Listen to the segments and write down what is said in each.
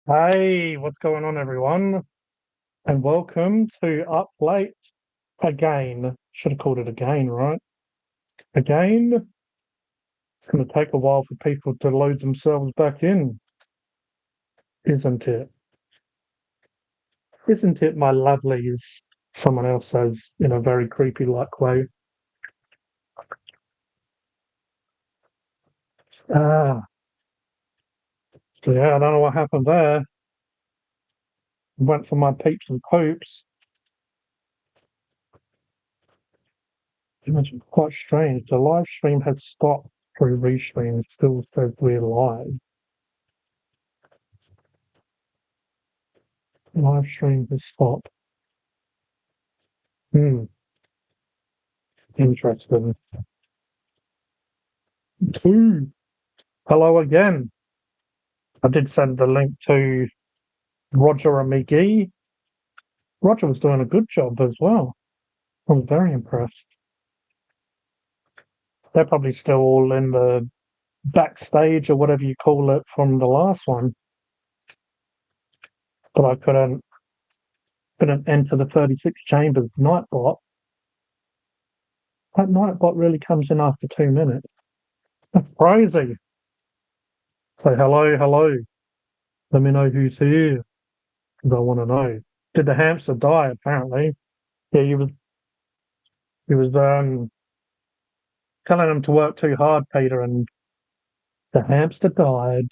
Hey, what's going on, everyone? And welcome to Up Late again. Should have called it again, right? Again. It's going to take a while for people to load themselves back in, isn't it? Isn't it, my lovelies? Someone else says in a very creepy like way. Ah, so yeah, I don't know what happened there. Went for my peeps and poops. Imagine quite strange. The live stream had stopped through restream. It still says we're live. Live stream has stopped. Hmm. Interesting. Two. Hello again. I did send the link to Roger and McGee. Roger was doing a good job as well. I'm very impressed. They're probably still all in the backstage or whatever you call it from the last one. But I couldn't enter the 36 chambers Nightbot. That Nightbot really comes in after 2 minutes. That's crazy. Say hello. Let me know who's here. Because I want to know. Did the hamster die apparently? Yeah, he was telling him to work too hard, Peter, and the hamster died.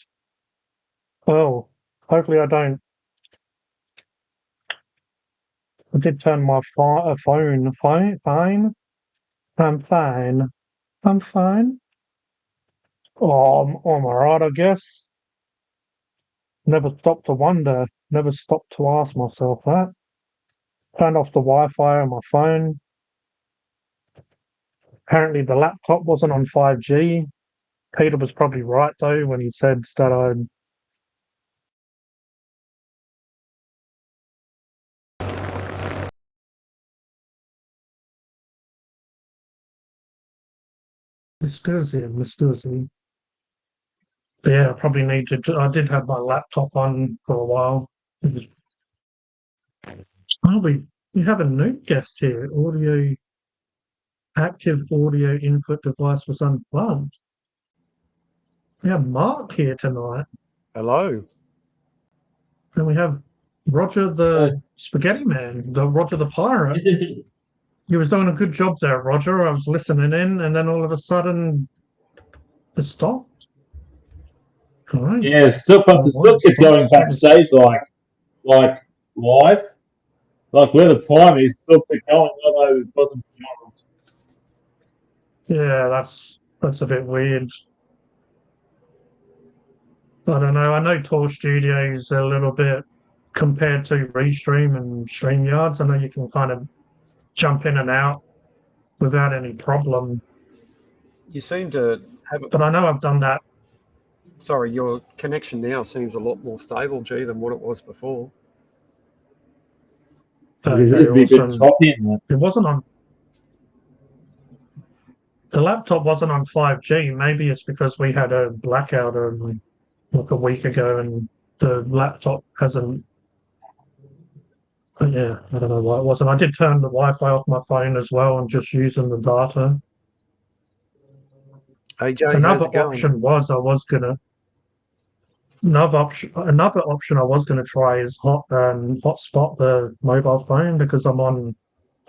Well, hopefully I don't. I did turn my phone fine. I'm fine. I'm fine. Oh, I'm alright, I guess. Never stopped to wonder. Never stopped to ask myself that. Turned off the Wi-Fi on my phone. Apparently the laptop wasn't on 5G. Peter was probably right though when he said that I. Mystery. But yeah, I probably needed to. I did have my laptop on for a while. Oh, we have a new guest here. Active audio input device was unplugged. We have Mark here tonight, Hello. and we have Roger the Spaghetti Man, the Roger the Pirate. He was doing a good job there, Roger. I was listening in, and then all of a sudden, it stopped. All right. Yeah, still, but Well, the why stuff it kept stopped? going backstage like live, like where the time is, still kept going, although it wasn't filmed. Yeah, that's a bit weird. I don't know. I know Tor Studios a little bit compared to Restream and StreamYards. I know you can kind of jump in and out without any problem. You seem to have But I know I've done that. sorry, your connection now seems a lot more stable, G, than what it was before. Okay, It'd be a bit awesome. choppy in there. It wasn't on the laptop wasn't on 5G. Maybe it's because we had a blackout like a week ago and the laptop hasn't. But yeah, I don't know why it wasn't. I did turn the Wi-Fi off my phone as well and just using the data. Hey, Jay, how's Another it going? option was I was gonna another option I was gonna try is hotspot the mobile phone because I'm on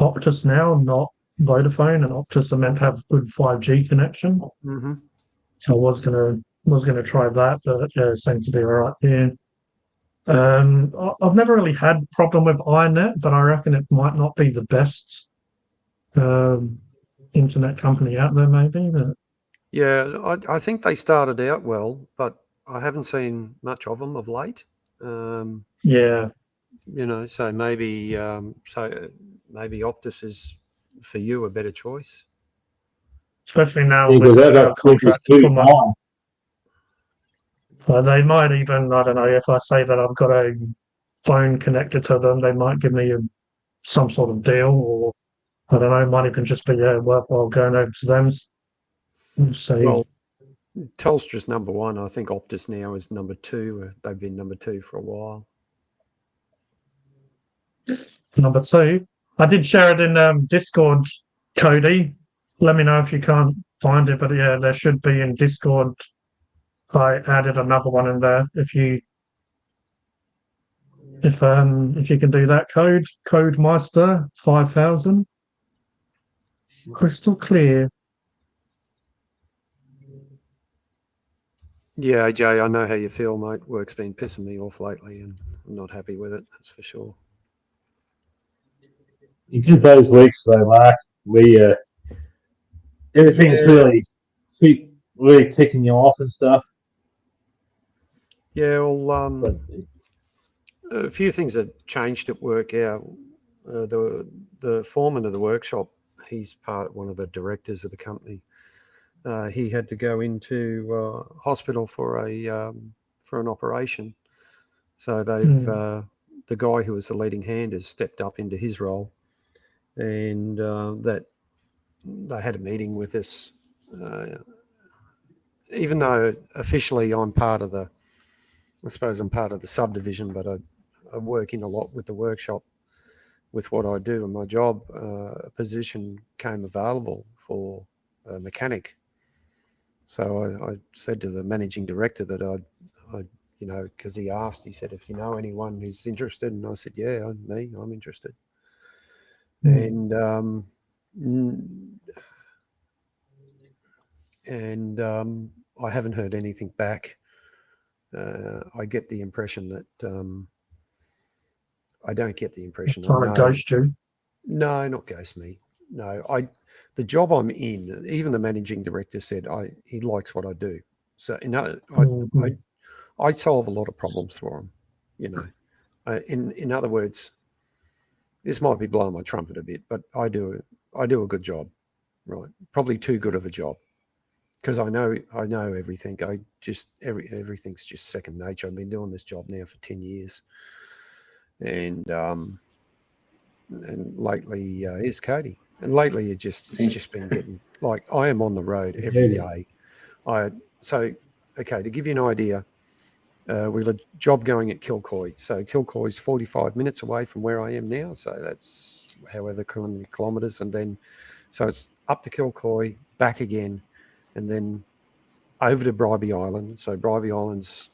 Optus now, not Vodafone, and Optus are meant to have good 5G connection. Mm-hmm. So I was gonna try that, but yeah, it seems to be all right here. I've never really had problem with iNet, but I reckon it might not be the best um, internet company out there, maybe. But Yeah, I think they started out well, but I haven't seen much of them of late. yeah, So maybe Optus is for you a better choice. especially now Yeah, with because the that got Quintus contract for my. 2-9. They might even, I don't know, if I say that I've got a phone connected to them, they might give me some sort of deal, or I don't know, it might even just be worthwhile going over to them. We'll Well, see. Telstra's number one. I think Optus now is number two. They've been number two for a while. Number two. I did share it in Discord, Cody. Let me know if you can't find it, but yeah, there should be in Discord. I added another one in there. If you can do that, code Meister 5000, crystal clear. Yeah, AJ, I know how you feel, mate. Work's been pissing me off lately, and I'm not happy with it. That's for sure. You get those weeks though, Mark. Everything's really ticking you off and stuff. Yeah, well, a few things have changed at work. Yeah, the foreman of the workshop, he's one of the directors of the company. He had to go into hospital for an operation. So the guy who was the leading hand has stepped up into his role, and that they had a meeting with us. Even though officially I'm part of the subdivision, but I work in a lot with the workshop with what I do and my job. A position came available for a mechanic. So I said to the managing director that I'd because he asked, he said, if you know anyone who's interested, and I said, yeah, I'm interested. And I haven't heard anything back. I get the impression that I don't get the impression that Trying to ghost you. No, not ghost me. No, the job I'm in, even the managing director said he likes what I do. So I solve a lot of problems for him. In other words, this might be blowing my trumpet a bit, but I do a good job, right? Probably too good of a job, because I know everything. Everything's just second nature. I've been doing this job now for 10 years, and lately here's Kodie, and lately it's just been getting like I am on the road every day. To give you an idea. We've got a job going at Kilcoy. So Kilcoy's 45 minutes away from where I am now. So that's however kilometres. And then, so it's up to Kilcoy, back again, and then over to Bribie Island. So Bribie Island's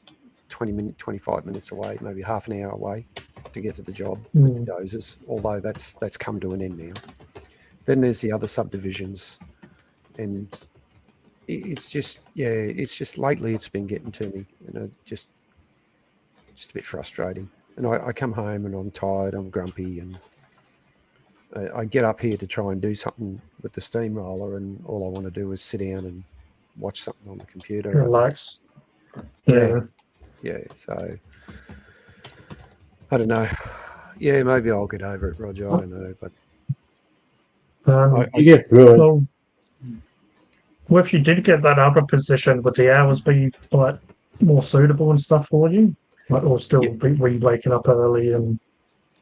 25 minutes away, maybe half an hour away to get to the job with the dozers, although that's come to an end now. Then there's the other subdivisions. And it's just lately it's been getting to me, just a bit frustrating. And I come home and I'm tired, I'm grumpy, and I get up here to try and do something with the steamroller, and all I want to do is sit down and watch something on the computer. Relax. Yeah. So I don't know. Yeah, maybe I'll get over it, Roger. I don't know, but you get through it. Well, if you did get that other position, would the hours be like more suitable and stuff for you? Like, or still be waking up early and?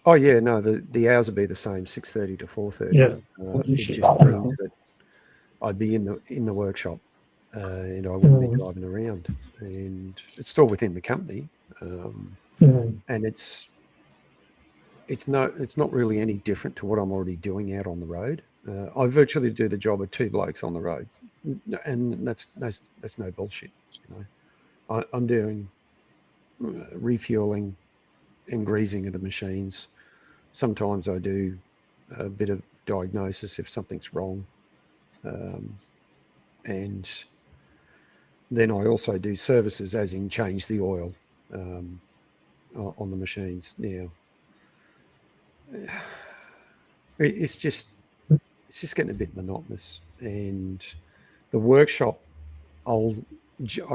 Oh yeah, no, the hours would be the same, 6:30 to 4:30. Yeah, it just means that I'd be in the workshop, and I wouldn't be driving around. And it's still within the company, and it's not really any different to what I'm already doing out on the road. I virtually do the job of two blokes on the road, and that's no bullshit. I'm doing refueling and greasing of the machines. Sometimes I do a bit of diagnosis if something's wrong, and then I also do services, as in change the oil on the machines. Now, it's just getting a bit monotonous, and the workshop. I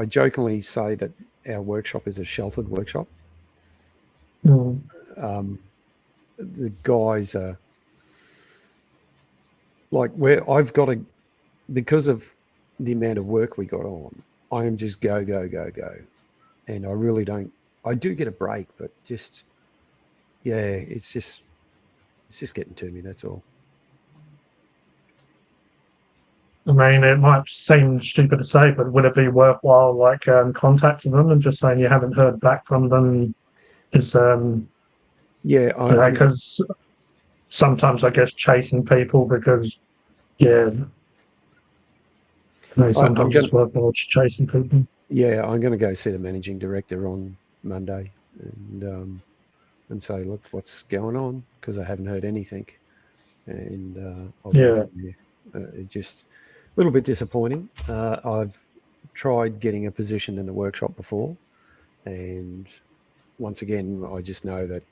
jokingly say that our workshop is a sheltered workshop. The guys are like because of the amount of work we got on, I am just go, and I really don't. I do get a break, but just it's just getting to me. That's all. I mean, it might seem stupid to say, but would it be worthwhile, like, contacting them and just saying you haven't heard back from them? Is Yeah, because sometimes I guess chasing people because I'm sometimes going. it's worthwhile chasing people. Yeah, I'm going to go see the managing director on Monday and say, look, what's going on? Because I haven't heard anything, and I'll go Yeah, from there. It just a little bit disappointing. I've tried getting a position in the workshop before, and once again, I just know that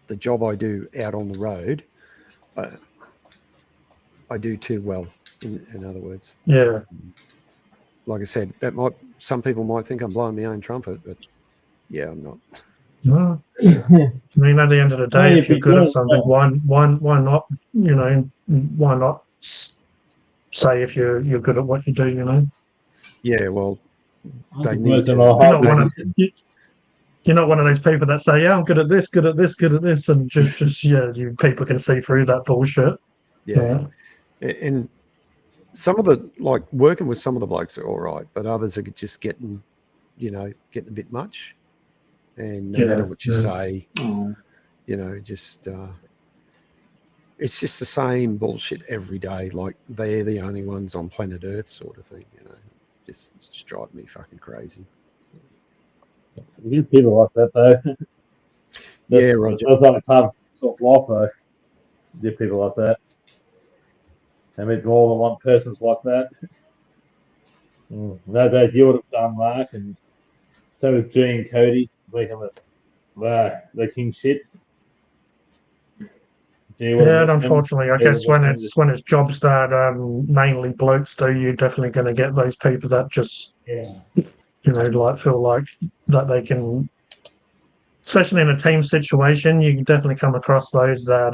the job I do out on the road, I do too well. In other words, yeah. like I said, some people might think I'm blowing my own trumpet, but yeah, I'm not. Well, Yeah. I mean, at the end of the Oh, day, you'd if you're be good doing at it something, well. why not? Why not say if you're good at what you do? Yeah, well, I've they been need working to. on You're hard not one They, of you're not one of those people that say, "Yeah, I'm good at this, good at this, good at this," and just you people can see through that bullshit. yeah, Yeah, and some of the like working with some of the blokes are all right, but others are just getting a bit much. And no matter yeah, what you yeah. say, Oh, just it's just the same bullshit every day. Like they're the only ones on planet Earth, sort of thing. It's just driving me fucking crazy. You get people like that though. Yeah, That's Roger. not a part of life though. You get people like that. I meet more than one person's like that. No doubt you would have done Mark, and so was G and Cody. Making the king shit. G would have Yeah, and met them. unfortunately, I Cody would guess have met them. when it's jobs that mainly blokes do, you're definitely going to get those people that just Yeah. like feel like that they can, especially in a team situation, you can definitely come across those that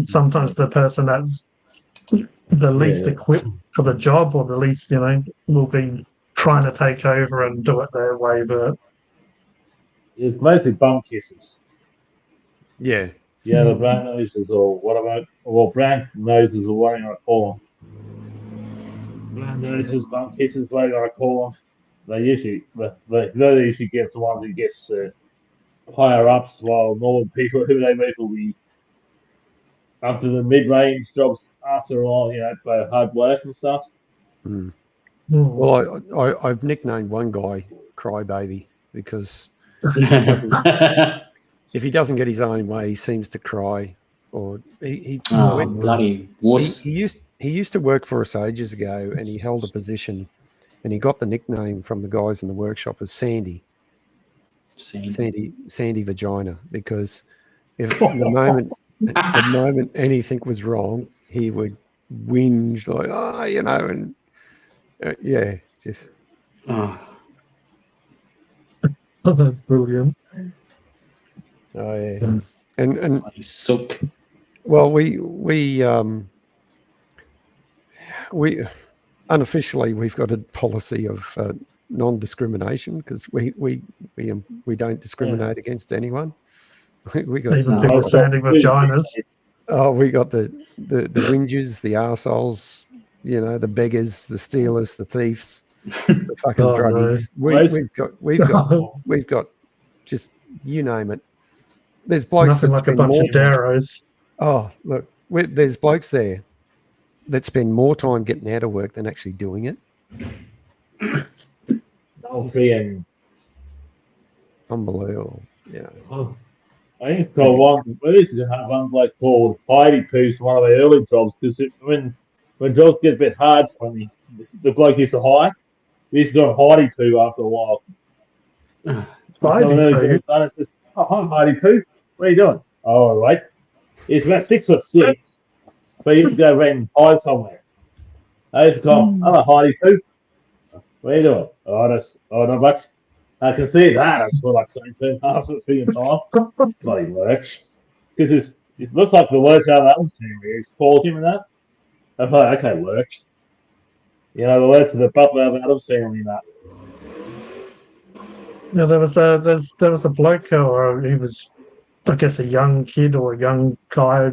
sometimes the person that's the least Yeah. equipped for the job or the least, will be trying to take over and do it their way. But It's mostly bum kisses. Yeah, Yeah, the brown noses or what about brown noses or what I call them. Brown noses, bum kisses, whatever I call them. They usually get the ones who gets higher ups, while normal people who they meet will be up to the mid range jobs after all, by hard work and stuff. mm. mm, Well, I've nicknamed one guy Crybaby because if he doesn't if he doesn't get his own way, he seems to cry. Or he oh went bloody he, wuss. he used to work for us ages ago, and he held a position, and he got the nickname from the guys in the workshop as Sandy. Sandy Vagina, because if the moment anything was wrong, he would whinge like, and yeah, just Oh, that's brilliant. oh yeah, Yeah. and bloody suck. well, we unofficially we've got a policy of non-discrimination because we don't Yeah. discriminate against anyone. We got Even No. people I've got standing with two vaginas. these we got the whingers, the arseholes, the beggars, the stealers, the thieves, the fucking Oh no. druggies. days. We've got just you name it. There's blokes Nothing that like a spend bunch more of time. Daros. Oh, look, there's blokes there that spend more time getting out of work than actually doing it. Adultery and Unbelievable. Yeah. I used to call one. We used to have one like called Heidi Poos, one of the early jobs, because when jobs get a bit hard for me, the bloke used to hire. We used to go on Heidi Poo after a while. So when Spidey early poo. jobs done, it says, "Oh, hi Heidi Poo, what are you doing?" Oh, all right. He's about 6'6", but he used to go around and hide somewhere. I used to call him, "Hello, Heidi Poo, what are you doing?" Not much. I can see that. That's what I'd say to him half the freaking time. Bloody works. Because it looks like the work out of that series. He's talking and that. I thought, okay, works. The words of the Butler of Adam family and that. Yeah, there was a bloke, or he was, I guess, a young kid or a young guy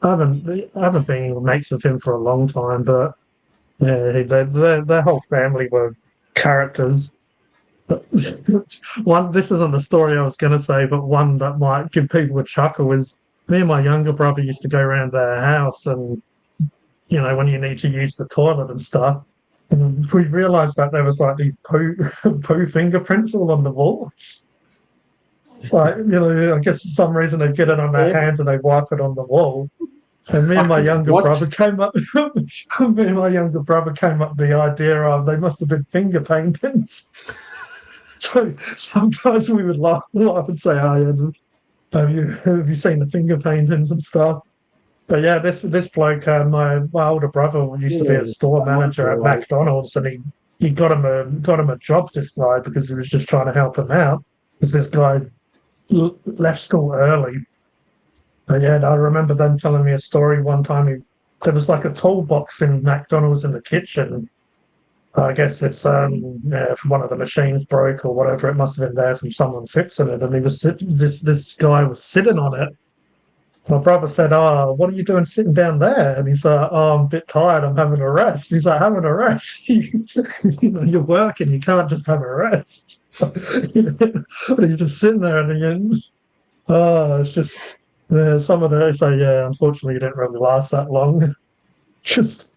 I haven't been mates with him for a long time, but yeah, their whole family were characters. This isn't the story I was going to say, but one that might give people a chuckle is me and my younger brother used to go around their house, and when you need to use the toilet and stuff, and we realised that there was like these poo fingerprints all on the walls. Like, I guess for some reason they get it on their hand and they wipe it on the wall. And me and my younger What? brother came up. Me and my younger brother came up with the idea of they must have been finger paintings. So sometimes we would laugh and say, "Oh, yeah, have you seen the finger paintings and stuff?" But yeah, this bloke, my older brother used to be a store manager at McDonald's, and he got him a job, this guy, because he was just trying to help him out. Because this guy left school early. But yeah, I remember them telling me a story one time. There was like a toolbox in McDonald's in the kitchen. I guess it's if one of the machines broke or whatever, it must have been there from someone fixing it. And he was this guy was sitting on it. My brother said, "Oh, what are you doing sitting down there?" And he's like, "Oh, I'm a bit tired. I'm having a rest." He's like, "Having a rest? You're working. You can't just have a rest." You're just sitting there, and it's just some of the. So yeah, unfortunately, it didn't really last that long. Just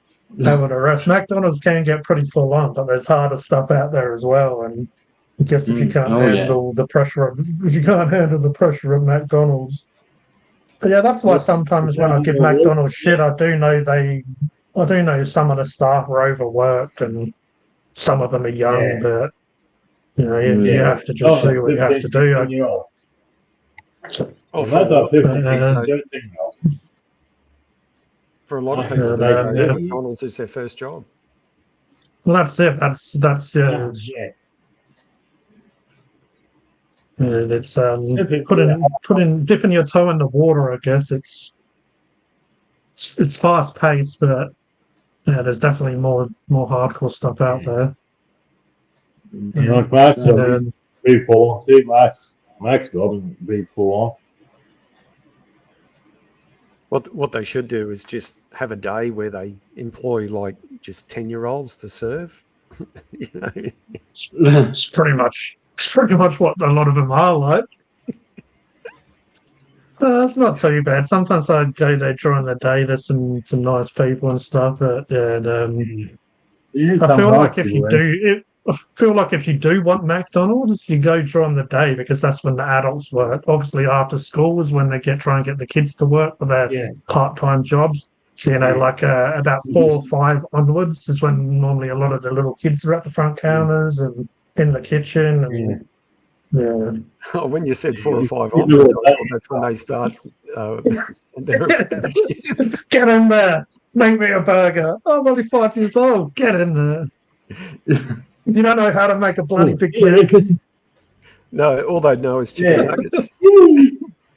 having a rest. McDonald's can get pretty full on, but there's harder stuff out there as well. And I guess if you can't handle the pressure of McDonald's. But yeah, that's why sometimes when I give McDonald's shit, I do know some of the staff are overworked and some of them are young, but you have to just do what you have to do. Oh, for a lot of people these days, Yeah. McDonald's is their first job. Well, that's it. That's And it's dipping your toe in the water. I guess it's fast paced, but yeah, there's definitely more hardcore stuff out there. Like Max job, he's pretty full on too. Max job is pretty full on. What they should do is just have a day where they employ like just 10-year-olds to serve. It's pretty much what a lot of them are like. It's not too bad. Sometimes I go there during the day. There's some nice people and stuff. But yeah, I feel like if you do want McDonald's, you go during the day because that's when the adults work. Obviously, after school is when they try and get the kids to work for their part-time jobs. So like about 4 or 5 onwards is when normally a lot of the little kids are at the front counters and in the kitchen and. Yeah. Oh, when you said 4 or 5 onwards, I thought that's when they start. Get in there, make me a burger. I'm only 5 years old. Get in there. You don't know how to make a bloody Big Mac. No, all they know is chicken nuggets.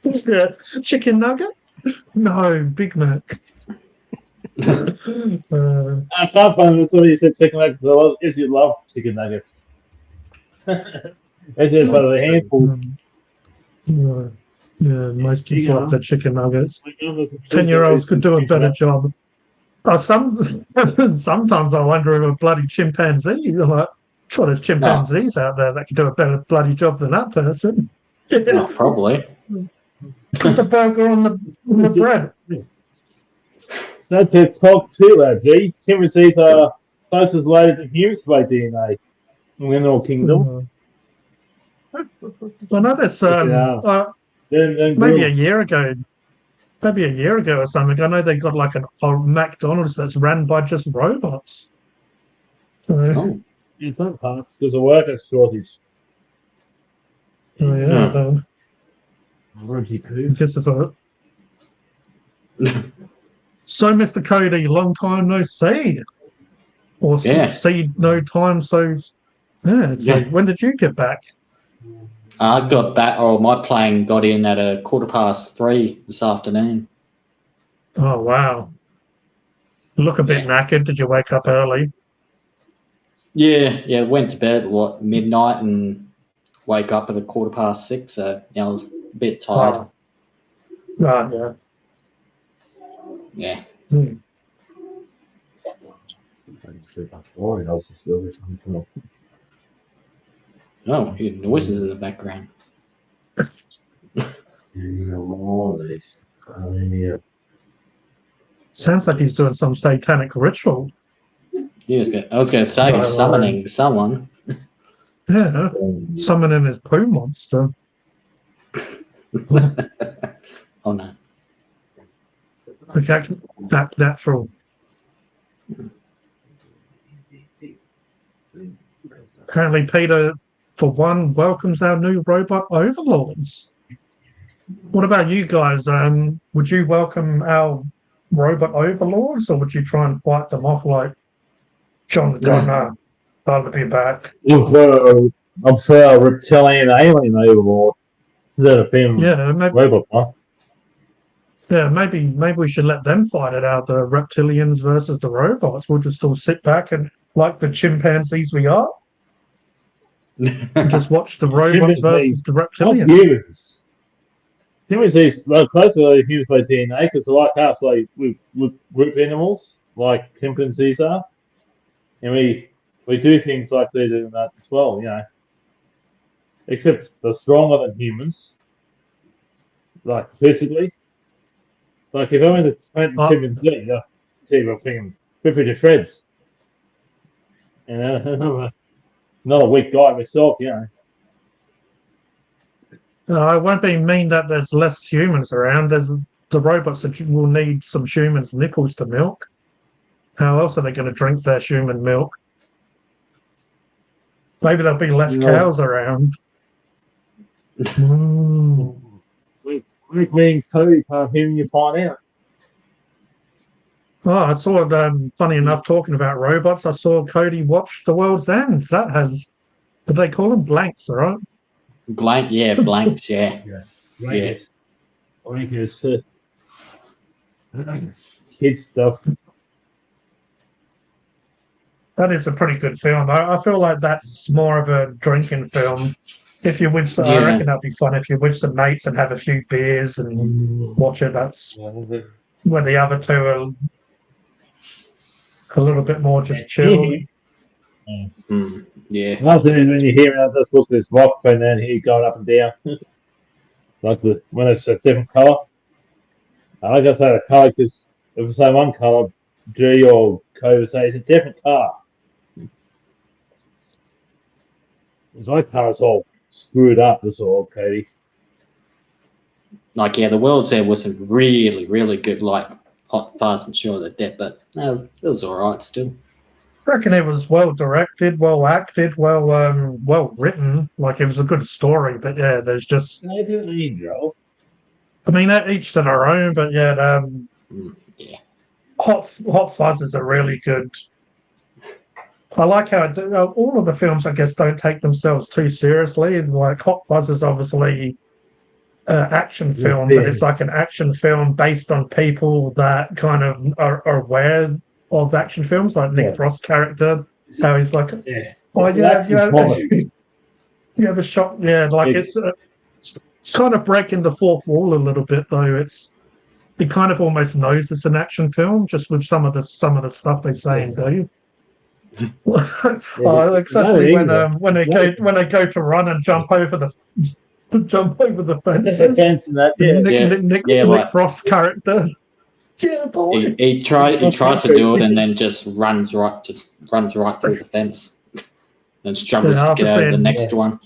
Yeah, chicken nugget? No, Big Mac. I can't find this when you said chicken nuggets. Is you love chicken nuggets? That's just part of the handful. Yeah, most kids like the chicken nuggets. 10-year-olds could do a better job. Oh, sometimes I wonder if a bloody chimpanzee, like, sure, there's chimpanzees out there that could do a better bloody job than that person. Yeah, probably. Put the burger on the bread. That's their talk too, G. Chimpanzees are closest related to humans by DNA in the Animal Kingdom. I know there's maybe a year ago or something. I know they got like a McDonald's that's ran by just robots. So, In some parts, there's a worker shortage. Oh yeah. Guess if So, Mr. Kodie, long time no see, or see no time. So, when did you get back? I got back, my plane got in at 3:15 this afternoon. Oh, wow. You look a bit knackered. Did you wake up early? Yeah, went to bed at midnight and wake up at 6:15, so I was a bit tired. Yeah. Yeah. Oh, you hear noises in the background. Sounds like he's doing some satanic ritual. Yeah, I was going to say he's summoning someone. Yeah, summoning his poo monster. Oh no. Okay, that natural. Apparently, Peter, for one, welcomes our new robot overlords. What about you guys? Would you welcome our robot overlords, or would you try and fight them off like John Gunner? I'll be back. I'm for a reptilian alien overlord. Is that a film? Yeah, maybe, Robot, huh? maybe we should let them fight it out. The reptilians versus the robots. We'll just all sit back and, like the chimpanzees we are, just watch the robots versus the reptilians. Humans. Chimpanzees, well, closer to humans by DNA, because like us, like we're group animals, like chimpanzees are, and we do things like they do that as well, you know. Except they're stronger than humans, like physically. Like if I went to plant chimpanzee, yeah, see, I'm thinking rip it to shreds. And I'm not a weak guy myself, you know. It won't be mean that there's less humans around. There's the robots that will need some humans' nipples to milk. How else are they going to drink their human milk? Maybe there'll be less cows around. Weak being Kodie can't hear you find out. Oh, I saw it. Funny enough, talking about robots, I saw Kodie watch The World's End. That has, did they call them blanks, all right? Blanks, yeah. Blankets. Kids stuff. That is a pretty good film. I feel like that's more of a drinking film. If you're with, I reckon that'd be fun if you're with some mates and have a few beers and watch it. That's where the other two are a little bit more just chill. Yeah. Another thing is when you hear it, just look at this rock and then here going up and down. Like when it's a different colour. I like I say the colour because if it's say one colour, G or Co would say it's a different colour. Because my colour's all screwed up, that's all, Kodie. Like, yeah, the World's End wasn't really, really good, like Hot, Fast and Sure to Death, but no, it was alright still. I reckon it was well directed, well acted, well written. Like it was a good story, but yeah, there's just. I mean, each to their own, but yeah, yeah. Hot Fuzz is a really good. I like how all of the films, I guess, don't take themselves too seriously. Like Hot Fuzz is obviously an action film, but it's like an action film based on people that kind of are aware of action films, like Nick Frost's character. How he's like, oh yeah, you have a shot, like it's kind of breaking the fourth wall a little bit though. It kind of almost knows it's an action film just with some of the stuff they say and do. Especially when they go to run and jump over the fences. Nick Frost's character. Yeah, boy. He tries to do it and then just runs right through the fence. And struggles to get over the next one.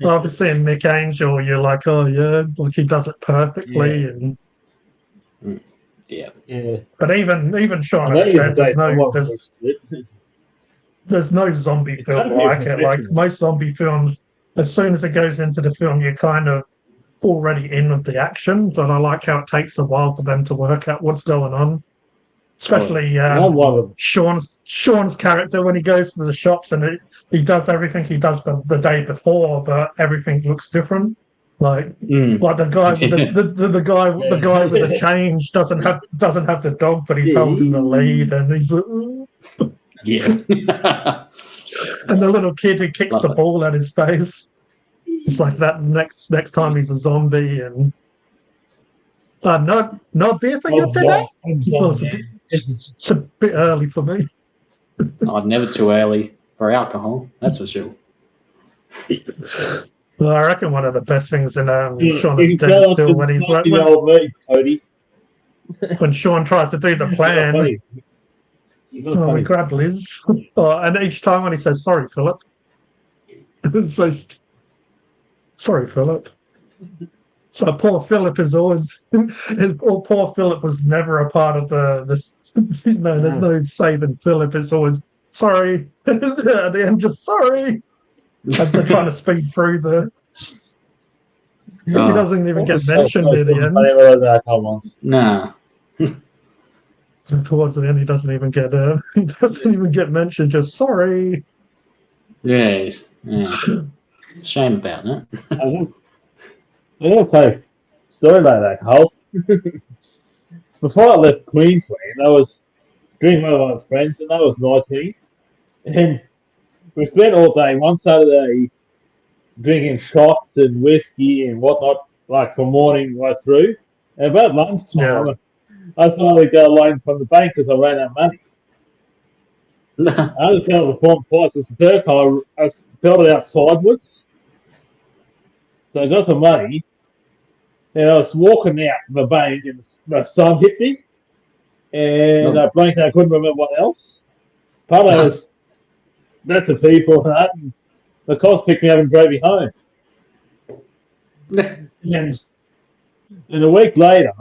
I've seen Nick Angel, you're like, oh yeah, like he does it perfectly and But even Shaun of the Dead, there's no zombie film like it. Like most zombie films, as soon as it goes into the film, you're kind of already in with the action. But I like how it takes a while for them to work out what's going on. Especially Sean's character when he goes to the shops and he does everything he does the day before, but everything looks different. Like the guy with the guy with the change doesn't have the dog, but he's holding the lead, and he's and the little kid who kicks the ball at his face. It's like that next time he's a zombie, and No beer for you I'm today? sorry, It's a bit early for me. Oh, never too early for alcohol, that's for sure. Well, I reckon one of the best things in Shaun You of the can Dead tell is us still when he's like the old me, Cody. when Sean tries to do the plan. Funny. You're not Oh, we funny. grab Liz. And each time when he says, sorry, Philip. So, sorry, Philip. So poor Philip is always, poor Philip was never a part of this. No, there's no saving Philip. It's always, sorry. At the end, just sorry. And they're trying to speed through he doesn't even get mentioned near the end. No. And towards the end, he doesn't even get mentioned. Just sorry. Yes. Yeah. Shame about that. I'm going to tell you a story about that, Carl. Before I left Queensland, I was drinking with my friends, and I was 19. And we spent all day, one Saturday, drinking shots and whiskey and whatnot, like from morning right through. And about lunchtime, I finally got a loan from the bank because I ran out of money. I only fell the form twice. Because the first time I filled it out sideways. So I got some money, and I was walking out of the bank, and the sun hit me, and I blanked out. I couldn't remember what else. Part of it was that's the people and that, and the cops picked me up and drove me home. And a week later,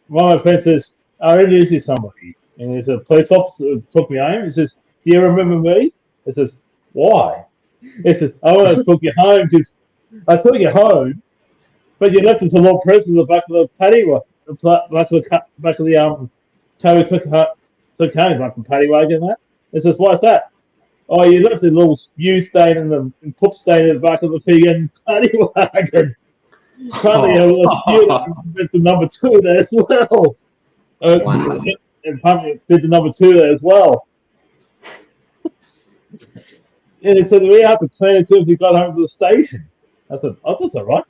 one of my friends says, I introduced you to somebody. And there's a police officer who took me home. He says, do you remember me? I says, why? He says, I want to took you home because I took you home, but you left us a little present in the back of the patio, back of the tow took home, like the paddy wagon and that. He says, why's that? Oh, you left a little spew stain and poop stain in the back of the friggin' paddy wagon. Probably a little spew went to number 2 there as well. Wow. And probably did the number 2 there as well. And he said, we have to clean it as soon as we got home to the station. I said, oh, that's all right.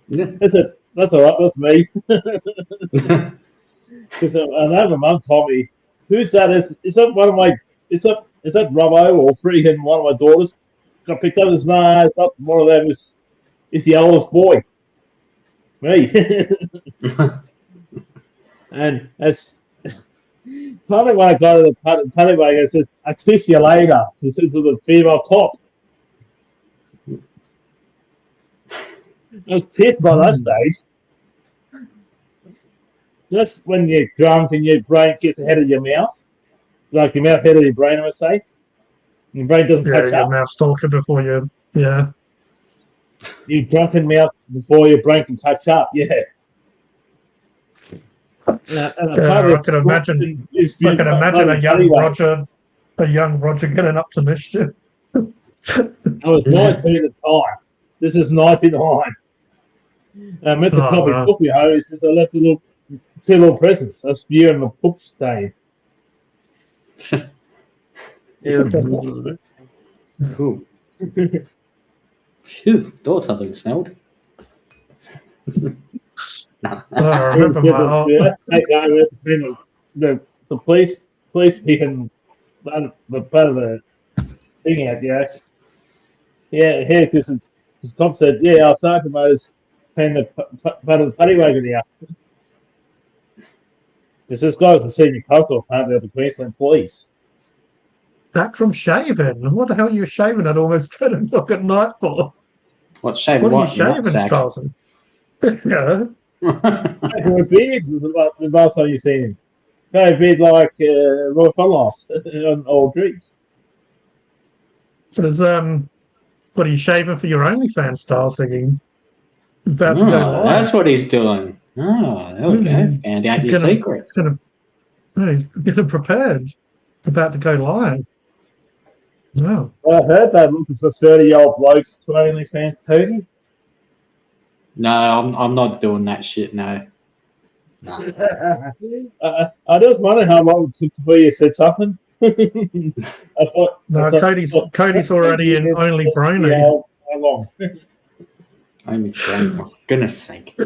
Yeah. I said, that's all right, that's me. Because another mum told me, who's that? Is that one of my, is that Robbo or freaking one of my daughters? Got picked up as nah, it's not one of them, it's the oldest boy. Me. And as finally when I got to the paddy wagon, it says, I kiss you later. So this is the female cop. I was pissed by that stage. That's when you're drunk and your brain gets ahead of your mouth. Like your mouth ahead of your brain, I would say. Your brain doesn't catch your up. mouth's talking before you. Yeah. Your drunken mouth before your brain can catch up. Yeah. I can imagine a young Roger getting up to mischief. I was 19 at the time. This is 99. I met the copy took me home. He says, I left 2 little presents. A spew and a poop stain. Cool. Phew, thought something smelled. I remember the police picking the part of the thing out, yeah. Yeah, here, because the cop said, yeah, our sergeant was paying the part of the paddy wagon here. Because this guy was the senior constable, apparently, of the Queensland Police. Back from shaving. What the hell are you shaving at almost 10 o'clock at night for? What shaving? What are you shaving, Starlson? Yeah. A beard was the last time you seen him. No, a beard like Roy Funloss on old trees. But what are you shaving for your OnlyFans style singing? About to go live. That's what he's doing. Oh, there we go. Found out your secret. He's getting prepared. About to go live. Wow. Well, I heard they're looking for 30-year-old blokes to OnlyFans, Cody. No, I'm not doing that shit, no. I just wonder how long it took before you said something. Cody's already in Only Brony. How long? Only Brony, for goodness sake.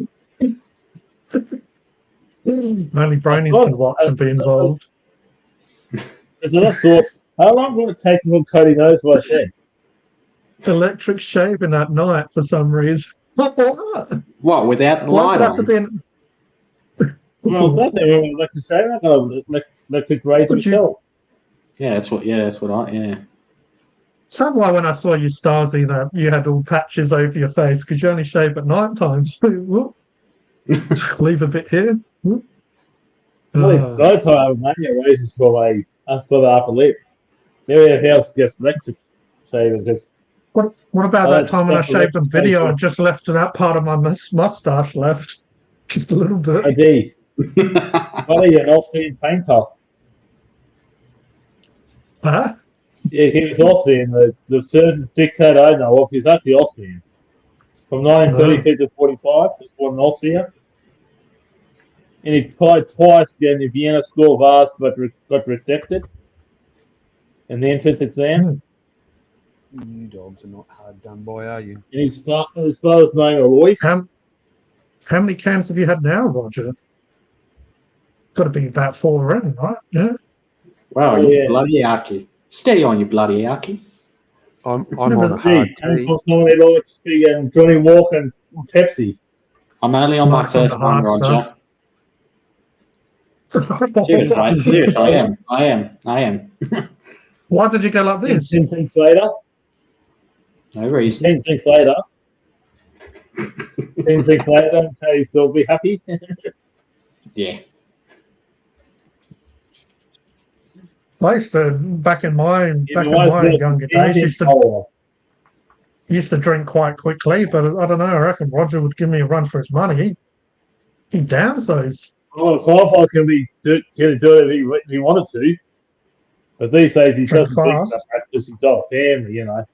Only Bronies can watch and be involved. I thought, how long will it take before Kodie knows what I said? Electric shaving at night for some reason. What, without the Why does light it have to on? be in... Well, that's it. Electric shaver. I got electric razor Would you- myself. Yeah, that's what yeah. So why when I saw you, Stasi, that you had all patches over your face because you only shave at night time. So whoop, leave a bit here. Whoop. Those time I have mania razors for the upper lip. Everything else gets electric shaver because What about that time when I that's shaved on electric video shaver. and just left that part of my mustache left? Just a little bit. I did. What are you, an Austrian painter? Huh? Yeah, he was Austrian. The certain dictator I know of, he's actually Austrian. From 1932 to 45, he was born in Austria. And he tried twice to get in the Vienna School of Arts, but got rejected in the entrance exam. You dogs are not hard done by, are you? And his father's name was Royce. How many cans have you had now, Roger? Got to be about 4 already, right? Yeah. Wow, you bloody Arky. Steady on, you bloody Arky. I'm on a hard tea. From someone who likes Johnny Walker and Pepsi. I'm only on my Mark's on first the one, hard Roger. stuff. Serious, I am. Why did you go like this? 10 drinks later. No reason. 10 drinks later. 10 drinks later, so he'll still be happy. Yeah. I used to, back in my younger days, used to drink quite quickly, but I don't know, I reckon Roger would give me a run for his money. He downs those. Well, Firefly can do it if he wanted to. But these days he doesn't drink that much because he's got a family, you know.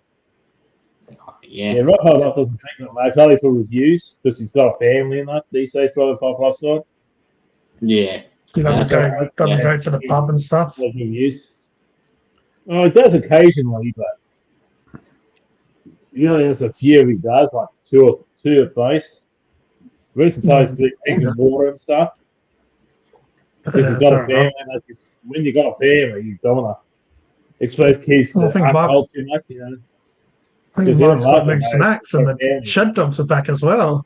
Yeah. Yeah, Rob doesn't drink that much, only for reviews because he's got a family and that these days, probably Firefly side. Yeah. He doesn't go to the pub and stuff. Like reviews. Oh, it does occasionally, but there's a few he does, like two at most. Recent times drinking water and stuff. Because you've got a family, when you've got a family, you don't want to expose kids to alcohol too much, you know. I think Mark's got new snacks and the shed dogs are back as well.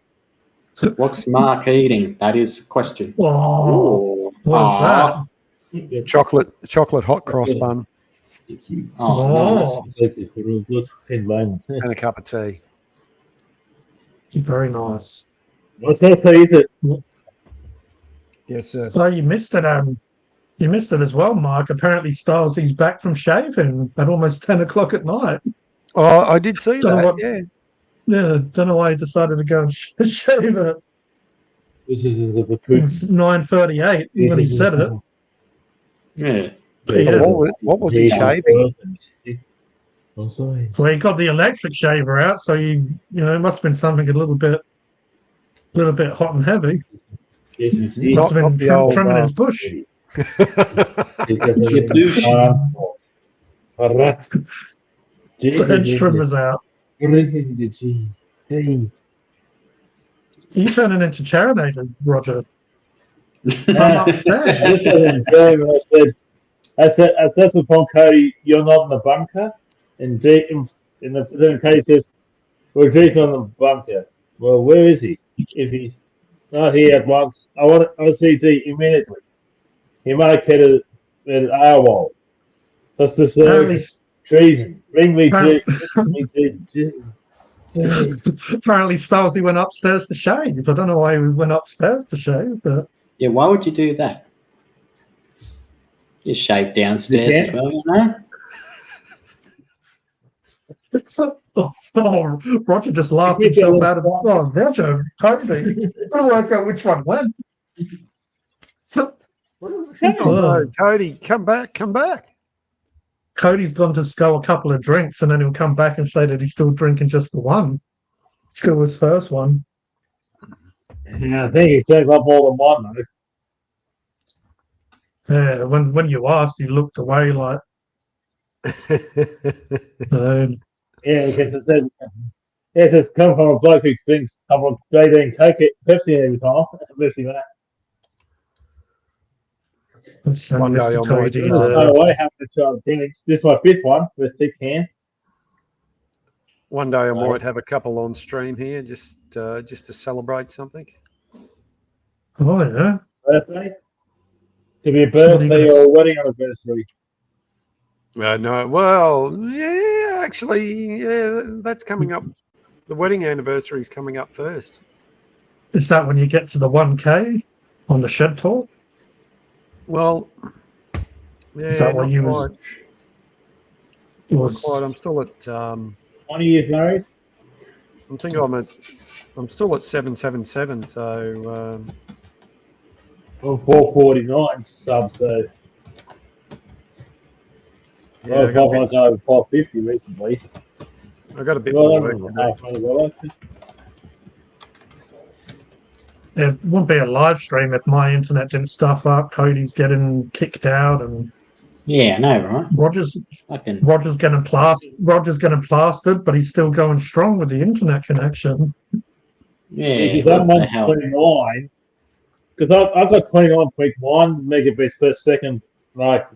What's Mark eating? That is the question. Oh, what's that? Chocolate hot cross bun. Oh, nice. And And a cup of tea. Very nice. What's that to eat it? Yes, sir. So you missed it. You missed it as well, Mark. Apparently, Styles' back from shaving at almost 10 o'clock at night. Oh, I did see that. Yeah, don't know why he decided to go and shave it. It's 9:38 when he said it. Yeah. What was he shaving? Well, he got the electric shaver out, so it must have been something a little bit hot and heavy. Must have been trimming his bush. The hedge trimmer's out. You turning into Charinator, Roger. I'm upstairs. I said to Kodie, you're not in the bunker. And then Kodie says, well, Jason's on the bunker. Well, where is he? If he's not here at once, I want to see G immediately. He might have hit at our wall. That's the treason. Bring me G. Apparently, Stylesy went upstairs to shave. I don't know why he went upstairs to shave, but yeah, why would you do that? You shave downstairs as well, you know. Oh, Roger just laughed himself out of it. Oh, Roger, Kodie. I don't work out which one went. No, Kodie, come back. Kodie's gone to scull a couple of drinks and then he'll come back and say that he's still drinking just the one. Still his first one. Yeah, I think he took up all the one, though. Yeah, when you asked, he looked away like. Yeah, because I said Yeah, just come from a bloke who drinks a couple of JD and Coke, Pepsi every time. Especially that. So One day Mr. I might, Kodie's, No way, how much things. This is my 5th one with 6 can. one day I might have a couple on stream here, just to celebrate something. oh yeah. Birthday? Could be a Somebody birthday gonna- or a wedding anniversary. No, well, yeah, actually, yeah, that's coming up. The wedding anniversary is coming up first. Is that when you get to the 1K on the shed tour? Well, Is yeah, that what not you quite. Not quite. I'm still at. 20 years married? I think I'm still at 777. So. Well, 449 subs, so. Yeah, I got over 550 recently. I got a bit more work to do. It wouldn't be a live stream if my internet didn't stuff up. Cody's getting kicked out, and Yeah, I know, right? Roger's Fucking getting plastered, but he's still going strong with the internet connection. yeah. Because I'm What the on hell? 29. Because I've got 29.1 megabits per second, like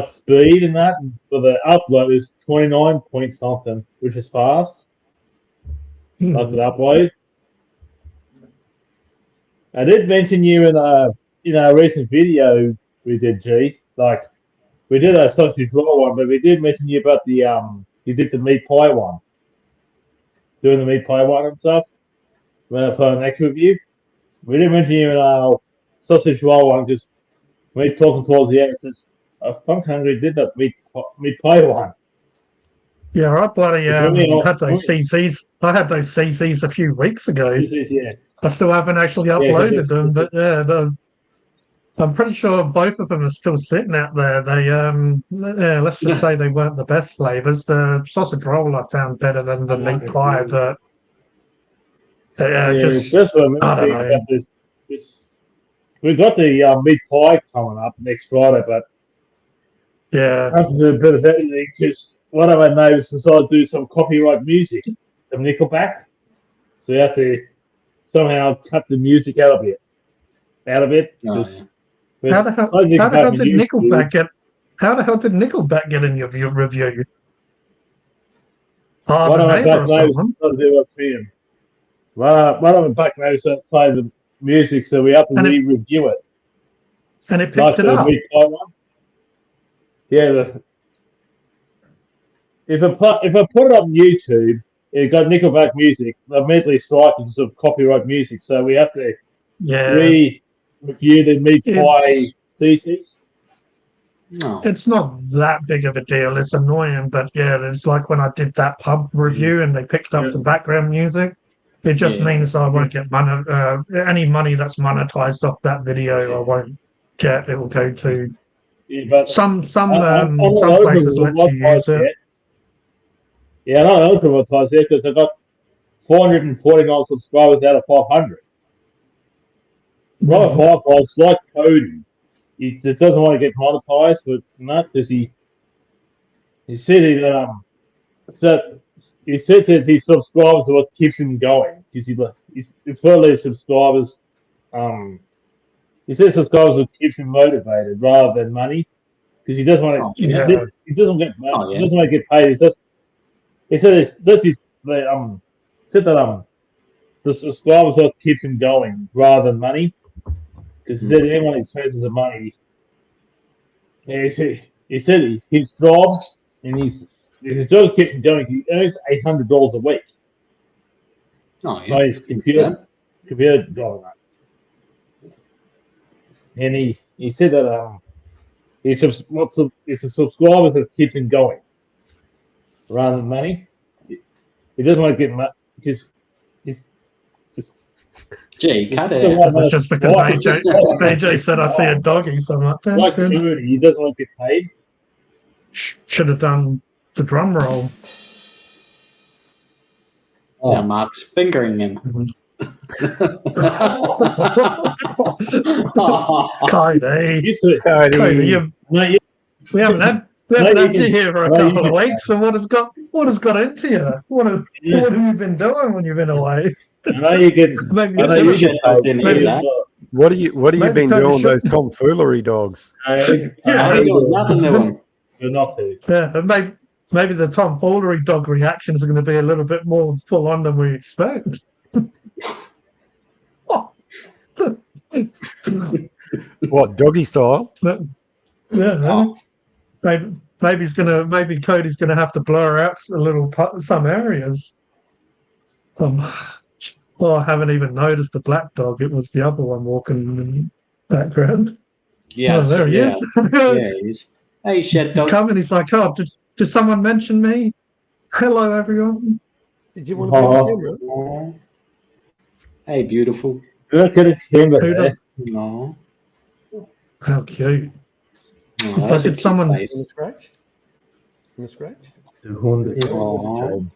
speed and that. For the upload is 29 point something, which is fast. Like the upload. I did mention you in a recent video we did, G. Like we did a sausage roll one, but we did mention you about the you did the meat pie one. Doing the meat pie one and stuff. When I put an extra review. We didn't mention you in our sausage roll one because we talking towards the end. It says, "I fucking hungry did that meat pie one." Yeah, I bloody It's had those CCs. I had those CCs a few weeks ago. yeah. I still haven't actually uploaded them, but yeah, I'm pretty sure both of them are still sitting out there. They let's just say they weren't the best flavors. The sausage roll I found better than the meat pie, but just That's what I'm I don't thinking know. about this. We've got the meat pie coming up next Friday, but Yeah, I have to do a bit of editing because one of our neighbours decided to do some copyright music, some Nickelback. So we have to somehow cut the music out of it. Oh, yeah. how the hell did Nickelback get? How the hell did Nickelback get in your review? Oh, One the of my neighbor or back neighbours someone. decided to do what's being. One of my back neighbours play the music, so we have to re-review it. And it picked Like it the up. meat pie one. Yeah, if I put it on YouTube, it got Nickelback music. Immediately strike because of copyright music, so we have to re-review the meat pie CCs. No. It's not that big of a deal. It's annoying, but yeah, it's like when I did that pub review and they picked up the background music. It just means I won't get any money that's monetized off that video. I won't get. It will go to some places let you use it. Yeah, I'm not eligible to yet because I got 449 subscribers out of 500. Robert Firefly's like Kodie. He just doesn't want to get monetized, but not because he said that his subscribers are what keeps him going. Because he's further his subscribers. He says subscribers are what keeps him motivated rather than money. Because he doesn't want to. He doesn't get money. He doesn't want to get paid. He said the subscribers are what keeps him going rather than money. Because he said anyone who turns into money. Yeah, he said his job and his job keeps him going. He earns $800 a week. Oh, yeah. By his computer job. And he said that his subscribers that keeps him going rather than money. He doesn't want to get money because Gee, cut it It out. was just because AJ said I see a doggy, so I'm like, he doesn't want to get paid. Should have done the drum roll. Now Mark's fingering him. Kodie, we haven't had you here for a couple of weeks, so what has got into you? What have you been doing when you've been away? I know you get. Maybe I know you get. What have you been doing with those tomfoolery dogs? I ain't doing nothing to them. You're not to. Yeah, maybe the tomfoolery dog reactions are going to be a little bit more full on than we expect. What, doggy style? Yeah, maybe Kodie's gonna have to blur out some areas. Well, I haven't even noticed the black dog. It was the other one walking in the background. Yeah, oh, there he is. Yeah, he is. Hey, shed dog. He's coming. He's like, oh, did someone mention me? Hello, everyone. Did you want to be on camera? Hey, beautiful. Look at the camera. No. How cute. Oh, It's like, did someone... In the scratch? In the scratch? Oh.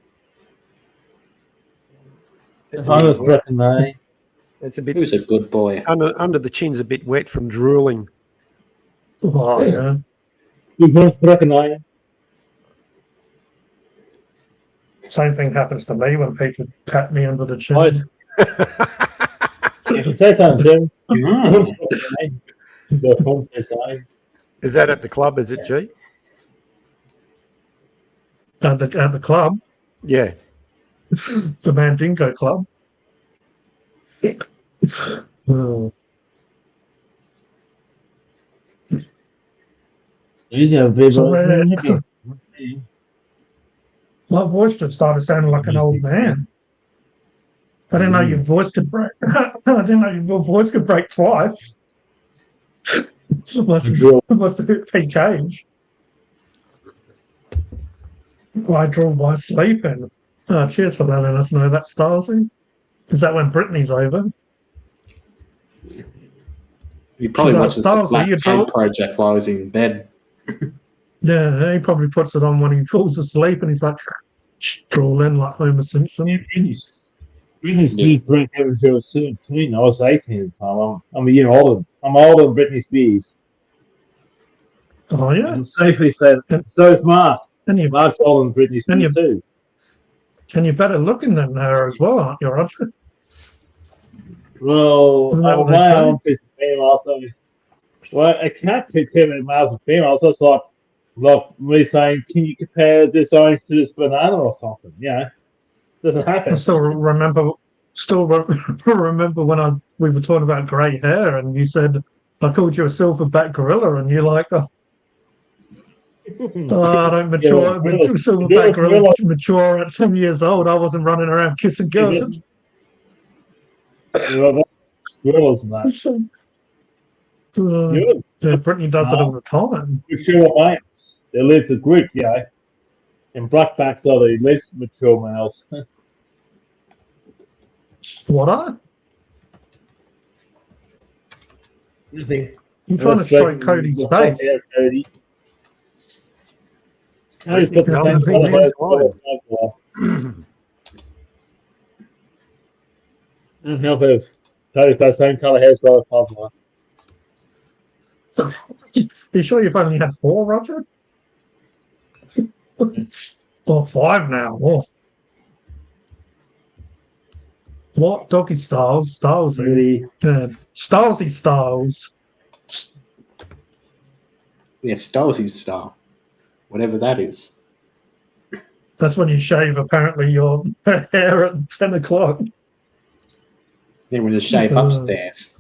It's a bit... Who's a good boy? Under the chin's a bit wet from drooling. Oh, yeah. Same thing happens to me when people pat me under the chin. You say something, Jim. Is that at the club, is it, G? At the club? Yeah. The Mandingo Club. Oh. My voice just started sounding like an old man. I didn't know your voice could break. I didn't know your voice could break twice. It must have hit peak age. I draw by sleeping. Oh, cheers for letting us know that, Stalsy. Is that when Brittany's over? He probably watches the Black Tank Project while he's in bed. Yeah, he probably puts it on when he falls asleep and he's like, drooling like Homer Simpson. Britney Spears broke out until 17. I was 18 at the time. I'm a year older. I'm older than Britney Spears. Oh, yeah? And safely said, so is Mark. Mark's older than Britney Spears too. And you're better looking than her as well, aren't you, Roger? Well, I'm my own piece of female, so... Well, I can't compare males and females. That's like me saying, can you compare this orange to this banana or something? Yeah. Doesn't happen. I still remember when we were talking about grey hair and you said I called you a silverback gorilla and you're like, oh, I don't mature. Silverback gorillas mature at 10 years old. I wasn't running around kissing girls. Gorillas, man. Yeah, Brittany does it all the time. Mature males. They live the group, yeah. And blackbacks are the least mature males. What are? Nothing. I'm trying to show Kodie's face. Kodie. He's got the same colour hair as well. Help if Kodie's got the same colour hair as well. You sure you've only had 4, Roger? Or 5 now. Oh. What? Doggy Styles? Stylesy. Stylesy Styles. Yeah, Stylesy style. Whatever that is. That's when you shave, apparently, your hair at 10 o'clock. Then when you shave upstairs.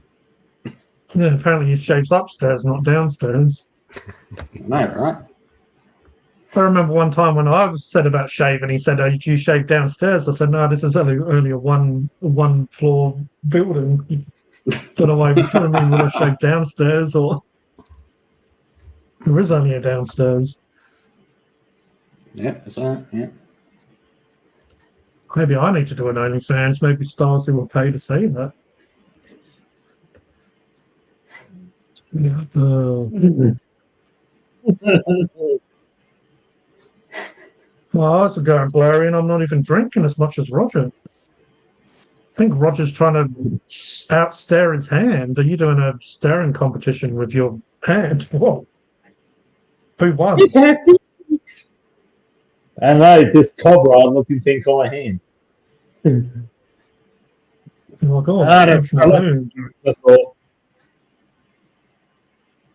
Yeah, apparently he shaves upstairs, not downstairs. No, right? I remember one time when I was said about shaving, he said, "Oh, do you shave downstairs?" I said, "No, this is only a one floor building." Don't know why he was telling me will I shave downstairs or there is only a downstairs. Yeah, that's that. Yeah. Maybe I need to do an OnlyFans. Maybe Stylesy will pay to see that. Yeah. My eyes are going blurry and I'm not even drinking as much as Roger. I think Roger's trying to outstare his hand. Are you doing a staring competition with your hand? Whoa. Who won? You can't see. I know, this cobra looking thing on my hand. Oh, God. That's all.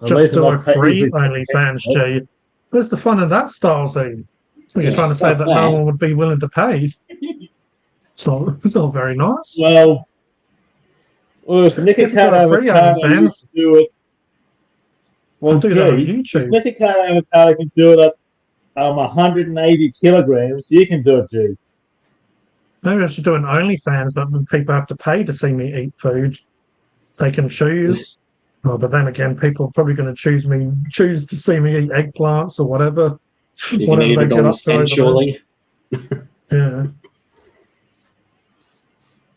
Just do a free OnlyFans, G. Where's the fun in that, Stylesy? You're Yeah, trying to say stop that that. no one would be willing to pay. It's not very nice. Well, if Nicky If you've got can't a have a free car, you OnlyFans, can do it. Well, do that on G, if YouTube. Nicky can't have a car, you can do it at 180 kilograms. You can do it, G. Maybe I should do an OnlyFans, but when people have to pay to see me eat food, they can choose. Oh, but then again, people are probably going to choose to see me eat eggplants or whatever. You can Whatever eat they it get all up to over sensually. there. Yeah.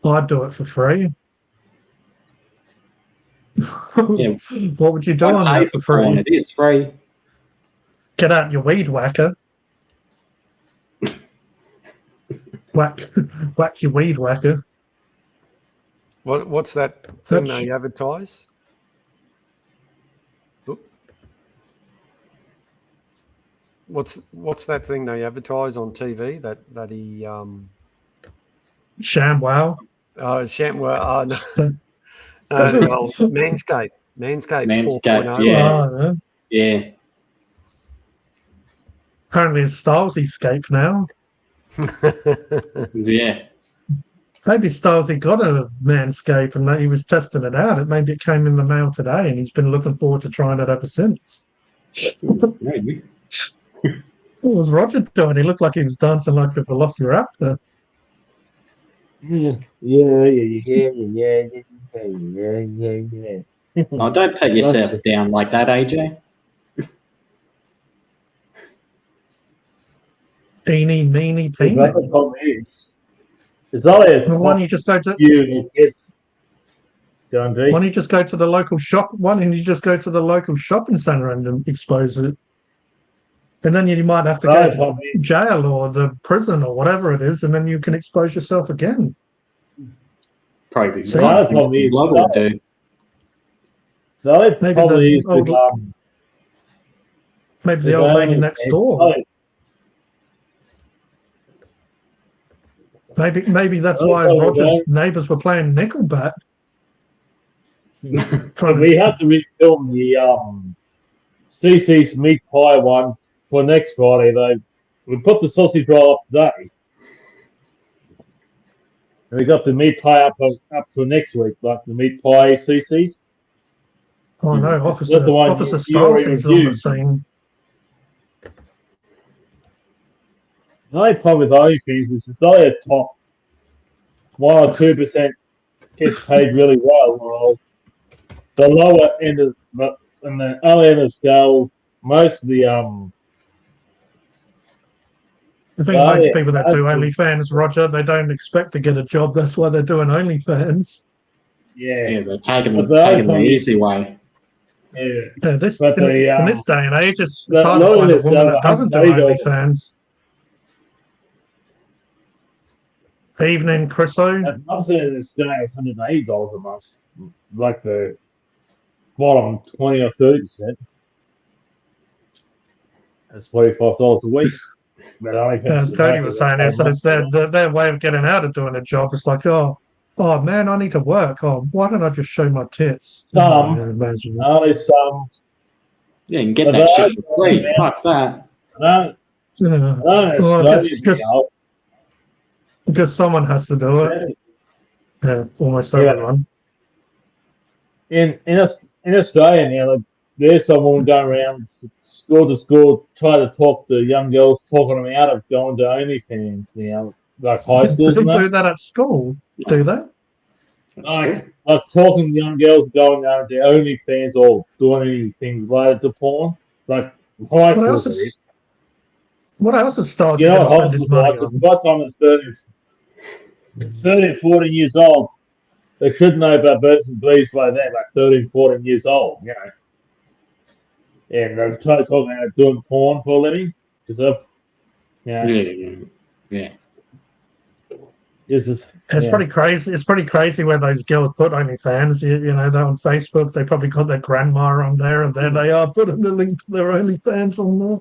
I'd do it for free. Yeah. What would you do I on pay there for free? porn. It is free. Get out your weed whacker. Whack your weed whacker. What's that thing they advertise? Oop. What's that thing they advertise on TV that he ShamWow. ShamWow. Oh, no. Well, Manscaped 4.0. Yeah. Yeah. Apparently it's Stylesy-scape now. Yeah. Maybe Stylesy got a Manscaped and that he was testing it out. Maybe it came in the mail today and he's been looking forward to trying it ever since. Maybe. What was Roger doing? He looked like he was dancing like the Velociraptor. Yeah. Oh, don't put yourself down like that, AJ. Eeny, meeny, peeny. But the problem is, there's only a Well, why don't you just go to few kids. why don't you just go to the local shop? Why don't you just go to the local shopping centre and expose it? And then you might have to go to jail or the prison or whatever it is, and then you can expose yourself again. Probably. The other problem is, maybe the old lady next door. Maybe that's why Roger's neighbours were playing Nickelback. We have to refilm the CC's meat pie one for next Friday, though. We put the sausage roll up today. And we got the meat pie up for next week, like the meat pie CC's. Oh no, Officer Stylesy on the scene. The only problem with those things is it's only a top 1 or 2% gets paid really well. The lower end of and the other end of the scale, most of the I think most people that do OnlyFans, Roger, they don't expect to get a job. That's why they're doing OnlyFans. Yeah, they're taking the easy way. Yeah. In this day and age, it's hard to find a woman that doesn't do OnlyFans. Evening, Chriso. I'm saying this day is $180 a month, like the bottom 20 or 30%. That's $45 a week. As Kodie was saying, it's their way of getting out of doing a job. It's like, oh man, I need to work. Oh, why don't I just show my tits? Only some. Yeah, you can get that shit for free. Fuck that. Because someone has to do it. Yeah, almost everyone. In Australia now, there's someone going around school to school trying to talk to young girls, talking them out of going to OnlyFans now, like high schools. They do that at school, do they? Like talking to young girls going down to OnlyFans or doing anything related to porn, like high school. What else is Stars going to spend his money on? By the time it's 13, 14 years old, they should know about birds and bees by then, like 13, 14 years old, you know. And they're talking about doing porn for a living. Yeah. It's pretty crazy. It's pretty crazy where those girls put OnlyFans. You know, they're on Facebook. They probably got their grandma on there, and there they are putting the link to their OnlyFans on there.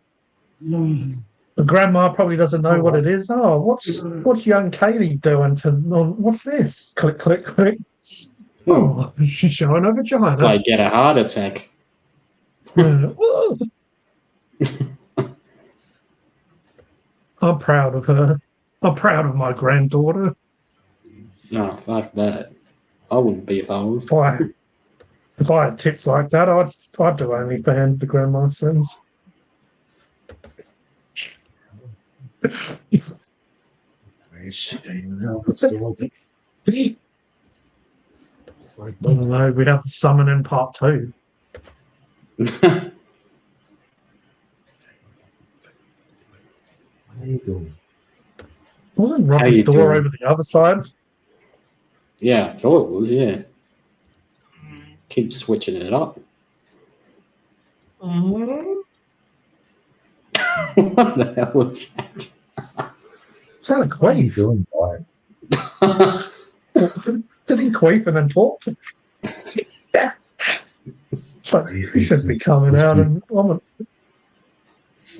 The grandma probably doesn't know what it is. Oh, what's young Katie doing to? What's this? Click, click, click. Oh, she's showing her vagina. Like get a heart attack. I'm proud of her. I'm proud of my granddaughter. No, fuck that. I wouldn't be if I was. If I had tits like that, I'd do OnlyFans. The grandma sends. No, we'd have to summon in part 2. What are you doing? Wasn't How Roger's you door doing? over the other side? Yeah, I thought it was, yeah. Keep switching it up. What the hell was that? Sounded What are you queef. doing, boy? Did he queef and then talk? It's like, you should be coming out and I'm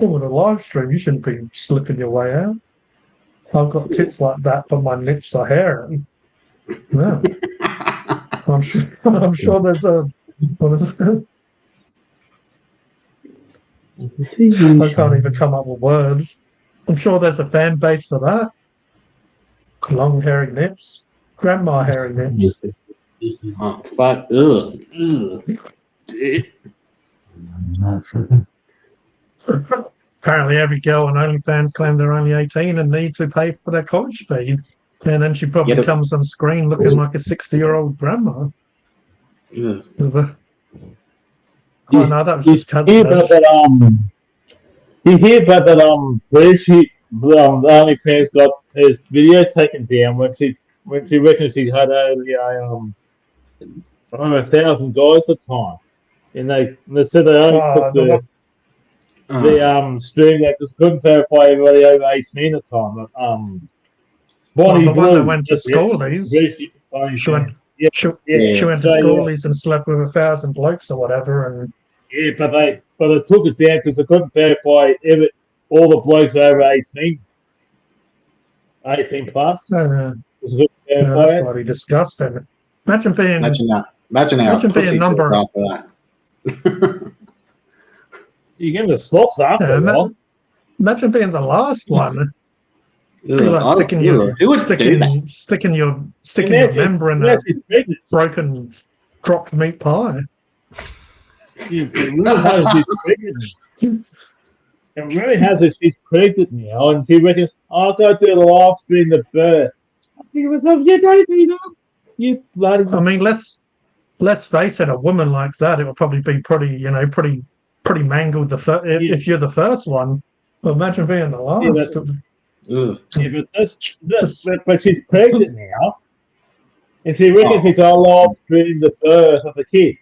on a live stream. You shouldn't be slipping your way out. I've got tits like that, but my nips are hairy. No. I'm sure there's a... What is it? I can't even come up with words. I'm sure there's a fan base for that. Long hairy nips. Grandma hairy nips. Oh, fuck. Ugh. Apparently every girl on OnlyFans claim they're only 18 and need to pay for their college fee. And then she probably comes on screen looking like a 60-year-old grandma. Yeah. Oh no, that was just You hear about that British the OnlyFans got his video taken down when she reckons she had only over 1,000 guys at the time, and they said they only took the stream that just couldn't verify everybody over 18 at the time. Bonnie the one Blue that went to schoolies. She went to schoolies and slept with 1,000 blokes or whatever, and yeah, but they took it down because they couldn't verify all the blokes over 18 plus. That's bloody disgusting. Imagine being number after that. You get the slots after that. Imagine being the last one. Like sticking your member in a broken dropped meat pie. It really has that she's pregnant now, and she reckons, I'll go do the live stream of birth. I think it was, you don't need that. You bloody. I mean, let's face it, a woman like that, it will probably be pretty mangled if you're the first one. But imagine being the last. But she's pregnant now, and she reckons she got live stream the birth of the kid.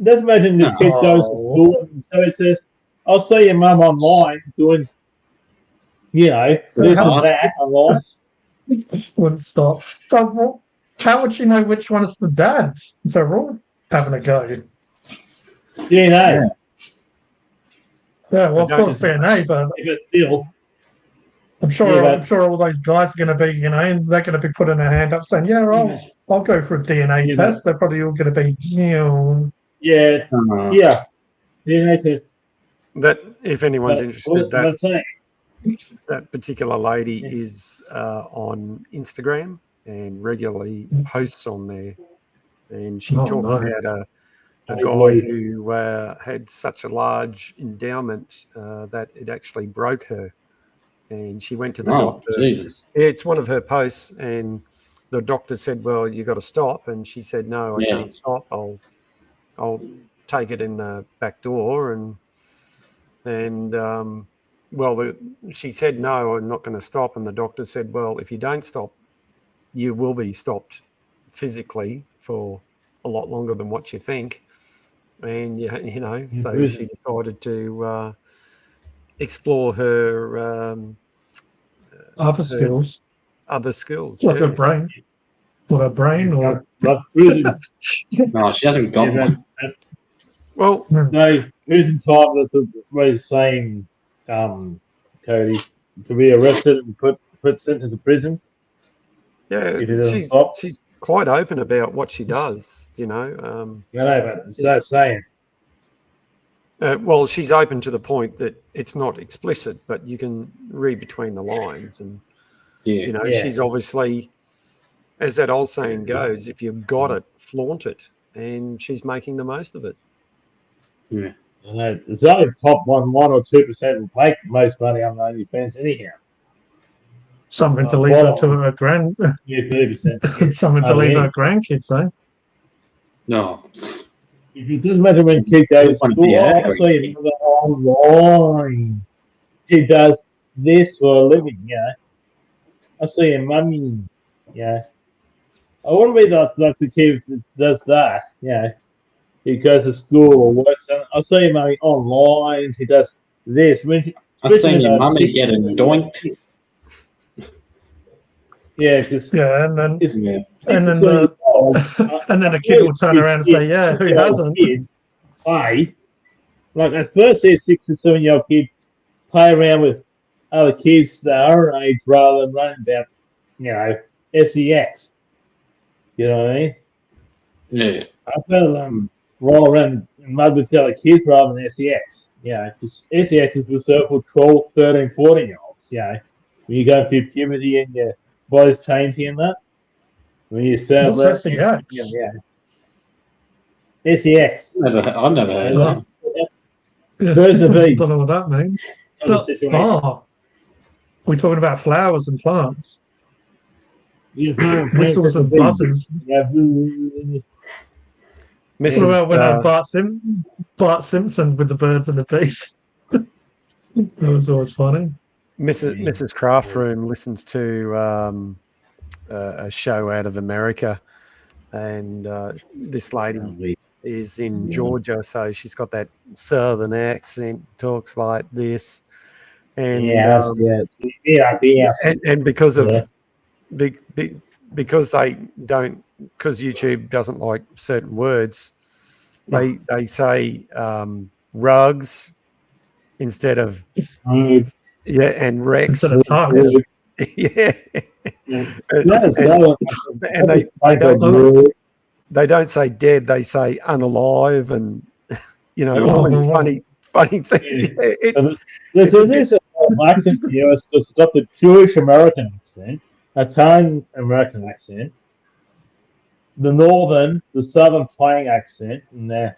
Just imagine the kid goes to school, and so it says, I'll see your mum online doing, this and that online. Wouldn't stop. So, how would she know which one is the dad? If they're all having a go. DNA. Yeah, well, of course DNA, but still. I'm sure all those guys are going to be, they're going to be putting their hand up saying, I'll go for a DNA test. They're probably all going to be, DNA test. That, if anyone's interested, that particular lady is on Instagram and regularly posts on there. And she talked about a guy who had such a large endowment that it actually broke her. And she went to the doctor. Jesus. Yeah, it's one of her posts. And the doctor said, well, you got to stop. And she said, no, I can't stop. I'll take it in the back door. She said, no, I'm not going to stop. And the doctor said, well, if you don't stop, you will be stopped physically for a lot longer than what you think. And, so she decided to explore her other skills. other skills. Like yeah. a brain. What, a brain or? Like prison. No, she hasn't got one. Well, No, prison time was the same, Cody. To be arrested and put sentenced to prison yeah, if he doesn't stop. she's quite open about what she does. You know. No, but it's that saying. Well, she's open to the point that it's not explicit, but you can read between the lines, and Yeah. you know, Yeah. she's obviously, as that old saying goes, if you've got it, flaunt it, and she's making the most of it. Yeah. And it's only top 1 or 2% will make most money on OnlyFans anyhow. Something to leave her to her Yeah, 30%. something to leave her grandkids, eh? No. If you just imagine when kid goes to school, I see another online. She does this for a living, yeah. I see a mummy, yeah. I want to be like the kid that does that, yeah. He goes to school or works. I see a mummy online. He does this. I've seen your mummy get doinked. Yeah, because Yeah, and then and then a kid will turn around and say, "Yeah, who hasn't?" Play like as first a 6 or 7 year old kid play around with other kids that are our age rather than running about, sex. You know what I mean? Yeah. I'd rather roll around in mud with the other kids rather than sex. Because sex is reserved for 12, 13, 14 year olds. When you go through puberty and your body's changing and that. When you start What's SEX? SEX. I've never heard of that. Version of these. Don't know what that means. We're talking about flowers and plants. Whistles and buzzes. What about when Bart Simpson with the birds and the bees? That was always funny. Mrs. Craftroom listens to a show out of America, and this lady is in Georgia, so she's got that southern accent, talks like this, and and because of because they don't, because YouTube doesn't like certain words, they say rugs instead of and Rex instead of tires. and they don't say dead, they say unalive, and all these funny things. There's an accent in the US because it's got the Jewish American accent, Italian American accent, the southern twang accent, and the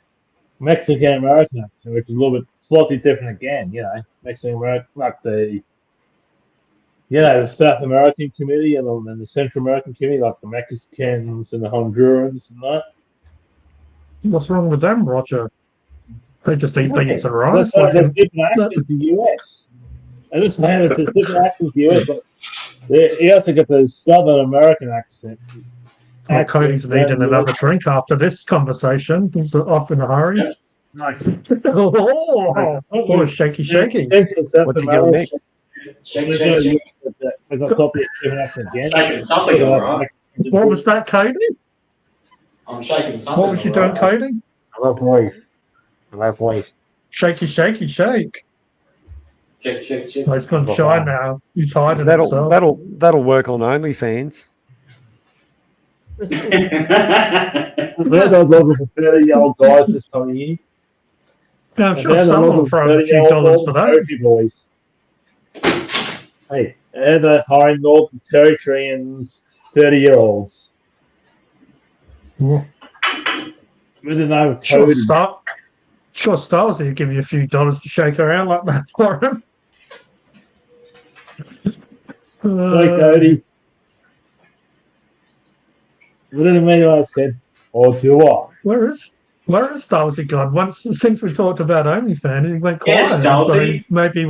Mexican American accent, which is a little bit slightly different again. Mexican American, like the South American community and the Central American community, like the Mexicans and the Hondurans and that. What's wrong with them, Roger? They just eat beans and rice. There's different accents in the US. I just saying it's a different accent in the US, but he also got the Southern American accent. Cody's needing another drink after this conversation. He's up in a hurry. Oh, shaky. What's he going next? Shaking something, all right. What was that, Cody? I'm shaking something. What was you doing, Cody? I love voice. Shaky, shake. Shake. Oh, he's gone shy now. He's hiding himself. That'll work on OnlyFans. They're not looking for 30-year-old guys this time of year. Yeah, I'm sure someone will throw a few dollars for that. Boys. Hey, they're the high Northern Territorians 30-year-olds. Yeah. With the name of Kodie. Sure, Styles will give you a few dollars to shake around like that for him. Hey, Kodie. What did the mean said? Or do what? Where is Stolzy gone? Since we talked about OnlyFans, he went quiet. Yes, Stolzy. So maybe he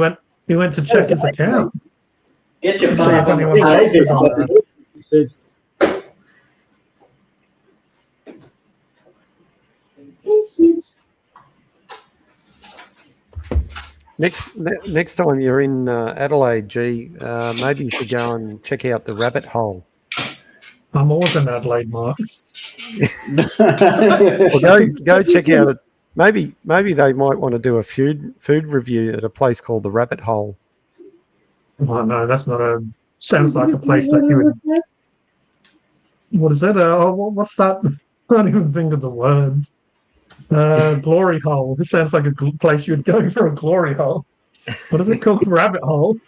went to check his account. Get your See if anyone else is on there. He said, Next time you're in Adelaide, G, maybe you should go and check out the Rabbit Hole. I'm always in Adelaide, Mark. Well, go check out it. Maybe they might want to do a food review at a place called the Rabbit Hole. Oh no, that's not a. Sounds like a place that you would. What is that? What's that? I can't even think of the word. Glory hole. This sounds like a place you would go for a glory hole. What is it called? Rabbit hole.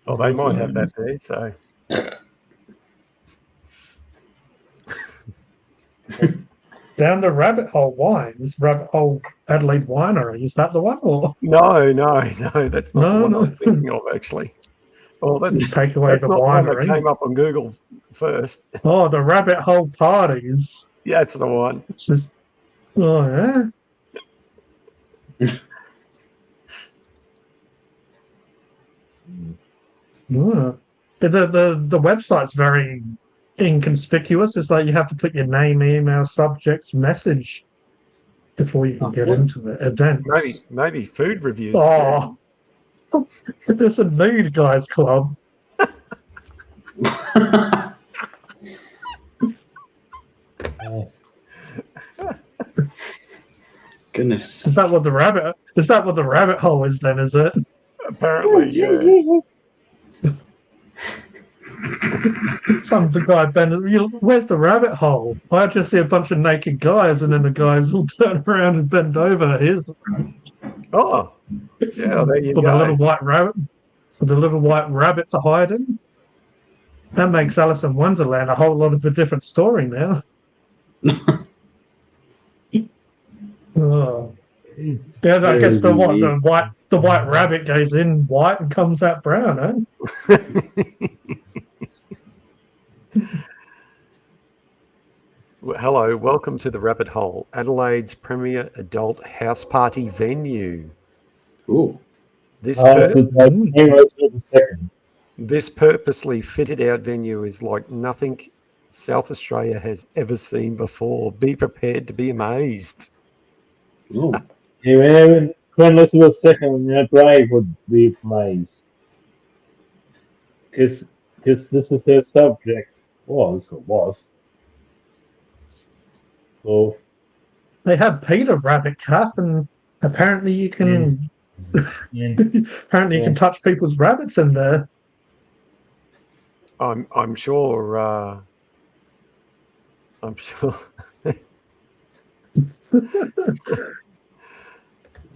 Oh, they might have that there. So. Down the Rabbit Hole Wines, Rabbit Hole Adelaide Winery. Is that the one? Or No, that's not the one I was thinking of, actually. Oh, that's take away the not winery. The one that came up on Google first. Oh, the Rabbit Hole Parties. Yeah, that's the one. Just, oh yeah. Yeah. The website's very inconspicuous. It's like you have to put your name, email, subjects, message before you can get into it. Events. Maybe food reviews. Oh, there's a nude guys club. Goodness. Is that what the rabbit hole is then, is it? Apparently, yeah. Some the guy Ben, where's the rabbit hole? I just see a bunch of naked guys, and then the guys will turn around and bend over. Here's the Oh, yeah, there you with go. a little white rabbit, with a little white rabbit to hide in. That makes Alice in Wonderland a whole lot of a different story now. Oh. Yeah, I guess the white rabbit goes in white and comes out brown, eh? Well, hello, welcome to the Rabbit Hole, Adelaide's premier adult house party venue. Ooh. This purposely fitted out venue is like nothing South Australia has ever seen before. Be prepared to be amazed. Ooh. When Queen Elizabeth II, brave would be amazed. Because this is their subject. Was. So they have Peter Rabbit Cup, and apparently you can apparently you can touch people's rabbits in there. I'm sure. I'm sure.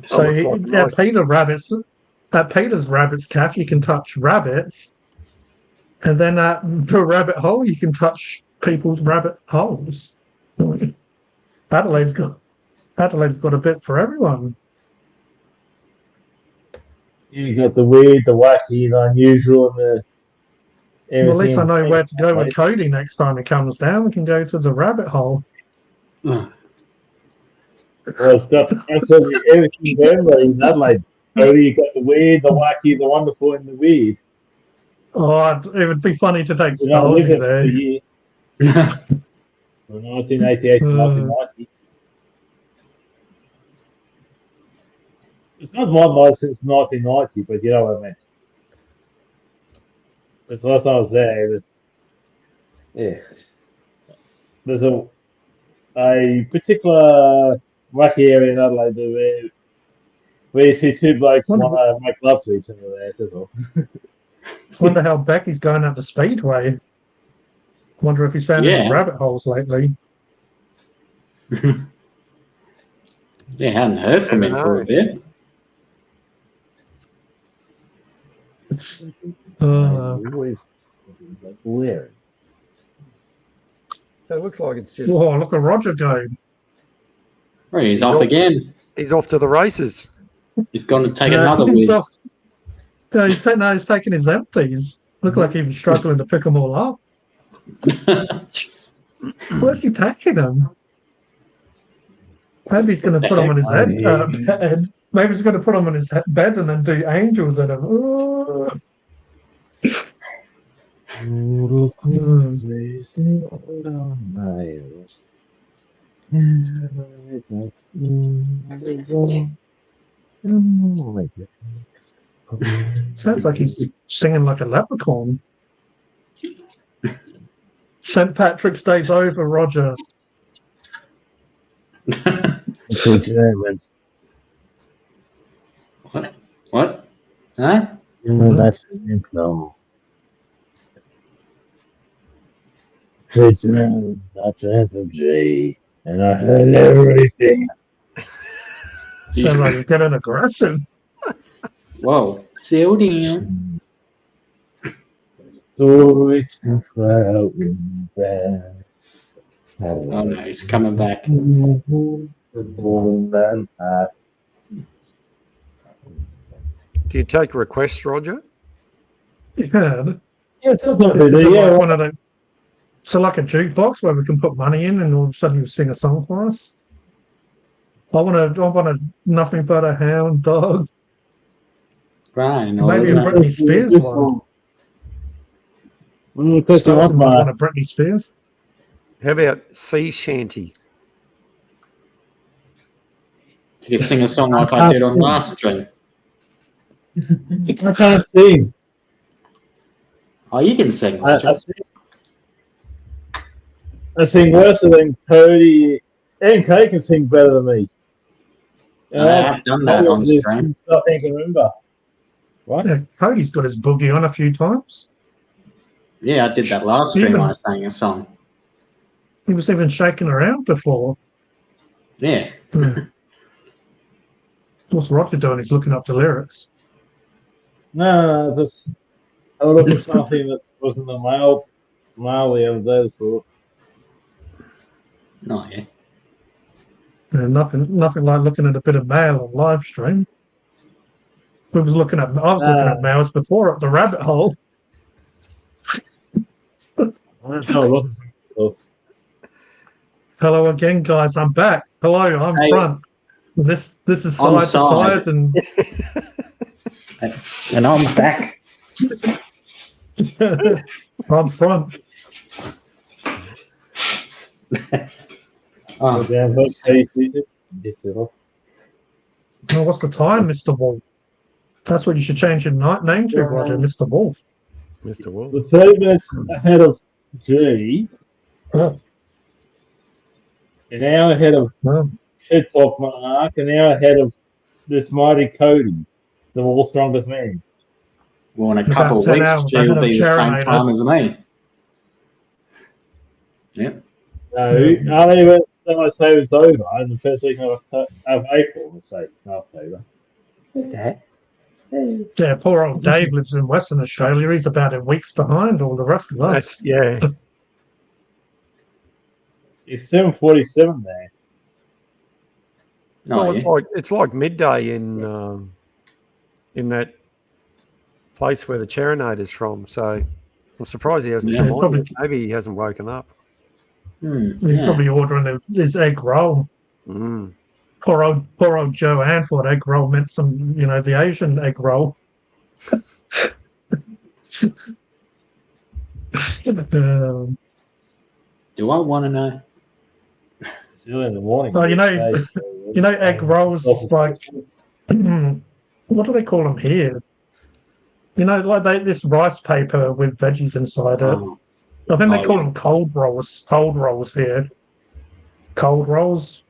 So nice. At Peter's Rabbit's Cafe, you can touch rabbits, and then at the Rabbit Hole, you can touch people's rabbit holes. Adelaide's got a bit for everyone. You got the weird, the wacky, the unusual, and the. Well, at least I know where to go with Kodie next time he comes down. We can go to the Rabbit Hole. Well, it's got absolutely everything there in Adelaide. Kodie, you got the weird, the wacky, the wonderful, and the weird. Oh, it would be funny to take Stolzy there. From 1988 to 1990. It's not modernized since 1990, but you know what I meant. Because last time I was there, there's a particular wacky area in Adelaide where you see two blokes want to make love to each other there, that's all. Wonder how Becky's going at the Speedway. Wonder if he's found any rabbit holes lately. Yeah, hadn't heard from him for a bit. Weird. So it looks like it's just. Oh, look at Roger go. Oh, he's off again. He's off to the races. He's gone to take another whiz. No, he's taking his empties. Look like he was struggling to pick them all up. Where's he taking them? Maybe he's going to put them on his bed. Maybe he's going to put them on his bed and then do angels in them. Sounds like he's singing like a leprechaun. St. Patrick's Day's over, Roger. What? Huh? That's the info. That's FMG, and I heard everything. Sounds like he's getting aggressive. Whoa. Settle down. So it's floating back. Oh no, he's coming back. Do you take requests, Roger? Yeah. Yeah, sometimes I Is do, it yeah. like one of the, so like a jukebox where we can put money in and all of a sudden you sing a song for us? I want a nothing but a hound dog. Brian, Maybe a Britney Spears one. Start with one of Britney Spears. How about sea shanty? You can sing a song like I did on last stream. I can't sing. Oh, you can sing, I Roger. sing worse than Kodie. And Kodie can sing better than me. I've done that on stream. Stuff I can remember. What? Yeah, Cody's got his boogie on a few times. Yeah, I did that last stream. I sang a song. He was even shaking around before. Yeah. What's Roger doing? He's looking up the lyrics. No, just I look at something that wasn't a male the other day, so. No, yeah. Yeah, nothing like looking at a bit of mail on live stream. I was looking at mails before at the rabbit hole. Hello again, guys. I'm back. Hello, I'm front. This is side to side, and and I'm back. I'm front. Oh, what's the time, Mr. Wolf? That's what you should change your name to, Roger, Mr. Wolf. Mr. Wolf. The 30 minutes ahead of G. An hour ahead of Shitlock Mark, an hour ahead of this mighty Kodie, the world's strongest man. Well, in a couple of weeks, G will be the same time as me. Yep. No, I don't even say it's over in the first week of April, let's say, October. Okay. Yeah, poor old Dave lives in Western Australia. He's about a week's behind all the rest of us. Yeah. It's 7:47 there. No, it's like midday in that place where the Cherinator's from. So I'm surprised he hasn't come on yet. Maybe he hasn't woken up. He's probably ordering his egg roll. Poor old Joanne thought egg roll meant some, the Asian egg roll. Do I want to know? It's early in the morning. Oh, egg rolls like what do they call them here? Like this rice paper with veggies inside it. I think they call them cold rolls. Cold rolls here. Cold rolls.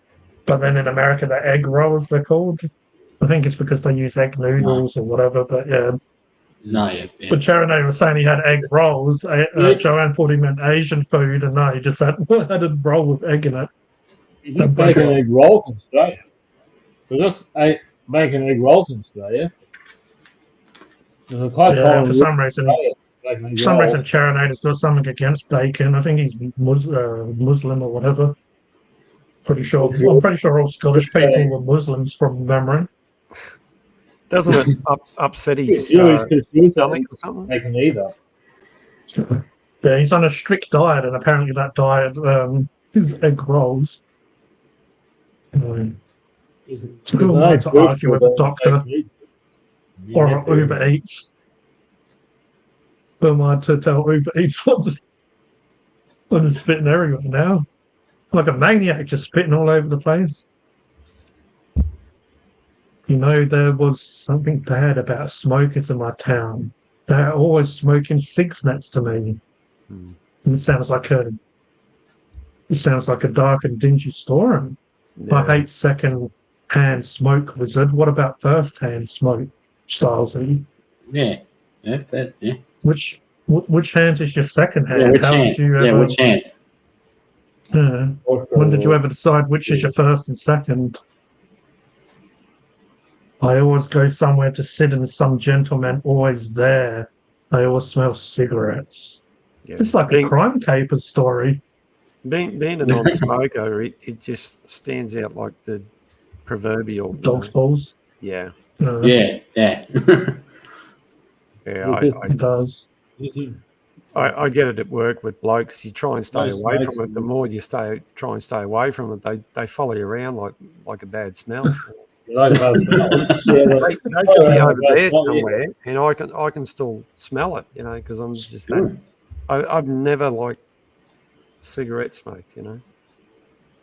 But then in America, they're egg rolls, they're called. I think it's because they use egg noodles or whatever, but yeah. No, yeah. But Cherinator was saying he had egg rolls. Joanne thought he meant Asian food, and no, he just had a roll with egg in it. He's making egg rolls in Australia. So just making egg rolls in Australia. For some reason, Cherinator's got something against bacon. I think he's Muslim or whatever. I'm pretty sure all Scottish people were Muslims from memory. Doesn't it upset his stomach or something? They can either. Yeah, he's on a strict diet, and apparently that diet is egg rolls. It's a good way to argue with a doctor or Uber Eats. Who am I to tell Uber Eats what I'm spitting everywhere now? Like a maniac, just spitting all over the place. there was something bad about smokers in my town. They're always smoking cigs next to me. Hmm. And it sounds like a dark and dingy story. I Yeah. hate second-hand smoke, Wizard. What about first-hand smoke, Stylesy? Yeah. Yeah. Which hand is your second Yeah, hand? which How did hand? you Yeah, ever? which hand? When did you ever decide which is your first and second? I always go somewhere to sit, and some gentleman always there. I always smell cigarettes. Yeah. It's like a crime caper story. Being a non-smoker, it just stands out like the proverbial. Dog's balls. Yeah. Yeah. Yeah. It does. I get it at work with blokes. You try and stay Most away blokes from it. The do. more you try and stay away from it, they follow you around like a bad smell. You like a bad smell? Yeah, well, They could be over there smell, somewhere, and I can still smell it, because I'm just that. Good. I've never liked cigarette smoke, Yeah.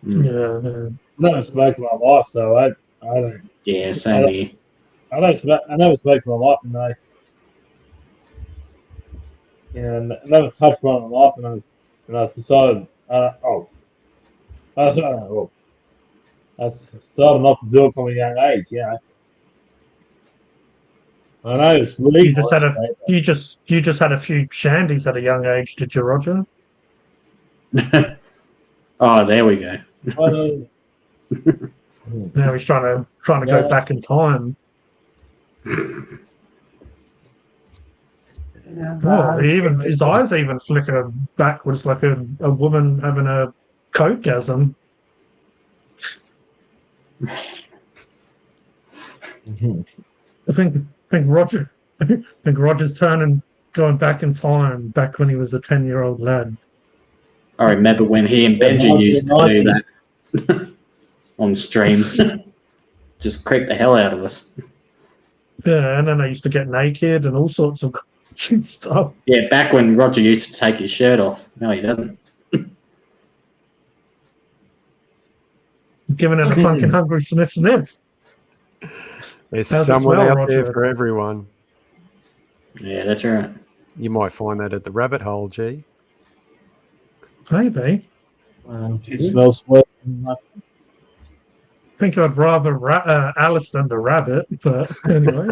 I've never smoked in my life, so I don't. Yeah, same here. I never smoked in my life, and I never touched one in my life, and I decided, I decided not to do it from a young age. I know it's legal. You just had a few shandies at a young age, did you, Roger? Oh, there we go. Now he's trying to go back in time. Oh, his eyes even flicker backwards like a woman having a cokegasm. I think Roger's going back in time, back when he was a 10-year-old lad. I remember when he and Benji used to do that on stream. Just creep the hell out of us. Yeah, and then they used to get naked and all sorts of stuff. Yeah, back when Roger used to take his shirt off. No, he doesn't. Giving it a fucking hungry sniff. There's How's it someone smell, out there Roger? for everyone. Yeah, that's right. You might find that at the rabbit hole, G. Maybe. It smells well. I think I'd rather Alice than the rabbit, but anyway.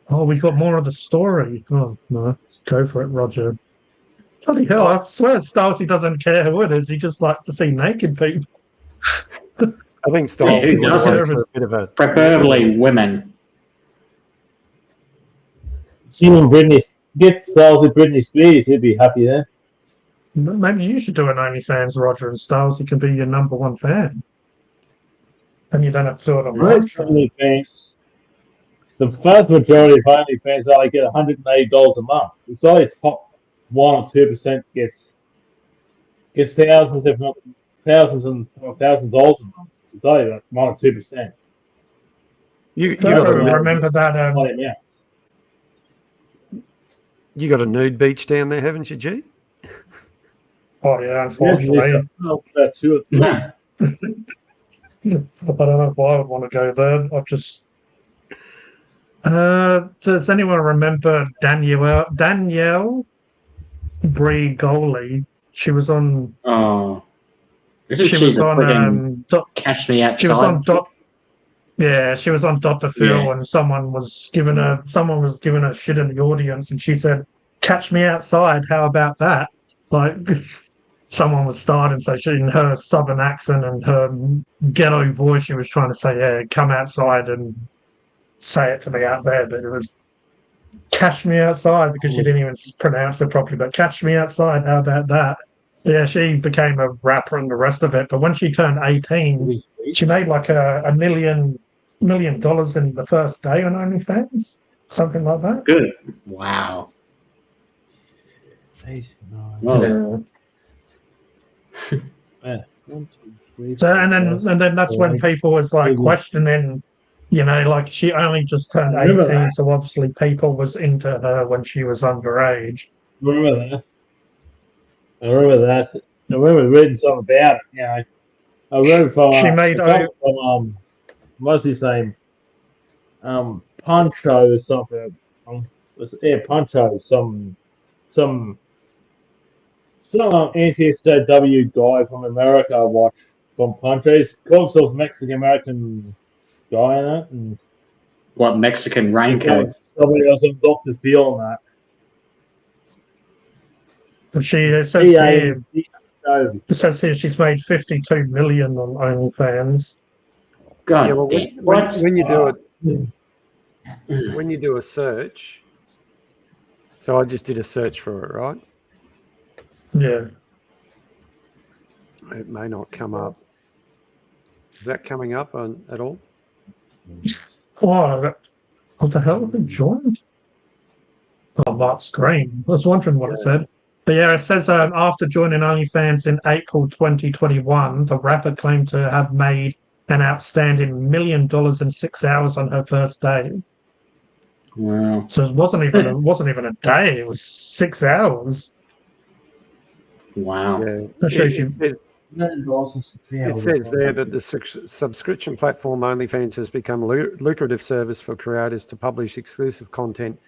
Oh, we got more of the story. Oh, no. Go for it, Roger. Bloody hell, I swear Stacey doesn't care who it is. He just likes to see naked people. I think Styles who doesn't? for a bit of a Preferably women. See when get Styles with Britney Spears, he'd be happy there. Maybe you should do an OnlyFans, Roger, and Styles. He can be your number one fan. And you don't have to do it on live stream. OnlyFans. The vast majority of OnlyFans only get $180 a month. It's only top 1 or 2% gets thousands, if not thousands and $1,000 a month. It's only like 1 or 2%. You got remember that? You got a nude beach down there, haven't you, G? Oh yeah, unfortunately. About 2 or 3. I don't know if I would want to go there. I just. Does anyone remember Danielle Brigoli? She was on. Oh. Isn't she was on Cash Me Outside? She was on she was on Dr. Phil, and someone was giving her shit in the audience, and she said, "Catch me outside. How about that?" Like. Someone was starting, so she, in her southern accent and her ghetto voice, she was trying to say, "Yeah, come outside and say it to me out there." But it was "Catch me outside" because she didn't even pronounce it properly. But "Catch me outside." How about that? Yeah, she became a rapper and the rest of it. But when she turned 18, she made like $1 million in the first day on OnlyFans, something like that. Good. Wow. Yeah. So, and then that's when people was like questioning, like she only just turned 18, so obviously people was into her when she was underage. I remember that. I remember reading something about it. I read from She made from what's his name? Pancho or something. Pancho. Some NCSW guy from America I watched from Pancho. He's called himself Mexican American guy in it, and What Mexican he raincoat? got somebody else on Dr. Phil on that. but it says here, No. it says here she's made 52 million on OnlyFans. God Yeah, well, damn. What? when you do a search, so I just did a search for it, right? Yeah. It may not come up. Is that coming up at all? Oh, what the hell have they joined? Oh, Mark Screen. I was wondering what it said. But yeah, it says after joining OnlyFans in April 2021, the rapper claimed to have made an outstanding $1 million in 6 hours on her first day. Wow. So it wasn't even a day; it was 6 hours. Wow. Yeah. That shows you. It says there that the subscription platform OnlyFans has become a lucrative service for creators to publish exclusive content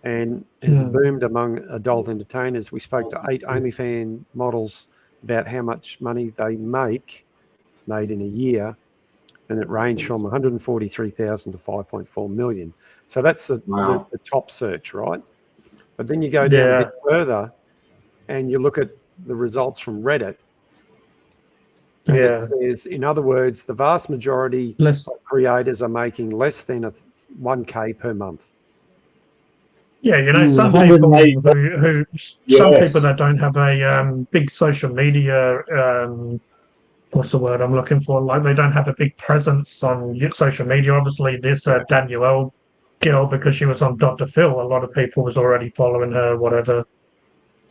and has boomed among adult entertainers. We spoke to 8 OnlyFans models about how much money they made in a year, and it ranged from 143,000 to 5.4 million. So that's the top search, right? But then you go down a bit further and you look at the results from Reddit. And it says, in other words, the vast majority of creators are making less than $1K per month. Yeah, you know, some people some people that don't have a big social media, what's the word I'm looking for? Like they don't have a big presence on social media. Obviously, this Danielle girl, because she was on Dr. Phil, a lot of people was already following her, whatever.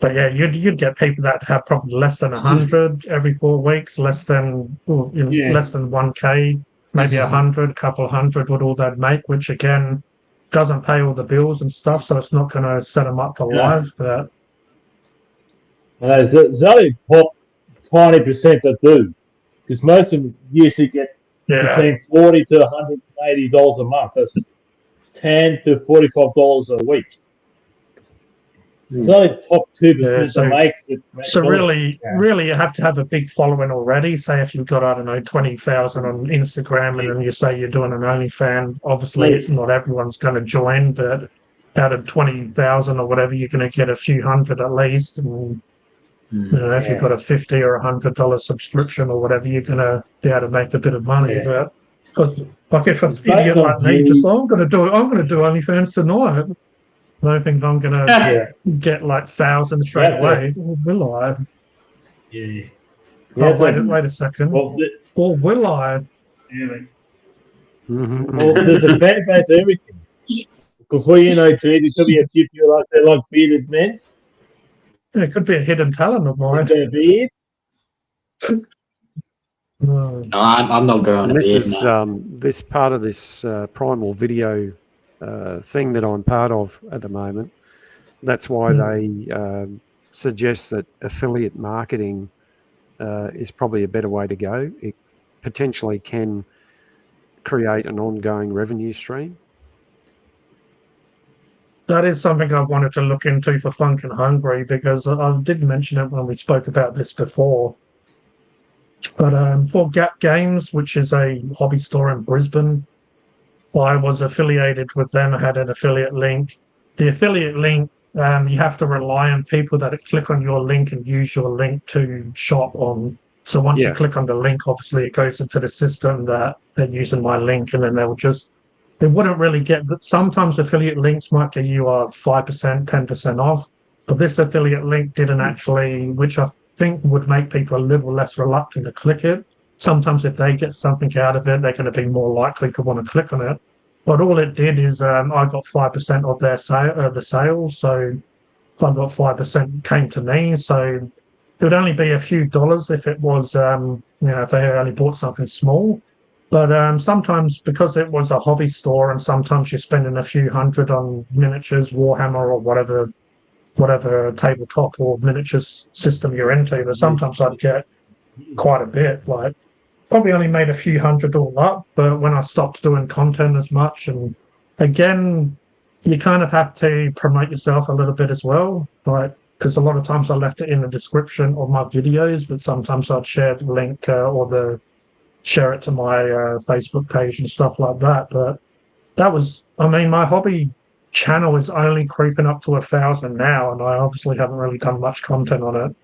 But yeah, you'd get people that have probably less than 100 every 4 weeks, less than 1K, maybe 100, couple hundred would all that make, which again doesn't pay all the bills and stuff, so it's not going to set them up for life. But there's only top 20% that do, because most of them usually get between $40 to $180 a month. That's $10 to $45 a week. It's only top 2% that makes it. So really, you have to have a big following already. Say if you've got, I don't know, 20,000 on Instagram, and then you say you're doing an OnlyFans. Obviously, not everyone's going to join, but out of 20,000 or whatever, you're going to get a few hundred at least. And you know, if you've got a $50 or $100 subscription or whatever, you're going to be able to make a bit of money. But like if an idiot like me just, I'm going to do OnlyFans tonight. I don't think I'm going to get like thousands straight away. Or will I? Yeah. Wait a second. Or will I? Well, there's a fan base of everything. Before you know, Treat, it could be a few people out there like bearded men. Yeah, it could be a hidden talent of mine. Their beard. No, I'm not going to this beard is now. this part of this primal video thing that I'm part of at the moment. That's why they suggest that affiliate marketing is probably a better way to go. It potentially can create an ongoing revenue stream. That is something I wanted to look into for Funk and Hungry, because I did mention it when we spoke about this before. But for Gap Games, which is a hobby store in Brisbane, I was affiliated with them. I had an affiliate link. The affiliate link, you have to rely on people that click on your link and use your link to shop on. So once you click on the link, obviously it goes into the system that they're using my link, and then they wouldn't really get that. Sometimes affiliate links might give you a 5%, 10% off, but this affiliate link didn't actually, which I think would make people a little less reluctant to click it. Sometimes if they get something out of it, they're going to be more likely to want to click on it. But all it did is I got 5% of their the sales. So if I got 5% came to me. So it would only be a few dollars if it was, if they only bought something small. But sometimes, because it was a hobby store, and sometimes you're spending a few hundred on miniatures, Warhammer, or whatever tabletop or miniatures system you're into, but sometimes I'd get quite a bit. Like probably only made a few hundred all up, but when I stopped doing content as much, and again, you kind of have to promote yourself a little bit as well, like, because a lot of times I left it in the description of my videos, but sometimes I'd share the link or share it to my Facebook page and stuff like that. But that was, I mean, my hobby channel is only creeping up to 1,000 now, and I obviously haven't really done much content on it.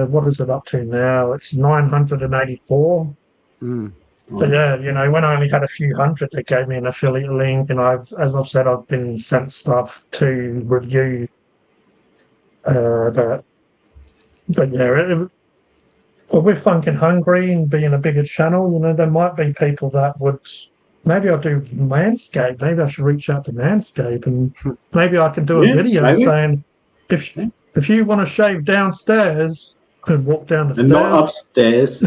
What is it up to now? It's 984. So yeah, you know, when I only had a few hundred, they gave me an affiliate link, and as I've said, I've been sent stuff to review. But yeah, but with Funkin' Hungry and being a bigger channel, you know, there might be people that would. Maybe I'll do Manscaped. Maybe I should reach out to Manscaped, and maybe I can do a video saying, if you want to shave downstairs and walk down the stairs, not upstairs.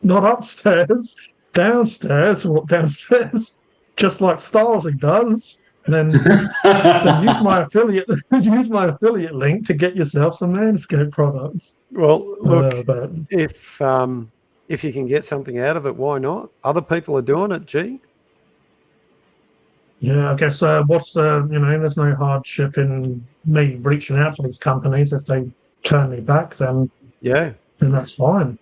Not upstairs, downstairs, walk downstairs, just like Stylesy does. And then use my affiliate link to get yourself some Manscaped products. Well, look, if you can get something out of it, why not? Other people are doing it, gee. Yeah, I guess what's the, you know, there's no hardship in me reaching out to these companies. If they turn me back, then that's fine.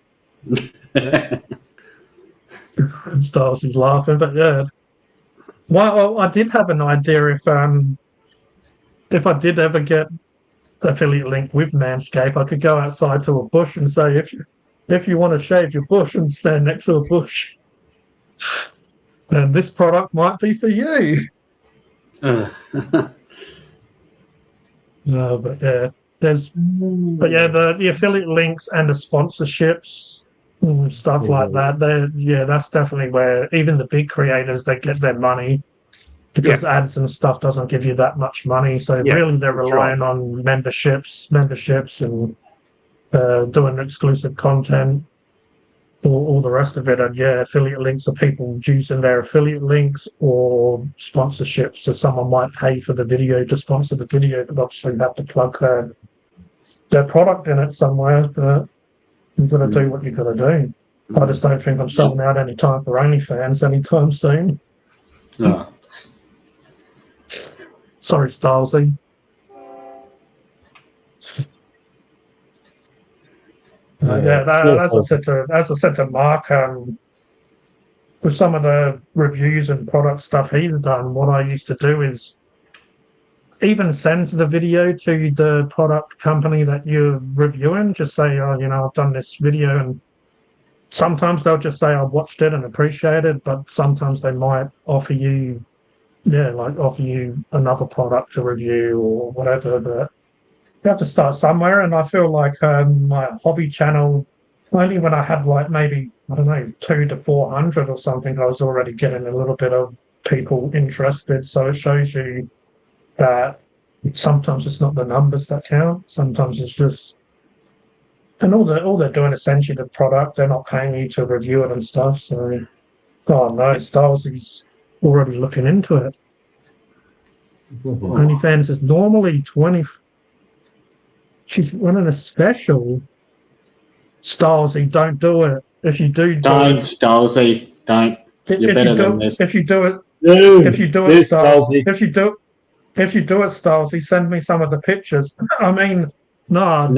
Stylesy's laughing, but yeah. Well, I did have an idea if I did ever get affiliate link with Manscaped, I could go outside to a bush and say, if you want to shave your bush and stand next to a bush, then this product might be for you. But yeah, the affiliate links and the sponsorships. Stuff like that. That's definitely where even the big creators, they get their money, because ads and stuff doesn't give you that much money. So really they're relying on memberships and doing exclusive content, all the rest of it. And affiliate links are people using their affiliate links or sponsorships. So someone might pay for the video to sponsor the video, but obviously have to plug their product in it somewhere. But you've got to do what you've got to do. I just don't think I'm selling out any time for OnlyFans anytime soon. No. Sorry, Stylesy. As I said to Mark, with some of the reviews and product stuff he's done, what I used to do is even send the video to the product company that you're reviewing. Just say, I've done this video, and sometimes they'll just say I watched it and appreciate it, but sometimes they might offer you, another product to review or whatever. But you have to start somewhere, and I feel like my hobby channel, only when I had maybe 200 to 400 or something, I was already getting a little bit of people interested. So it shows you that sometimes it's not the numbers that count. Sometimes it's just, and all they're doing is essentially the product. They're not paying you to review it and stuff. So, Stylesy's already looking into it. OnlyFans is normally 20. She's running a special. Stylesy, don't do it. If you don't, Stylesy, don't. You're better than this. If you do it, Stylesy, send me some of the pictures. I mean, don't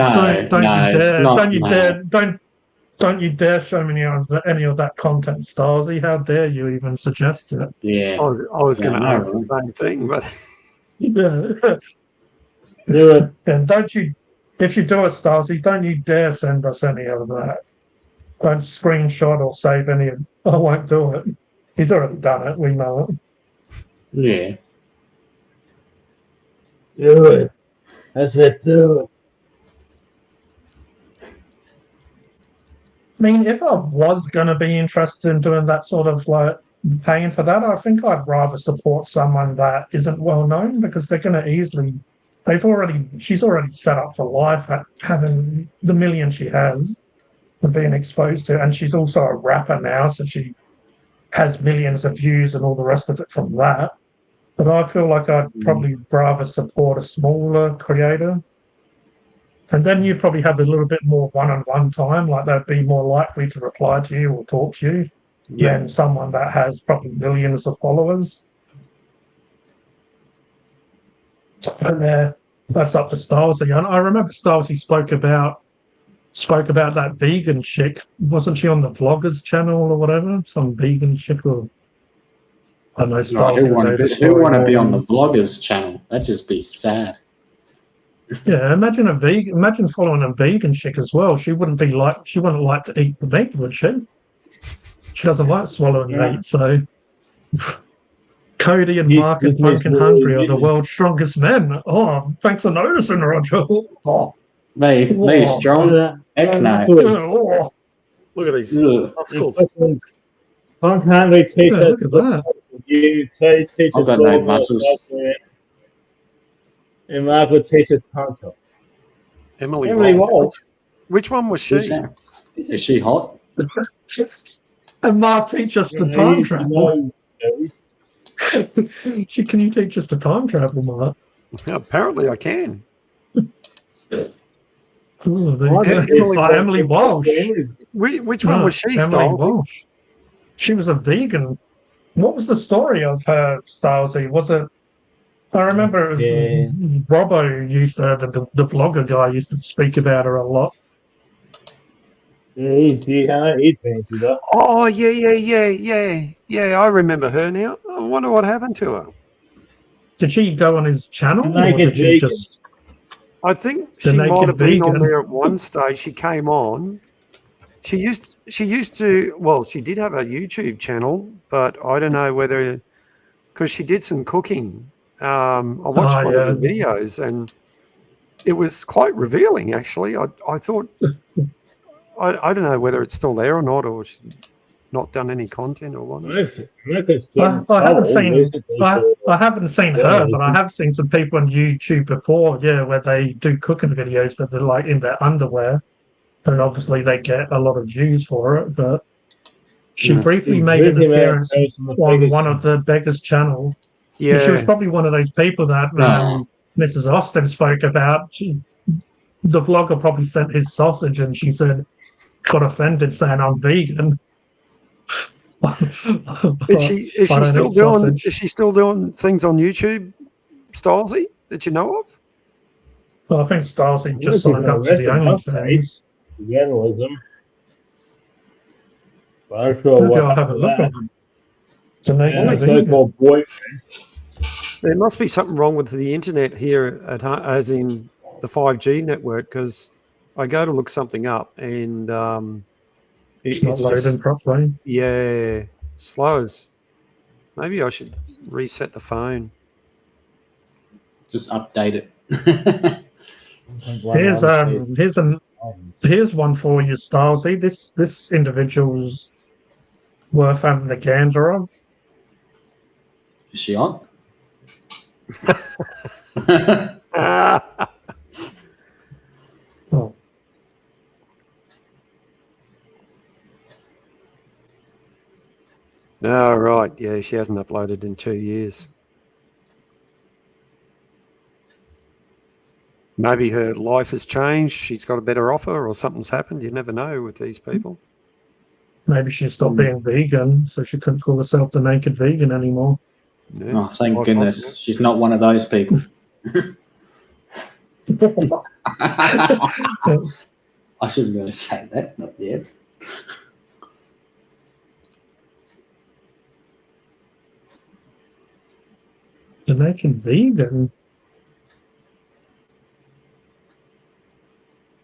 you dare show me any of that content, Stylesy. How dare you even suggest it? Yeah, I was going to ask the same thing, but do it. And if you do it, Stylesy, don't you dare send us any of that. Don't screenshot or save any of. I won't do it. He's already done it. We know it. Yeah. Do it. That's it. Do it. I mean, if I was going to be interested in doing that sort of paying for that, I think I'd rather support someone that isn't well known, because they're going to easily. She's already set up for life at having the million she has and being exposed to, and she's also a rapper now, so she has millions of views and all the rest of it from that. But I feel like I'd probably rather support a smaller creator And then you'd probably have a little bit more one-on-one time, like they'd be more likely to reply to you or talk to you Yeah. than someone that has probably millions of followers. And that's up to Stylesy. And I remember Stylesy spoke about that vegan chick. Wasn't she on the vloggers channel or whatever? Some vegan chick or I don't know. No, Stylesy who want made a to story be on more. the bloggers channel? That'd just be sad. Yeah, imagine a vegan. Imagine following a vegan chick as well. She wouldn't like to eat the meat, would she? She doesn't like swallowing meat. So Kodie and Mark and Funk and Hungry are the world's strongest men. Oh, thanks for noticing, Roger. Oh, Me strong. Heck no. oh, Look at these Ugh. muscles. Punk Hungry teach yeah, us look at that. you teach I've us got no muscles. and Mark would teach us Tonto. Emily Walsh. Walsh. Which one was Who's she? that? Is she hot? And Mark, teach us the time travel. Can you teach us the time travel, Mark? Apparently I can. Oh, there you go. Emily Walsh. Which one was she, Emily Styles? Walsh. She was a vegan. What was the story of her, Stylesy? Was it? I remember it was Robbo used to, the vlogger guy used to speak about her a lot. Yeah, he's fancy though. Oh, yeah. I remember her now. I wonder what happened to her. Did she go on his channel, The naked or did she vegan. just I think The she might naked have been on vegan. there at one stage. She came on. She used to, well, she did have a YouTube channel, but I don't know whether, because she did some cooking. I watched one of the videos and it was quite revealing, actually. I thought, I don't know whether it's still there or not, or she's not done any content or what. I haven't seen her, but I have seen some people on YouTube before, where they do cooking videos, but they're like in their underwear, and obviously they get a lot of views for it. But she briefly made an appearance on one of the beggars' channel. Yeah, And she was probably one of those people that Mrs. Austin spoke about. The vlogger probably sent his sausage, and she got offended saying I'm vegan. Is she still doing things on YouTube, Stylesy, that you know of? Well, I think Stylesy just signed up to the OnlyFans. Journalism. But I'm sure Maybe what I'll have a look at my so-called boyfriend. There must be something wrong with the internet here at home, as in the 5G network, because I go to look something up and It's not loading properly. Yeah, slows. Maybe I should reset the phone. Just update it. Here's one for you, Stylesy. This individual's worth having a gander on. Is she on? Oh. Oh, right. Yeah, she hasn't uploaded in 2 years. Maybe her life has changed. She's got a better offer or something's happened. You never know with these people. Maybe she stopped being vegan, so she couldn't call herself the naked vegan anymore. Yeah. Oh, thank goodness. She's not one of those people. I shouldn't really say that, not yet. The naked vegan?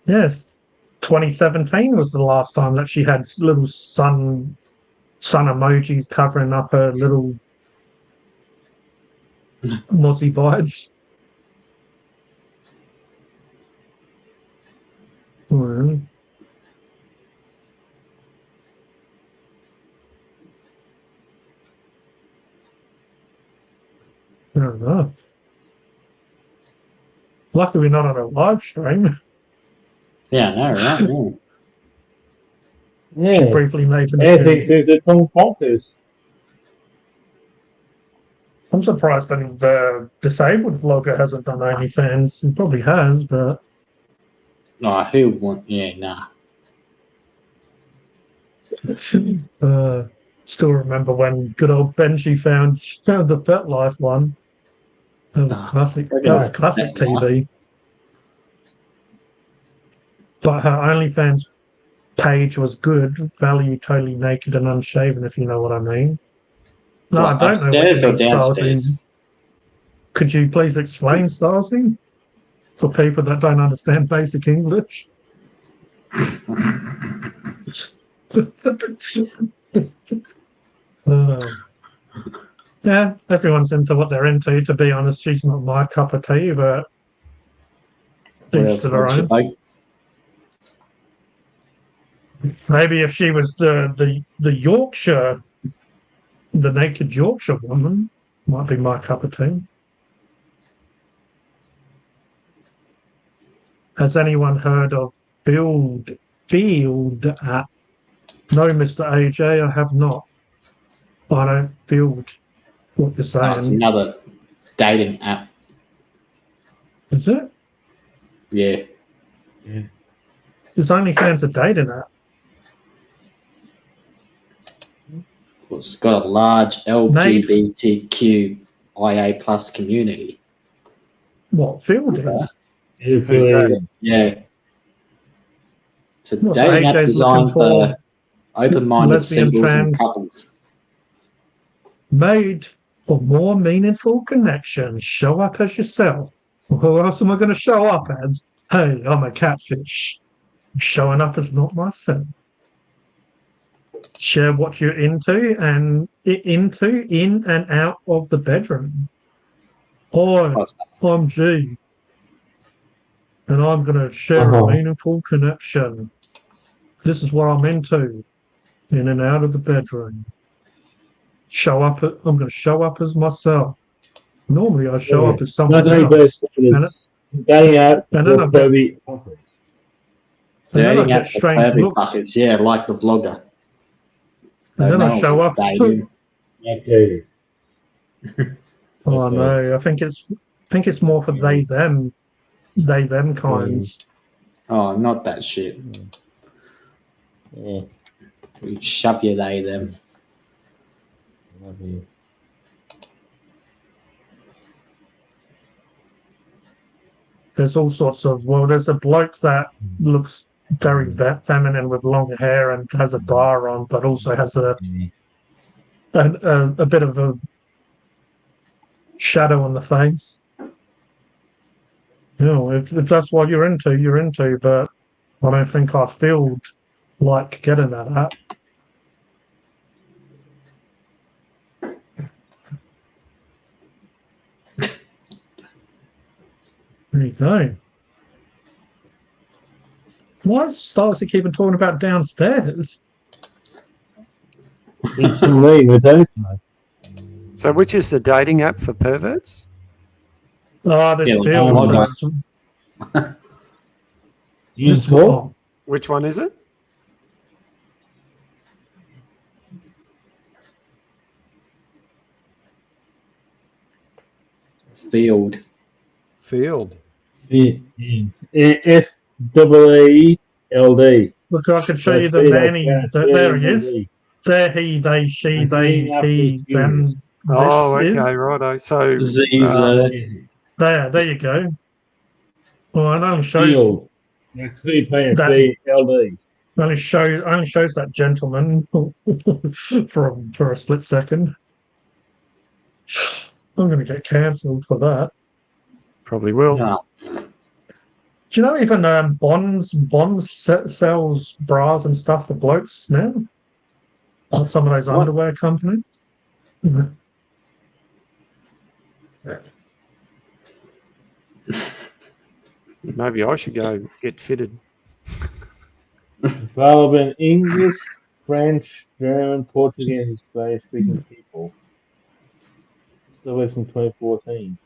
Yes. 2017 was the last time that she had little sun emojis covering up her little mozzie bites. Well, I don't know. Luckily we're not on a live stream. Yeah, no, right? Yeah. She briefly made an Anything appearance. since the Tom Fonkers. I'm surprised that the disabled vlogger hasn't done OnlyFans. He probably has, but Oh, who want? Yeah, nah. Still remember when good old Benji found the FetLife one. That was Oh, classic. we're That gonna was classic that life. TV. But her OnlyFans page was good. Value totally naked and unshaven, if you know what I mean. No, I What, don't know what you upstairs or mean, Starsy. downstairs? Could you please explain, Starsy, for people that don't understand basic English? Yeah, everyone's into what they're into. To be honest, she's not my cup of tea, but each to their What's your own. boat? Maybe if she was the Yorkshire, the naked Yorkshire woman, might be my cup of tea. Has anyone heard of Field app? No, Mr. AJ, I have not. I don't build what you're Oh, it's saying. another dating app. Is it? Yeah. There's OnlyFans a dating app. It's got a large LGBTQIA plus community. What Field is? Yeah. It's a What's dating app AJ's looking designed for? for open-minded Lesbian, singles and trans, couples. made for more meaningful connections. Show up as yourself. Who else am I going to show up as? Hey, I'm a catfish. Showing up as not myself. Share what you're into and in and out of the bedroom. Hi, I'm G, and I'm going to share a meaningful connection. This is what I'm into, in and out of the bedroom. I'm going to show up as myself. Normally, I show up as someone else. Dating out And for then I get, pervy offers. and then I Dating get app for strange pervy looks. buckets. Yeah, like the vlogger. And then I show up. Okay. Oh no, I think it's more for they them kinds. Oh, not that shit. Yeah. You shove your they them. There's all sorts of there's a bloke that looks very feminine with long hair and has a bar on, but also has a bit of a shadow on the face. You know, if that's what you're into, but I don't think I feel like getting that app. There you go. Why is Starsy keeping talking about downstairs? It's from me with those. So, which is the dating app for perverts? Oh, this Yeah, Field. Use what? Which one is it? Field. FEELD. Look, I could show you the many. There he is. There he, they, she, they, he, them. Oh, okay, is. righto. So there you go. Well, it only shows Field. Next FELD. only shows that gentleman for a split second. I'm going to get cancelled for that. probably will. No. Do you know even Bonds sells bras and stuff for blokes now? Some of those underwear companies. Maybe I should go get fitted. Available in English, French, German, Portuguese, and Spanish speaking people. Still away from 2014.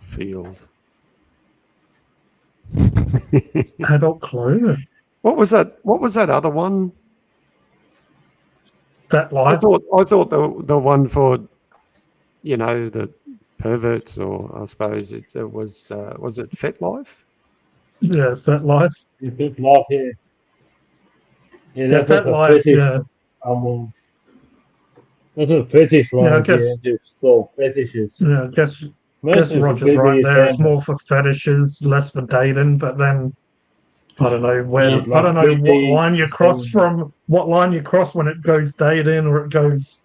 Field. Adult clothing. What was that? What was that other one? That I life. thought the one for, you know, the perverts, or I suppose it was it FetLife? Yeah, Fat Life. You fit life here. Yeah, Yeah, that's Fat what the Life. fetish. Yeah, That's what fetish yeah. I ones get guess. into. So fetishes. Yeah, I guess. Most Guess of the Roger's right creepy there. It's Sam. more for fetishes, less for dating. But then I don't know Yeah, I like don't know what creepy line you cross Sam. from. What line you cross when it goes dating or it goes.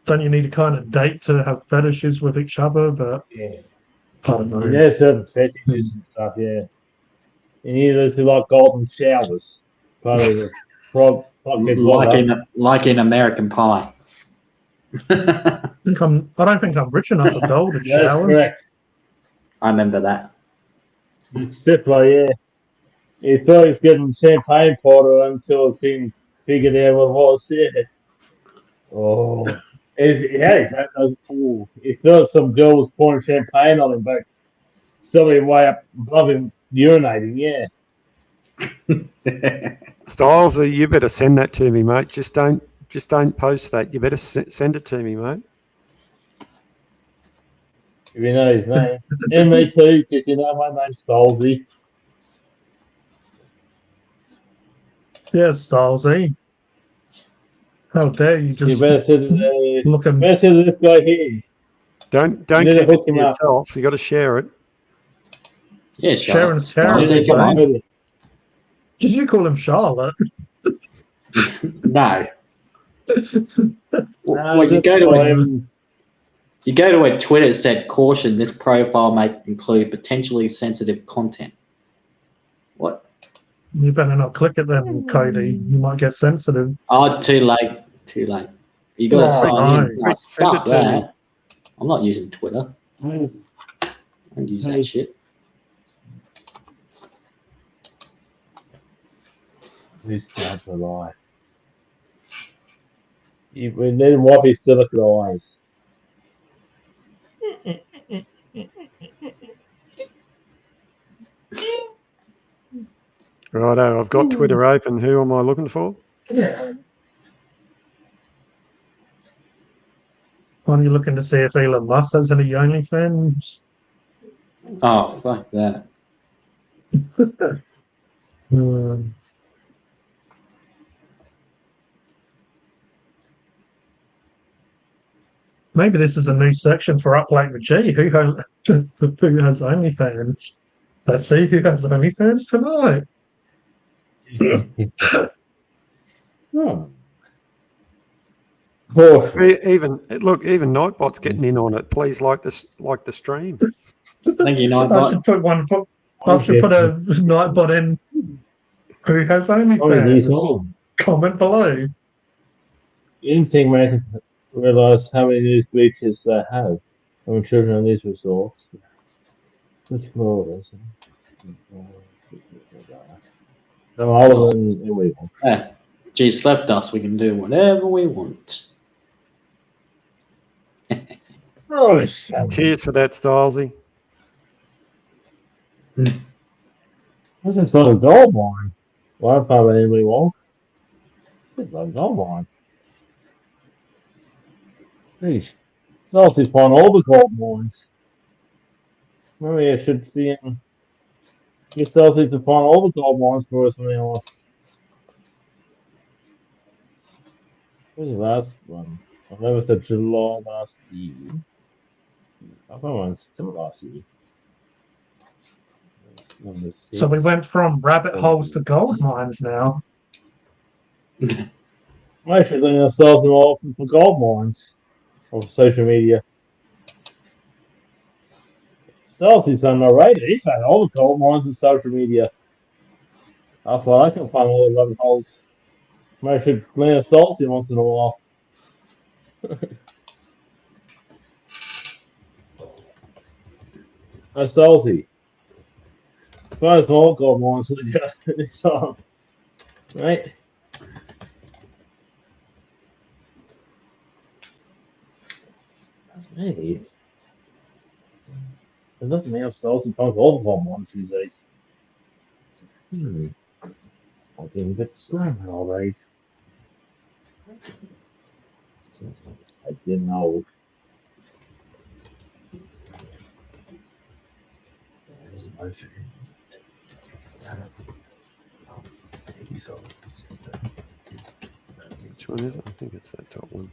Don't you need to kind of date to have fetishes with each other? But Yeah. I don't know. You know certain fetishes and stuff. Yeah. And you those who like golden showers. Probably the frog get Like blogger. in American Pie. I I don't think I'm rich enough for golden That's showers. correct. remember that. Stifler, yeah. He thought he was getting champagne poured on until he figured out what it was. Yeah. Oh. He thought some girl was pouring champagne on him, but somebody way up above him urinating, yeah. Styles, you better send that to me, mate. Just don't post that. You better send it to me, mate. If you know his name. And me too, because you know my name's Solzy. Yeah, Stylesy. How dare you You just better send it looking. better send this guy here. Don't You need to keep it hook to him up. yourself. You got to share it. Yeah, sure. Sharon's caring. Stylesy, come on. Did you call him Charlotte? No. Well, you Just go to call a, him. you go to a Twitter, it said, caution, this profile may include potentially sensitive content. What? You better not click it then, Cody. You might get sensitive. Oh, too late. Too late. You got to Oh, sign no. in. No, Send stuff it to me. that. I'm not using Twitter. I don't use that shit. This guy's alive. We need to wipe his silicate eyes. Righto, I've got Twitter open. Who am I looking for? Aren't you looking to see if Elon Musk has any OnlyFans? Oh, fuck that. Maybe this is a new section for Up Late with G. Who has OnlyFans? Let's see who has OnlyFans tonight. Oh. Even Nightbot's getting in on it. Please like the stream. Thank you, I Nightbot. should put a Nightbot in. Who has OnlyFans? Comment below. Anything makes us realise how many news breaches they have from children on these resorts. That's flawless. No other than illegal. Yeah. G's left us. We can do whatever we want. Oh, Cheers for that, Stylesy. this is not a gold mine. Well, I probably anybody won't. It's not a gold mine. Geez. It's also fun all the gold mines. Maybe I should see him. Get Celsius to find all the gold mines for us from now on. Where's the last one? 11th of July last year. I thought it was September last year. So we went from rabbit holes to gold mines now. I should learn ourselves more often for gold mines or social media. Celsius on my radar. He's found all the gold mines and social media. I thought I can find all the rabbit holes. Maybe I should learn Celsius once in a while. Celsius. Find small gold mines with you next time. Right? Hey. There's nothing else Celsius finds all the gold mines these days. I'm getting a bit slow, all right. I didn't know. Which one is it? I think it's that top one.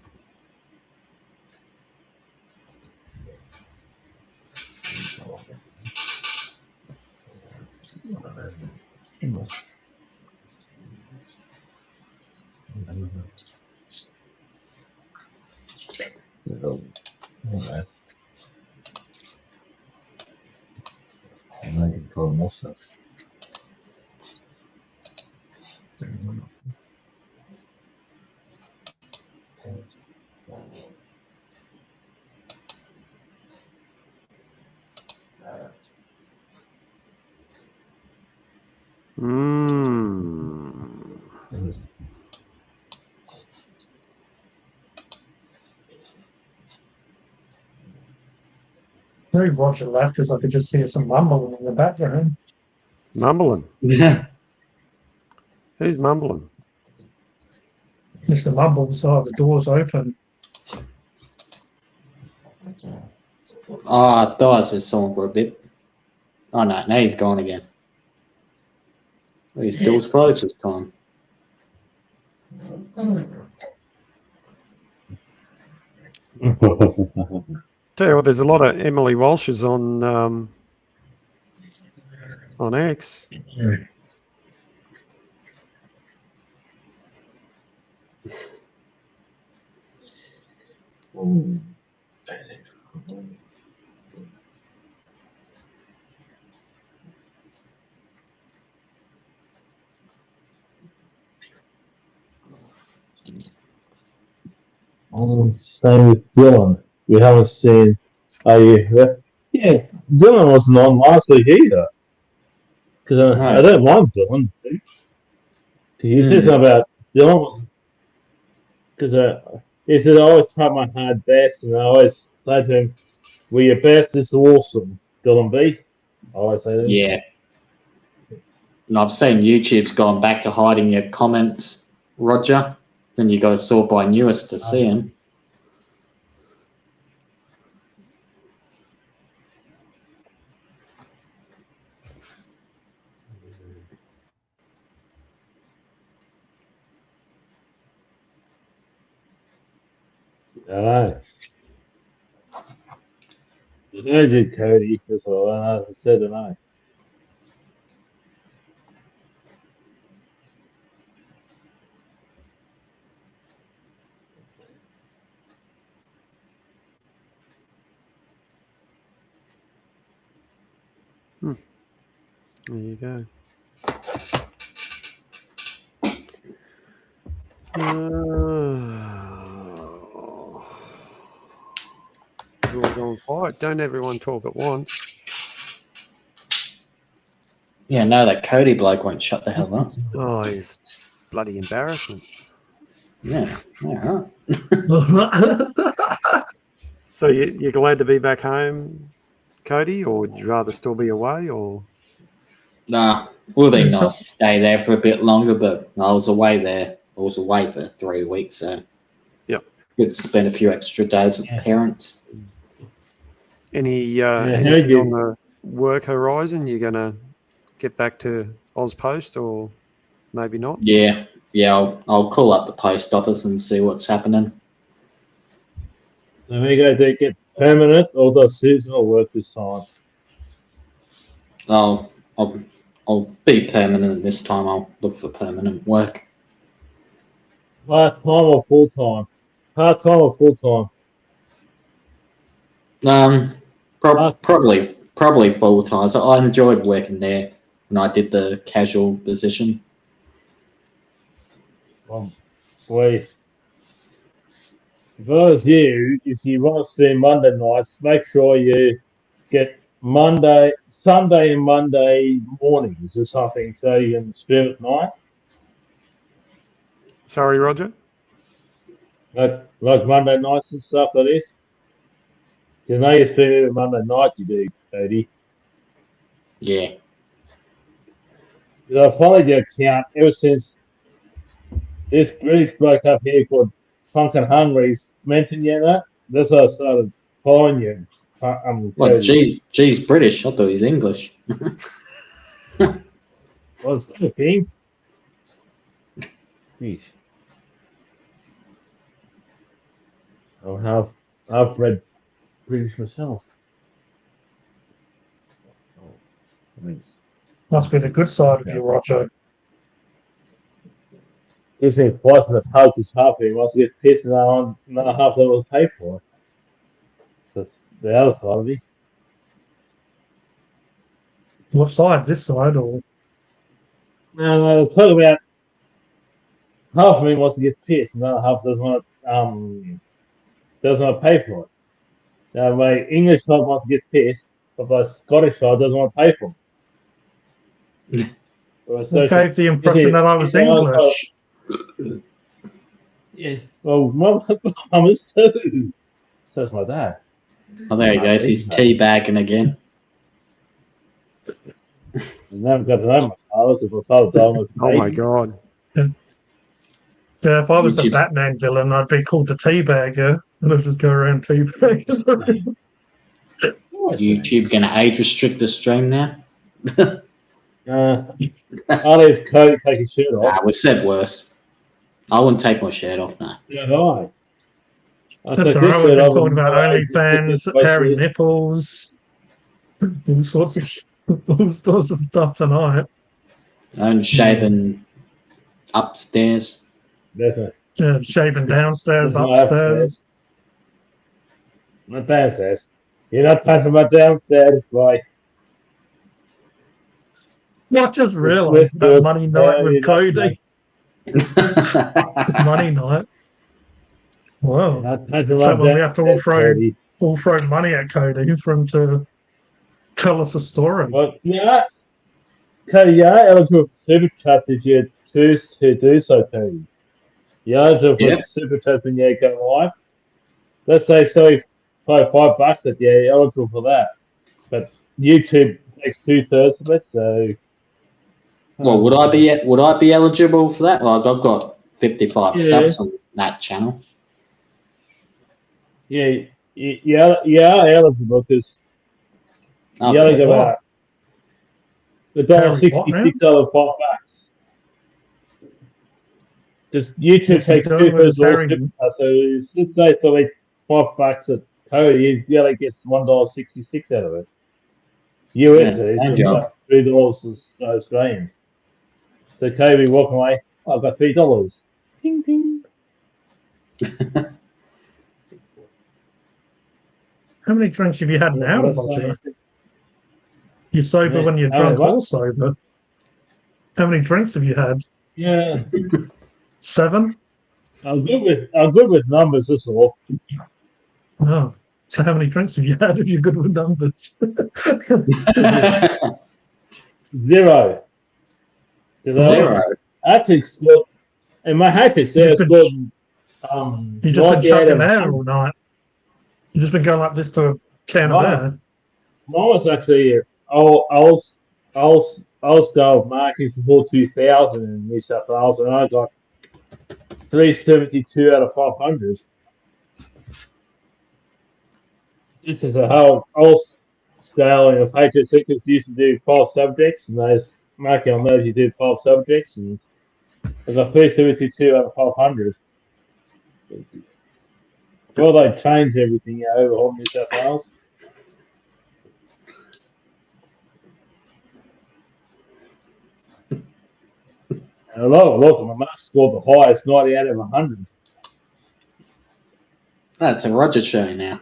Maybe Roger left because I could just hear some mumbling in the background. Mumbling. Yeah. Who's mumbling? Mr. Mumbles, the door's open. Oh, I thought I just saw him for a bit. Oh no, now he's gone again. His door's closed this time. Tell you what, there's a lot of Emily Walshes on X. Same with Dylan. We haven't seen. Yeah, Dylan wasn't on last week either. Because I don't mind Dylan. He said something about Dylan. Because he said I always try my hard best, and I always say to him, "Well, your best is awesome, Dylan B." I always say that. Yeah. And I've seen YouTube's gone back to hiding your comments, Roger. Then you got to sort by newest to see them. Alright. I did Kodie as well, and I said tonight. There you go. Everyone's on fire. Don't everyone talk at once. Yeah, no, that Kodie bloke won't shut the hell up. Oh, he's just bloody embarrassment. Yeah, yeah, So you're glad to be back home, Kodie, or would you rather still be away? Or Nah, it would have been nice to stay there for a bit longer, but I was away there. I was away for 3 weeks, so good to spend a few extra days with parents. anything on the work horizon? You're gonna get back to AusPost, or maybe not? Yeah, I'll call up the post office and see what's happening. Are we going to get permanent or the seasonal work this time? I'll be permanent this time. I'll look for permanent work. Part time or full time? Part time or full time? Probably full time. So I enjoyed working there when I did the casual position. Sweet. If I was you, if you want to stream Monday nights, make sure you get Sunday and Monday mornings or something so you can stream at night. Sorry, Roger? Like Monday nights and stuff like this. You know you stream every Monday night, you do, Kodie. Yeah. I followed your account ever since this British bloke up here called Funkin' Hungry's mentioned you that. That's why I started following you and Well, G's British. I thought he's English. What's the thing? Jeez. I've read British myself. Must be the good side of you, Roger. Gives me twice in the focus half. He wants to get pissed and another half that was paid for. That's the other side of me. What side? This side or? No, talk about half of me wants to get pissed and the other half doesn't want to pay for it. Now my English side wants to get pissed, but my Scottish side doesn't want to pay for it. You gave the impression that I was English. Yeah, well, my mum is too. So's my dad. Oh, there he goes. He's teabagging again. I never got to know my father because my father died when I was a Oh my baby. God. Yeah, if I was a YouTube's- Batman villain, I'd be called the Teabagger, and I'd just go around teabagging. YouTube going to age restrict the stream now? I'll leave Cody take his shirt off. Nah, we said worse. I wouldn't take my shirt off now. Yeah, right. That's all right. We've been talking about OnlyFans, hairy nipples, all sorts of stuff tonight. And shaving upstairs. Definitely. Yeah, shaving downstairs, That's my upstairs. Not downstairs. You're not touching my downstairs, boy. I just realised that Money Night with Cody. Money Night. Wow. So when we have to all throw money at Cody for him to tell us a story. Well, yeah. Cody, you are eligible for super chats if you choose to do so, Cody. You're eligible for super chats when you go live. Let's say $5 that you're eligible for that. But YouTube takes 2/3 of it, so. Well, would I be eligible for that? Like, I've got 55 subs on that channel. Yeah, you are eligible because you only got about $1.66 out of $5. Just YouTube takes 2/3 of all super chats, so let's say it's like $5 at Cody, you only gets $1.66 out of it. USD is about $3 Australian. So Cody walking away, I've got $3. Ding ding. How many drinks have you had now, Roger? You're sober when you're drunk or sober? How many drinks have you had? Yeah. 7? I'm good with numbers, that's all. Oh. So how many drinks have you had if you're good with numbers? 0. Zero. Actually scored in my happy I scored you just been chucking air all night. You just been going like this to a can of air. Mine was actually I was marking for 2000 in New South Wales and I got 372 out of 500. This is a whole scaling of HSC because used to do 5 subjects and those marking on those you did 5 subjects and I got 372 out of 500. Well, they changed everything over New South Wales. And a lot of my maths scored the highest 90 out of 100. That's a Roger show now.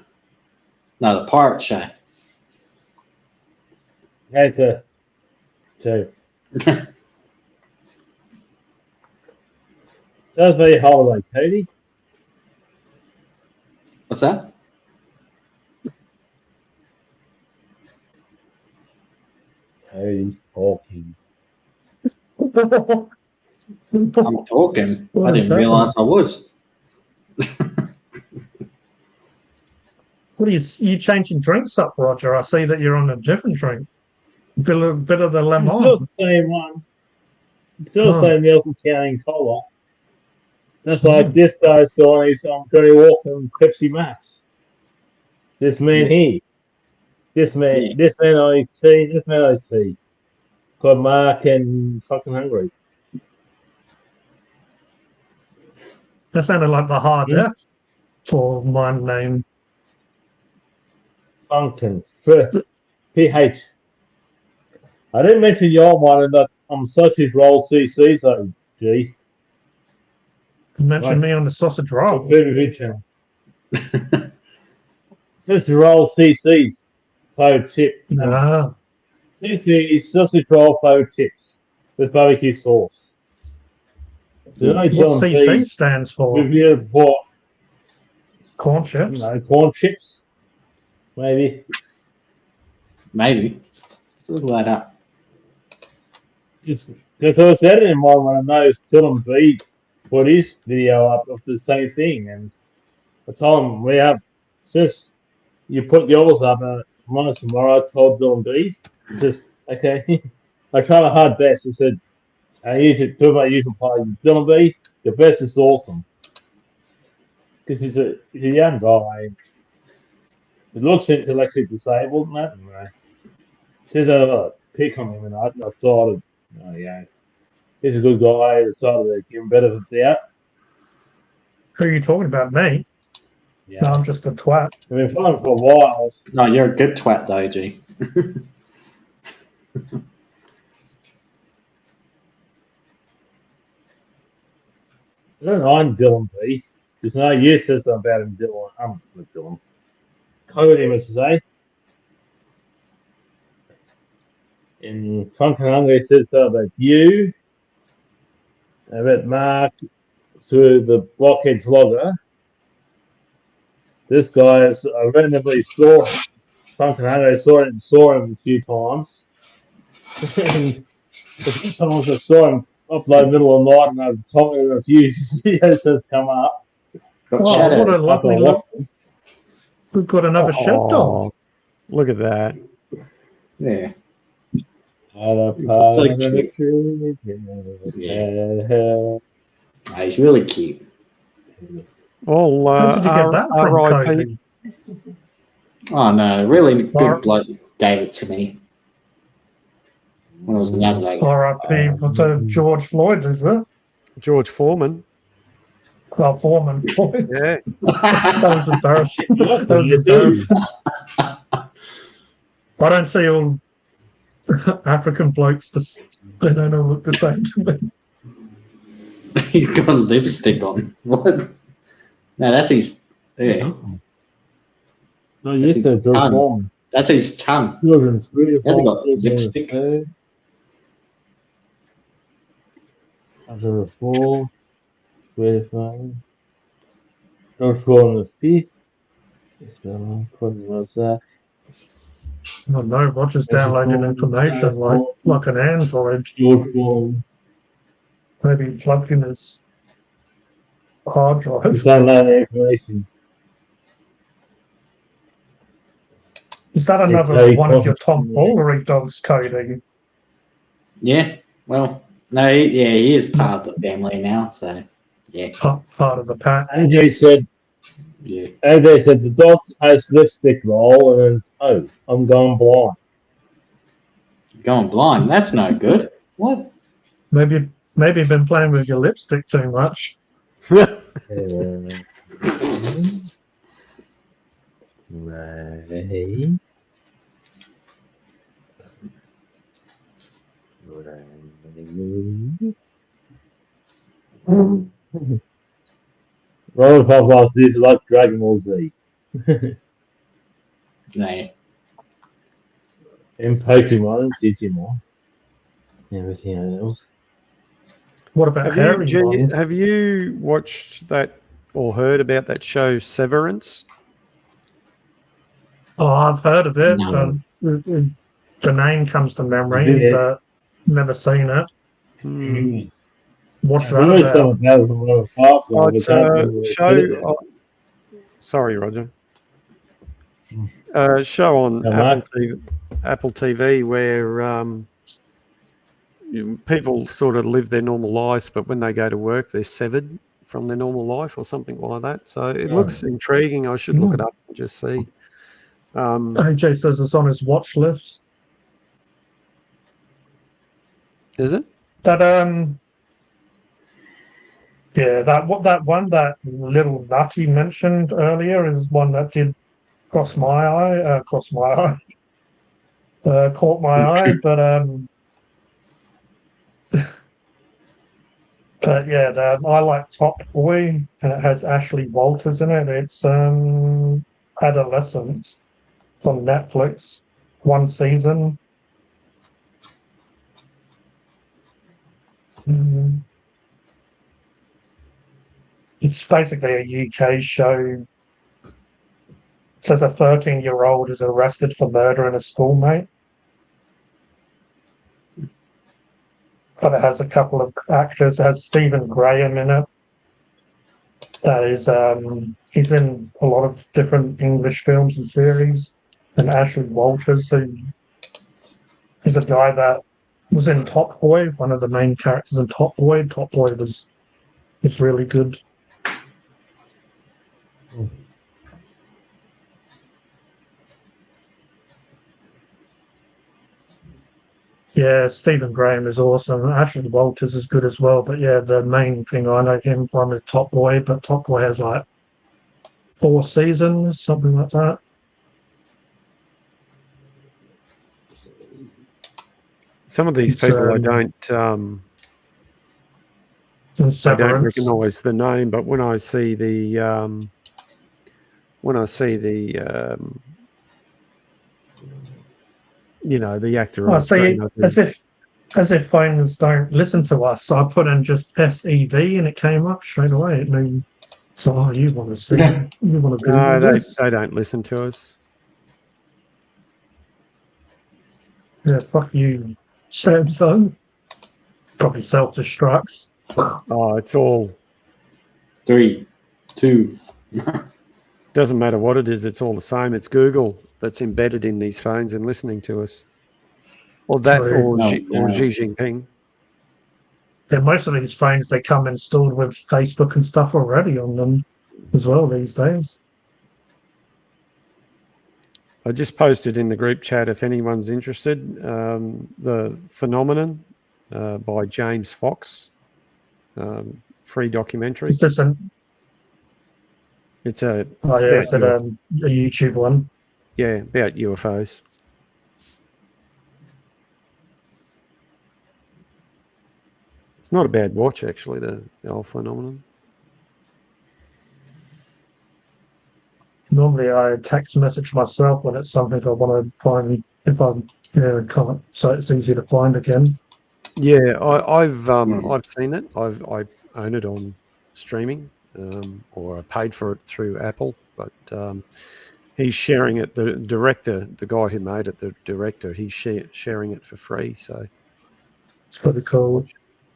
No, the pirate show. Had to. Sounds very holiday, Cody. What's that? Cody's talking. I'm talking. I didn't realise I was. What are you changing drinks up, Roger? I see that you're on a different drink. Bit of the lemon. Still the same one. Still the same Nelson County Cola. That's like this guy's on his Johnny Walker and Pepsi Max. This man here. This man on his team. Called Mark and fucking Hungry. That sounded like the hard F for my name. Funkin. PH. I didn't mention your one in that sausage roll CC, so G. You mentioned me on the sausage roll. Sausage roll CC's flavored chip. No. CC's sausage roll flavored chips with barbecue sauce. What CC stands for? We've bought corn chips. No, corn chips. Maybe. Look that up. Because I was editing one when I noticed Dylan B put his video up of the same thing, and I told him we have since you put yours up minus tomorrow. I told Dylan B, just okay. I tried a hard best. I said, I usually do my usual party. Dylan B, your best is awesome because he's a young guy. He looks intellectually disabled, and that. And, did a pick on him, and I thought, oh yeah, he's a good guy. I decided to give him benefit of the doubt. Who are you talking about? Me? Yeah. No, I'm just a twat. I've been following for a while. No, you're a good twat though, G. I don't mind Dylan B. There's no use to something about him, Dylan. I'm not Dylan. Kodie, must say. In Tonkananga, it says about you, about Mark, to the Blockheads logger. This guy is I randomly saw Tonkananga, saw him a few times. And the first time I saw him upload middle of the night, and I've told him a few videos has come up. What a lovely look. We've got another sheepdog. Look at that. Yeah. He's really cute. Well, Where did you get that from, R.I.P. Oh no, really good bloke gave it to me when I was young. R.I.P. to George Floyd, is it? George Foreman. Oh, Foreman. Yeah. That was embarrassing. That was embarrassing. I don't see all African blokes, they don't all look the same to me. He's got lipstick on. What? No, that's his. Yeah. No, that's his tongue. That's his tongue. He hasn't got lipstick. After a fall, with mine. Don't fall on the feet. Oh no, Roger's downloading information like an Android. Maybe plugged in his hard drive. Download information. Is that another one of your tomfoolery dogs, Kodie? Yeah. Well, no, he is part of the family now, so yeah. Part of the pack. Andrew said, yeah. Andrew said the dog has lipstick roll, and then I'm going blind. Going blind? That's no good. What? Maybe you've been playing with your lipstick too much. Right. Robert Podcast is like Dragon Ball Z. No. In Pokemon, Digimon, everything else. What about have you watched that or heard about that show Severance? Oh, I've heard of it. No. The name comes to memory, but never seen it. What's that about? It's a show. Sorry, Roger. Show on Apple TV where people sort of live their normal lives, but when they go to work, they're severed from their normal life or something like that. So it looks intriguing. I should look it up and just see. AJ says it's on his watch list. Is it? That yeah, that little nut you mentioned earlier is one that did cross my eye, caught my eye, but yeah, I like Top Boy, and it has Ashley Walters in it. It's Adolescence on Netflix, one season. It's basically a UK show. It says a 13-year-old is arrested for murdering a schoolmate. But it has a couple of actors. It has Stephen Graham in it. That is, he's in a lot of different English films and series. And Ashley Walters, who is a guy that was in Top Boy, one of the main characters in Top Boy. Top Boy was really good. Yeah, Stephen Graham is awesome. Ashley Walters is good as well. But yeah, the main thing I know him from is Top Boy. But Top Boy has like 4 seasons, something like that. Some of these people I don't recognise the name, but when I see the the actor on screen, as if phones don't listen to us, so I put in just SEV and it came up straight away. It means, so you want to see, you want to Google this? They don't listen to us. Yeah, fuck you, Samsung. Probably self-destructs. Oh, it's all 3, 2. Doesn't matter what it is, it's all the same. It's Google that's embedded in these phones and listening to us. Or that, or Xi Jinping. Yeah, most of these phones, they come installed with Facebook and stuff already on them as well these days. I just posted in the group chat if anyone's interested. The Phenomenon by James Fox, free documentary. Is this a YouTube one? Yeah, about UFOs. It's not a bad watch, actually, the old Phenomenon. Normally, I text message myself when it's something I want to find if I can't, so it's easy to find again. Yeah, I've seen it. I own it on streaming, or I paid for it through Apple. But he's sharing it. The director, the guy who made it, the director, he's sharing it for free. So it's pretty cool.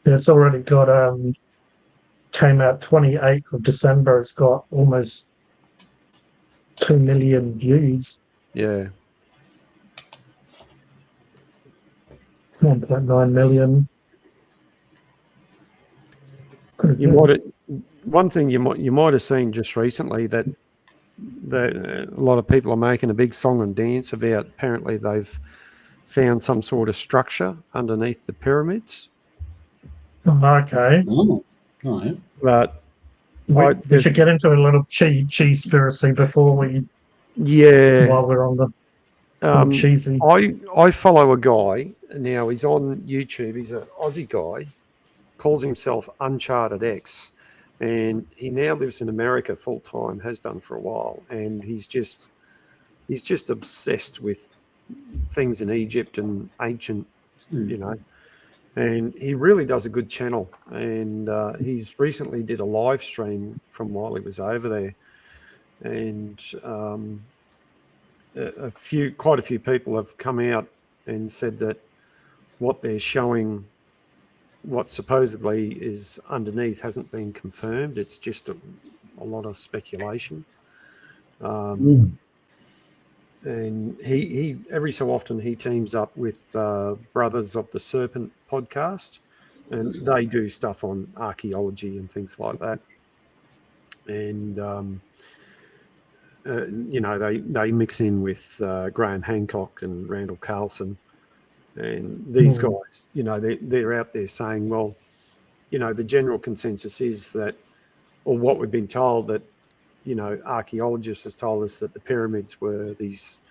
Yeah, it's already got came out 28th of December. It's got almost 2 million views. Yeah. 1.9 million. One thing you might have seen just recently that a lot of people are making a big song and dance about. Apparently, they've found some sort of structure underneath the pyramids. Okay. Oh, all right. But we should get into a little cheese-spiracy before we. Yeah. While we're on the cheesy. I follow a guy now. He's on YouTube. He's an Aussie guy. Calls himself Uncharted X, and he now lives in America full time. Has done for a while, and he's just obsessed with things in Egypt and ancient, And he really does a good channel. And he's recently did a live stream from while he was over there, and quite a few people have come out and said that what they're showing, what supposedly is underneath, hasn't been confirmed. It's just a lot of speculation. And he every so often he teams up with Brothers of the Serpent podcast, and they do stuff on archaeology and things like that. And they mix in with Graham Hancock and Randall Carlson, and these guys, they're out there saying, well, the general consensus is that, or what we've been told, that archaeologists has told us that the pyramids were these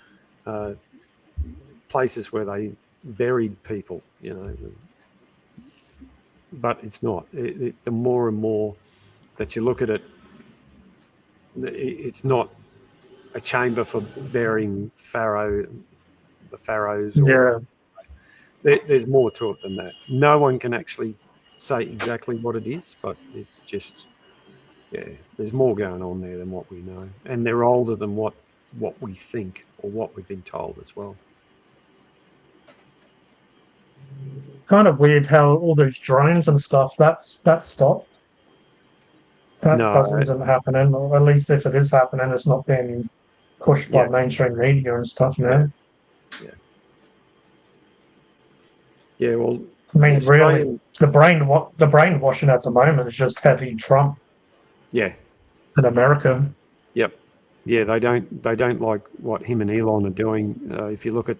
places where they buried people, but it's not. The more and more that you look at it, it's not a chamber for burying the pharaohs, or there's more to it than that. No one can actually say exactly what it is, but it's just, there's more going on there than what we know, and they're older than what we think or what we've been told as well. Kind of weird how all those drones and stuff that's stopped. That isn't happening, or at least if it is happening, it's not being pushed by mainstream media and stuff now. Yeah, well, I mean, really, the brainwashing at the moment is just heavy Trump. Yeah. In America. Yep. Yeah, they don't like what him and Elon are doing. If you look at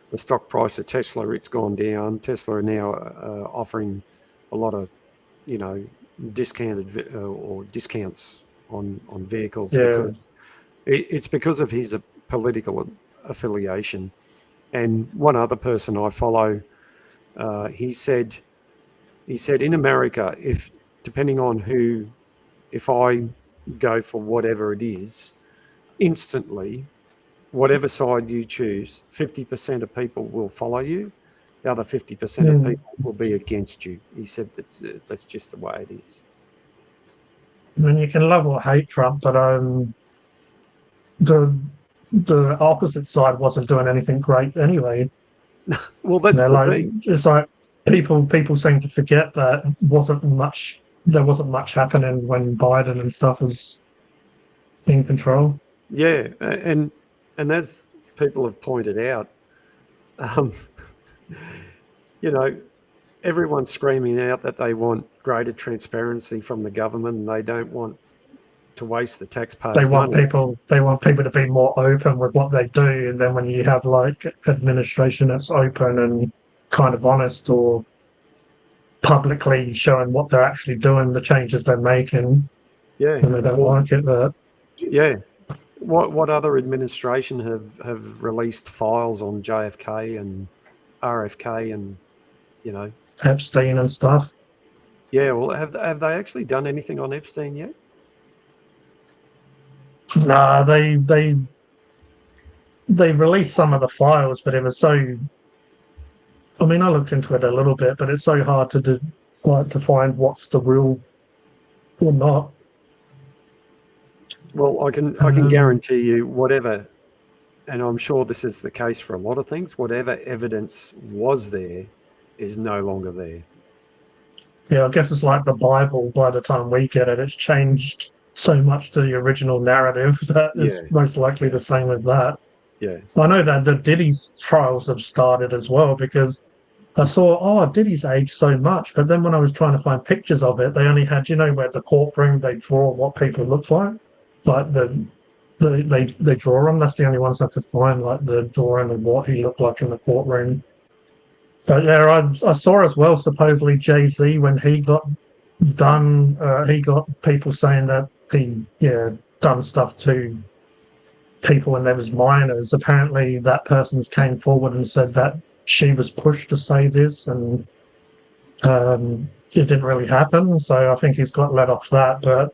the stock price of Tesla, it's gone down. Tesla are now offering a lot of, discounted or discounts on vehicles because it's because of his political affiliation. And one other person I follow, he said in America, depending on if I go for whatever it is, instantly, whatever side you choose, 50% of people will follow you. The other 50% of people will be against you. He said that's just the way it is. I mean, you can love or hate Trump, but the opposite side wasn't doing anything great anyway. Well, that's the thing. It's like people seem to forget that there wasn't much happening when Biden and stuff was in control. Yeah, and as people have pointed out, everyone's screaming out that they want greater transparency from the government, and they don't want to waste the taxpayers' money. They want people to be more open with what they do, and then when you have like administration that's open and kind of honest, or publicly showing what they're actually doing, the changes they're making, and they don't like it. But what other administration have released files on JFK and RFK and Epstein and stuff? Yeah, well, have they actually done anything on Epstein yet? Nah, they released some of the files, but it was so. I mean, I looked into it a little bit, but it's so hard to find what's the real or not. Well, I can guarantee you, whatever, and I'm sure this is the case for a lot of things, whatever evidence was there is no longer there. Yeah, I guess it's like the Bible. By the time we get it, it's changed so much to the original narrative that it's most likely the same with that. Yeah. I know that the Diddy's trials have started as well, because I saw, Diddy's aged so much, but then when I was trying to find pictures of it, they only had, where the courtroom, they draw what people look like they draw them. That's the only ones I could find, like the drawing of what he looked like in the courtroom. But yeah, I saw as well, supposedly Jay-Z, when he got done, he got people saying that he done stuff to people when they was minors. Apparently that person's came forward and said that she was pushed to say this, and it didn't really happen. So I think he's got let off that. But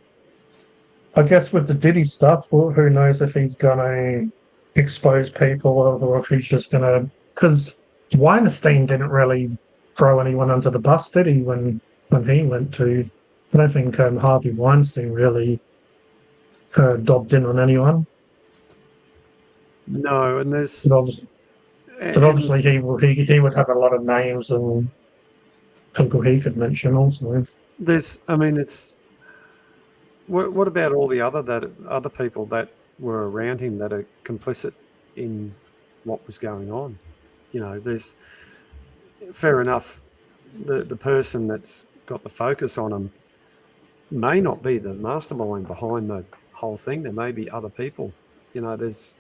I guess with the Diddy stuff, well, who knows if he's gonna expose people or if he's just gonna, because Weinstein didn't really throw anyone under the bus, did he? When he went to, I don't think Harvey Weinstein really dobbed in on anyone. No, and there's. But obviously he would have a lot of names and people he could mention also. It's. What about all the other people that were around him that are complicit in what was going on? There's fair enough. The person that's got the focus on him may not be the mastermind behind the whole thing. There may be other people You know, there's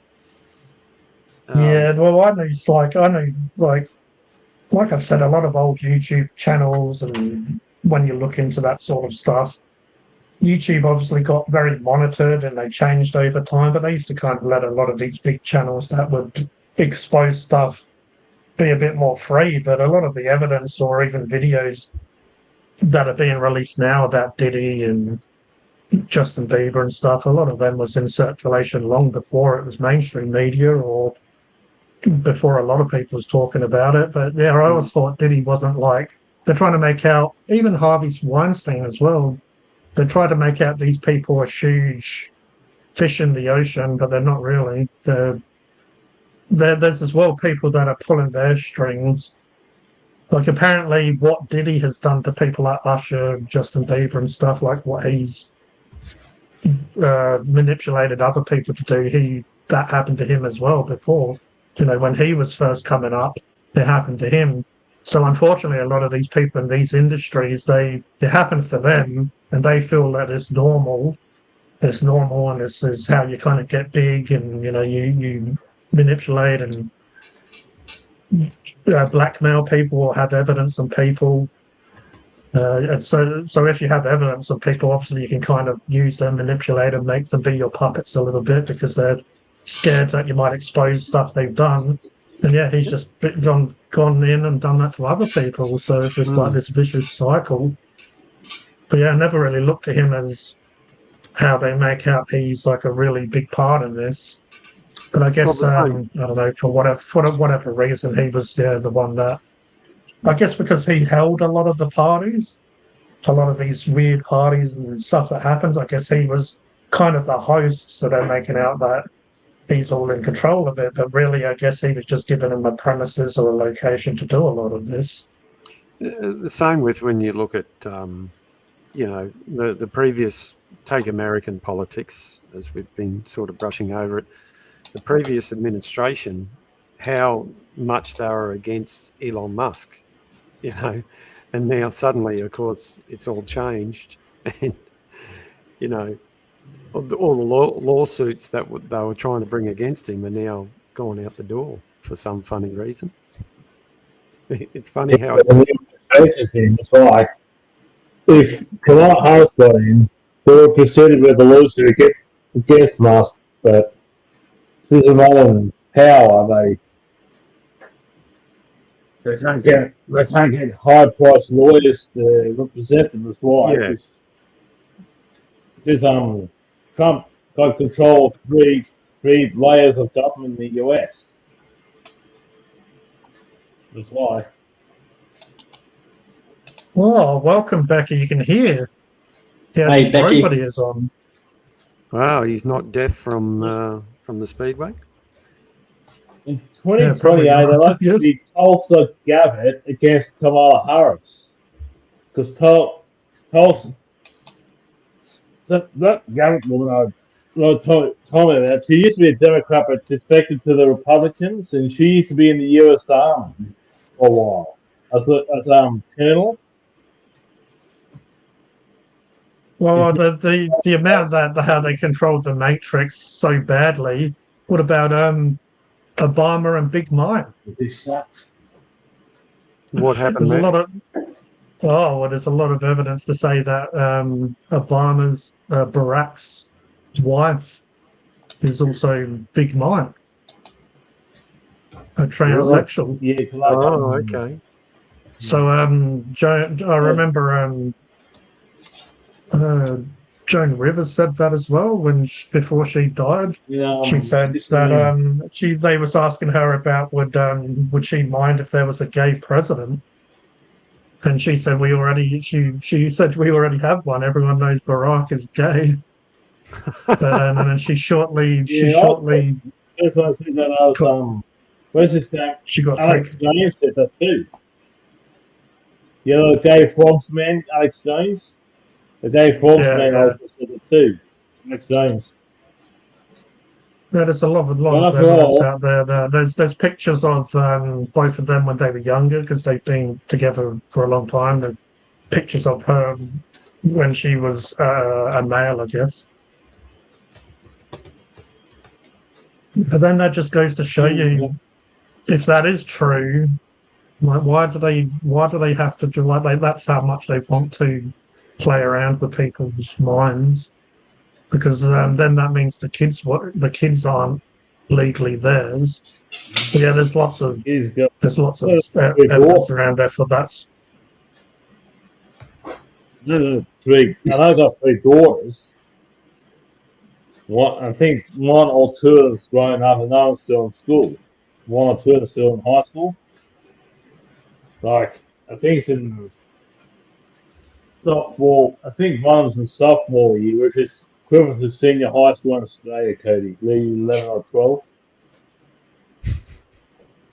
yeah, well, I know, like I've said, a lot of old YouTube channels, and when you look into that sort of stuff, YouTube obviously got very monitored and they changed over time, but they used to kind of let a lot of these big channels that would expose stuff be a bit more free. But a lot of the evidence or even videos that are being released now about Diddy and Justin Bieber and stuff, a lot of them was in circulation long before it was mainstream media or before a lot of people was talking about it. But yeah, I always thought Diddy wasn't like, they're trying to make out, even Harvey Weinstein as well, they try to make out these people are huge fish in the ocean, but they're not really. There's as well people that are pulling their strings. Like apparently what Diddy has done to people like Usher, Justin Bieber and stuff, like what he's manipulated other people to do, that happened to him as well before. You know, when he was first coming up, it happened to him. So unfortunately, a lot of these people in these industries, it happens to them, and they feel that it's normal. It's normal, and this is how you kind of get big, and you know, you manipulate and blackmail people or have evidence on people. And so if you have evidence of people, obviously you can kind of use them, manipulate them, make them be your puppets a little bit because they're scared that you might expose stuff they've done. And yeah, he's just gone in and done that to other people. So it's just like this vicious cycle. But yeah, I never really looked at him as how they make out he's like a really big part in this. But I guess I don't know, for whatever reason, he was the one that, I guess because he held a lot of the parties, a lot of these weird parties and stuff that happens. I guess he was kind of the host, so they're making out that he's all in control of it. But really, I guess he was just giving them a premises or a location to do a lot of this. The same with when you look at, you know, the previous, take American politics, as we've been sort of brushing over it, the previous administration, how much they were against Elon Musk, you know, and now suddenly, of course, it's all changed, and you know, all the lawsuits that they were trying to bring against him are now gone out the door for some funny reason. It's funny how it's like if Kamala Harris got in, they would proceeded with the lawsuit against Musk, but Susan Nolan and power, they can't get high priced lawyers to represent them as well. Yeah. Because Trump got control of three layers of government in the US. That's why. Oh, welcome, Becky. You can hear. Yeah, Hey, Becky. everybody is on. Wow, he's not deaf from the Speedway. In 2028, elected Tulsa Gabbard against Kamala Harris. Because Tulsa, that Gabbard woman, told me that she used to be a Democrat, but defected to the Republicans, and she used to be in the U.S. Army for a while as colonel. Well, the amount that how they controlled the Matrix so badly. What about Obama and Big Mike? What happened There's there? there's a lot of evidence to say that Obama's Barack's wife is also Big Mike, a transsexual. Yeah. Oh, okay. So I remember Joan Rivers said that as well before she died. She said that they was asking her about would she mind if there was a gay president, and she said she said we already have one. Everyone knows Barack is gay. But and then she shortly That's what I said that I was where's this name? she got Alex taken. Jones said that too. You know, Dave Frog's man, Alex Jones. The Dave Frog's man also said it too. Alex Jones. Yeah, there's a lot of evidence out there. There's pictures of both of them when they were younger because they've been together for a long time. There's pictures of her when she was a male, I guess. But then that just goes to show you, if that is true, like why do they have to do that's how much they want to play around with people's minds, because then that means the kids aren't legally theirs. But yeah, there's lots of evidence around that for that. Three. And I got 3 daughters. I think 1 or 2 is growing up and one's still in school. 1 or 2 are still in high school. Like, I think it's in sophomore. I think one's in sophomore year, which is equivalent to senior high school in Australia, Kodie. 11 or 12.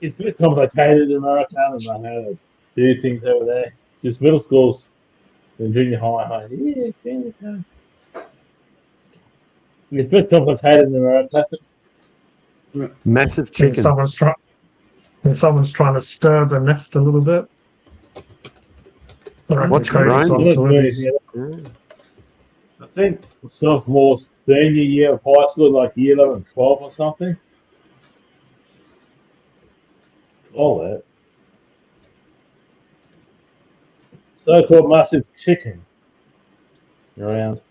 It's a bit complicated in America. I don't know how to do things over there. Just middle schools and junior high. Yeah, it's a bit complicated in America. Massive If chicken. someone's trying to stir the nest a little bit. What's Cody's your onto it. I think sophomore, senior year of high school, like year 11, 12 or something. All that. So-called massive chicken around.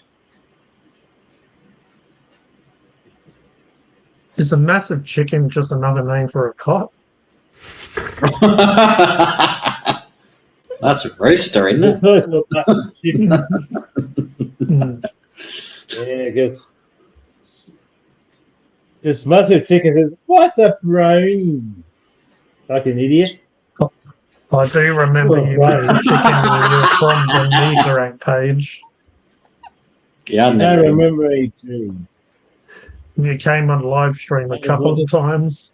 Is a massive chicken just another name for a cot? That's a rooster, isn't it? So-called massive chicken. Yeah, because massive chicken says, "What's a brain?" Like an idiot. I do remember you massive chicken when you were from the Megarank page. Yeah, I don't remember any dream. You came on live stream a couple of times.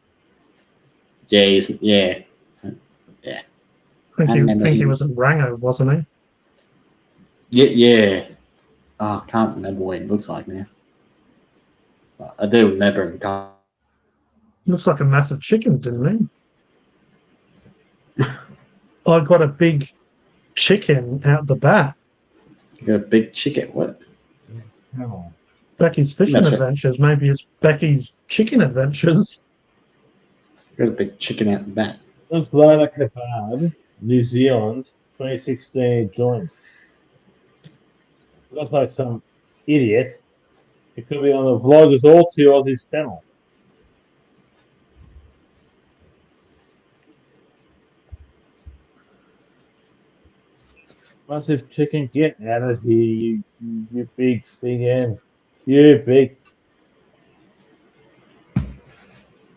Yeah, I think he was in Rango, wasn't he? Yeah. Oh, I can't remember what he looks like now. But I do remember him. Looks like a massive chicken, didn't he? I got a big chicken out the back. You got a big chicken? What? Oh. Becky's Fishing Adventures. Maybe it's Becky's Chicken Adventures. Got a big chicken out the back. That's Lana Kebab, New Zealand, 2016 joint. Looks like some idiot. It could be on the Vloggers All 2 Aussies channel. Massive chicken, get out of here, you big end. You big.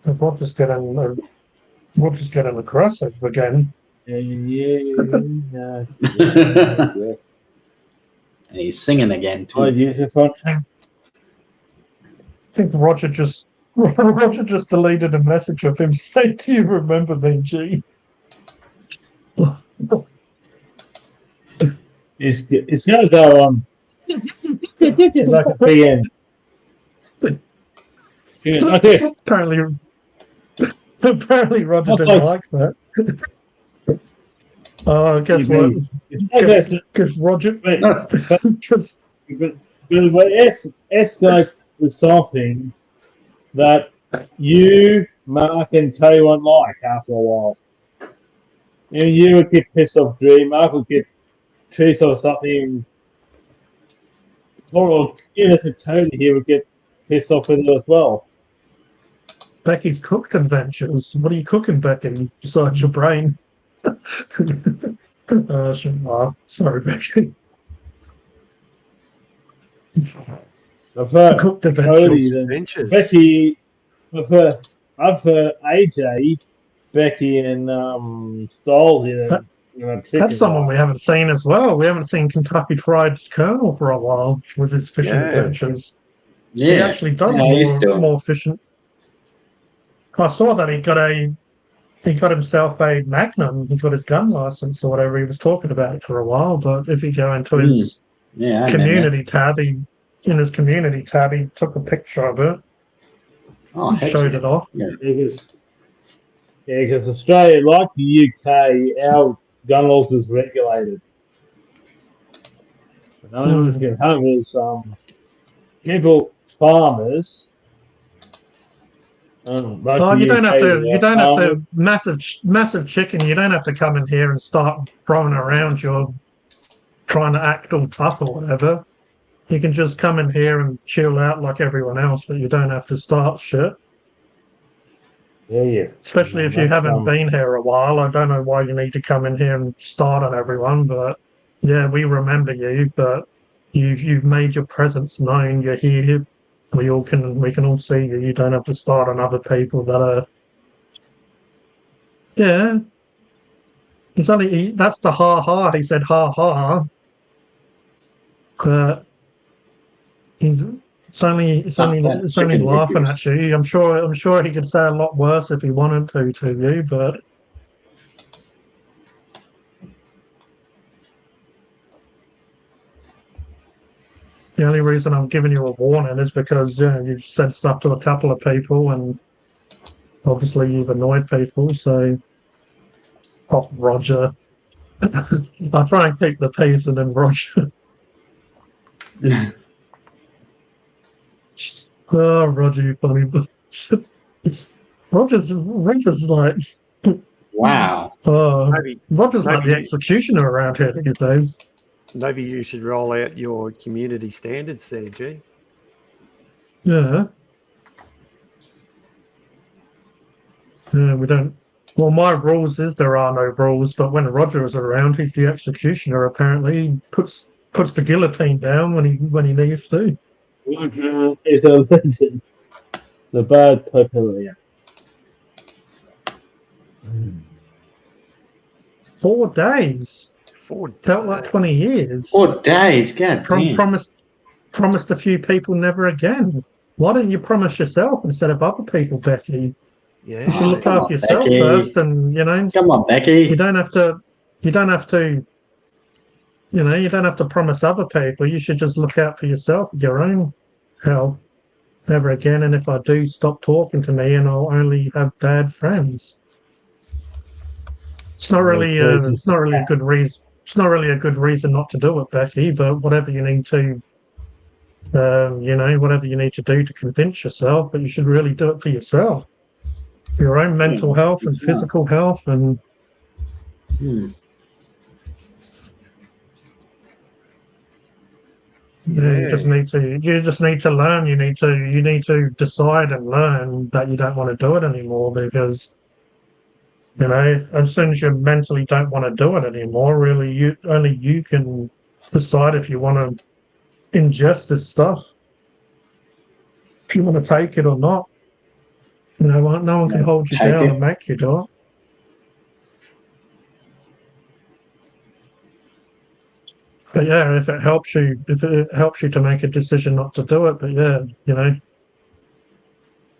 We'll just get aggressive again. Yeah. And he's singing again too. I think Roger just deleted a message of him saying, "Do you remember me, G?" It's going to go on like a PN. Apparently Roger didn't like that. Guess what? Because Roger... But S goes with something that you, Mark, and Terry won't like after a while. You would get pissed off Dream, Mark would get pissed off something, or innocent Tony here would get pissed off with it as well. Becky's cooked adventures. What are you cooking, Becky, besides your brain? Sorry, Becky. I've heard Cooked adventures. Becky, I've heard AJ, Becky, and Stoles in that's someone we haven't seen as well. We haven't seen Kentucky Fried Colonel for a while with his fishing adventures. Yeah, he actually does more fishing. I saw that he got himself a Magnum. He got his gun license or whatever. He was talking about it for a while. But if you go into his community tab, he took a picture of it. Oh, showed it off. Yeah, because Australia, like the UK, our gun laws was regulated. The only one that's getting hung is farmers Oh, you don't have to. You don't have to. Massive chicken. You don't have to come in here and start throwing around your trying to act all tough or whatever. You can just come in here and chill out like everyone else, but you don't have to start shit. Yeah. Especially if you haven't been here a while. I don't know why you need to come in here and start on everyone, but yeah, we remember you. But you've made your presence known. You're here. We can all see you. You don't have to start on other people that are. Yeah. That's the ha. He said ha. But it's only laughing at you. I'm sure he could say a lot worse if he wanted to you, but the only reason I'm giving you a warning is because you've said stuff to a couple of people and obviously you've annoyed people, so Roger. I'll try and keep the peace and then Roger. Oh, Roger, you funny. Roger's like. Wow. Roger's like the executioner around here these days. Maybe you should roll out your community standards there, G. Yeah. Yeah, we don't. Well, my rules is there are no rules, but when Roger is around, he's the executioner. Apparently, he puts the guillotine down when he needs to. Roger is a legend. The bad Papillia. 4 days. 4 days. Felt like 20 years. 4 days, God damn. Promised a few people never again. Why don't you promise yourself instead of other people, Becky? Yeah. You should look after yourself Becky. first, and Come on, Becky. You don't have to. You don't have to promise other people. You should just look out for yourself, your own health, never again. And if I do, stop talking to me, and I'll only have bad friends. It's not really. It's not really a good reason. It's not really a good reason not to do it, Becky. But whatever you need to, whatever you need to do to convince yourself. But you should really do it for yourself, for your own mental health and physical health, and. Yeah. You just need to learn. You need to decide and learn that you don't want to do it anymore, because as soon as you mentally don't want to do it anymore, really only you can decide if you want to ingest this stuff, if you want to take it or not. No one can hold you down and make you do it. But yeah, if it helps you to make a decision not to do it, but yeah,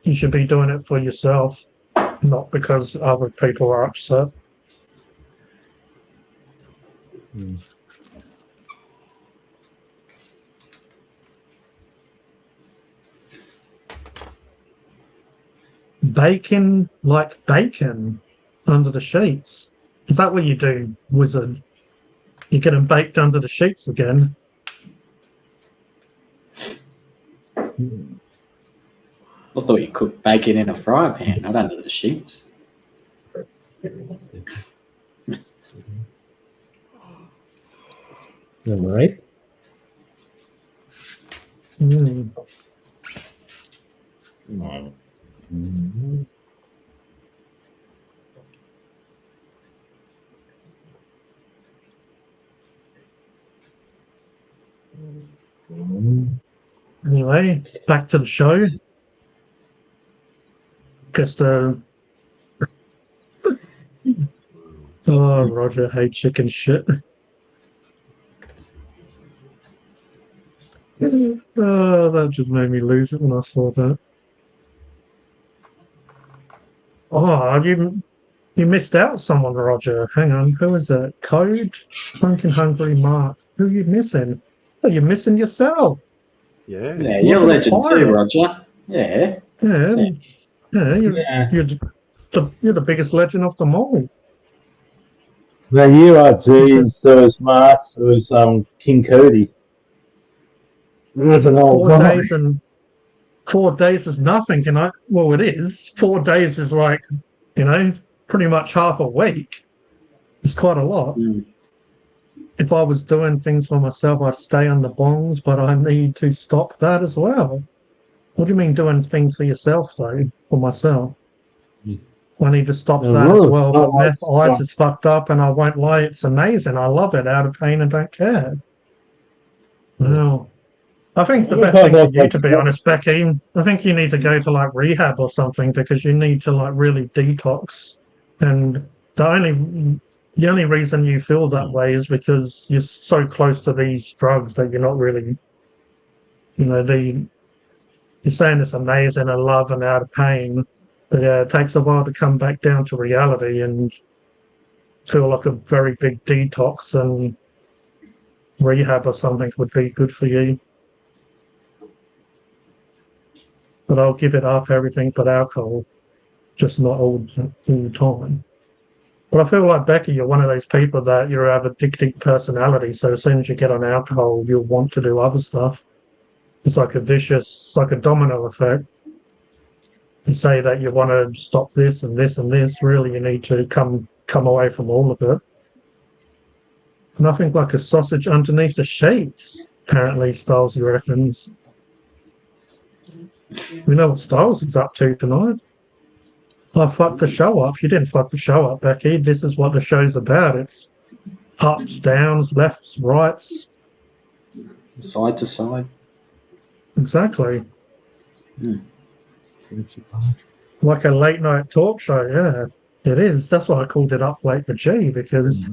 you should be doing it for yourself, not because other people are upset. Bacon like bacon under the sheets. Is that what you do, wizard? You get them baked under the sheets again. I thought you cooked bacon in a fry pan, not under the sheets. Number 8. Anyway, back to the show. Just Roger hates chicken shit. Oh, that just made me lose it when I saw that. Oh, you missed out someone, Roger. Hang on, who is that? Code? Funkin' Hungry Mark. Who are you missing? Oh, you're missing yourself. Yeah. Yeah, you're a legend too, Roger. Yeah. Yeah. You're the biggest legend of them all. Now you are James, so is Mark, so is King Kodie. There's an old 4 days and 4 days is nothing, well, it is. 4 days is like, pretty much half a week. It's quite a lot. If I was doing things for myself, I'd stay on the bongs, but I need to stop that as well. What do you mean doing things for yourself, though, for myself? I need to stop that as well, but meth eyes is fucked up, and I won't lie, it's amazing. I love it, out of pain and don't care. Well, I think the best thing for you, to be honest, Becky, I think you need to go to like rehab or something, because you need to like really detox. And the only reason you feel that way is because you're so close to these drugs that you're not really, you're saying it's amazing and love and out of pain. But yeah, it takes a while to come back down to reality and feel like a very big detox, and rehab or something would be good for you. But I'll give it up, everything but alcohol, just not all the time. But I feel like, Becky, you're one of those people that you have addictive personality, so as soon as you get on alcohol, you'll want to do other stuff. It's like it's like a domino effect. You say that you want to stop this and this and this, really you need to come away from all of it. Nothing like a sausage underneath the sheets, apparently, Styles, you reckons. We know what Styles is up to tonight. I fucked the show up. You didn't fuck the show up, Becky. This is what the show's about. It's ups, downs, lefts, rights. Side to side. Exactly. Like a late night talk show, yeah. It is. That's why I called it Up Late with G, because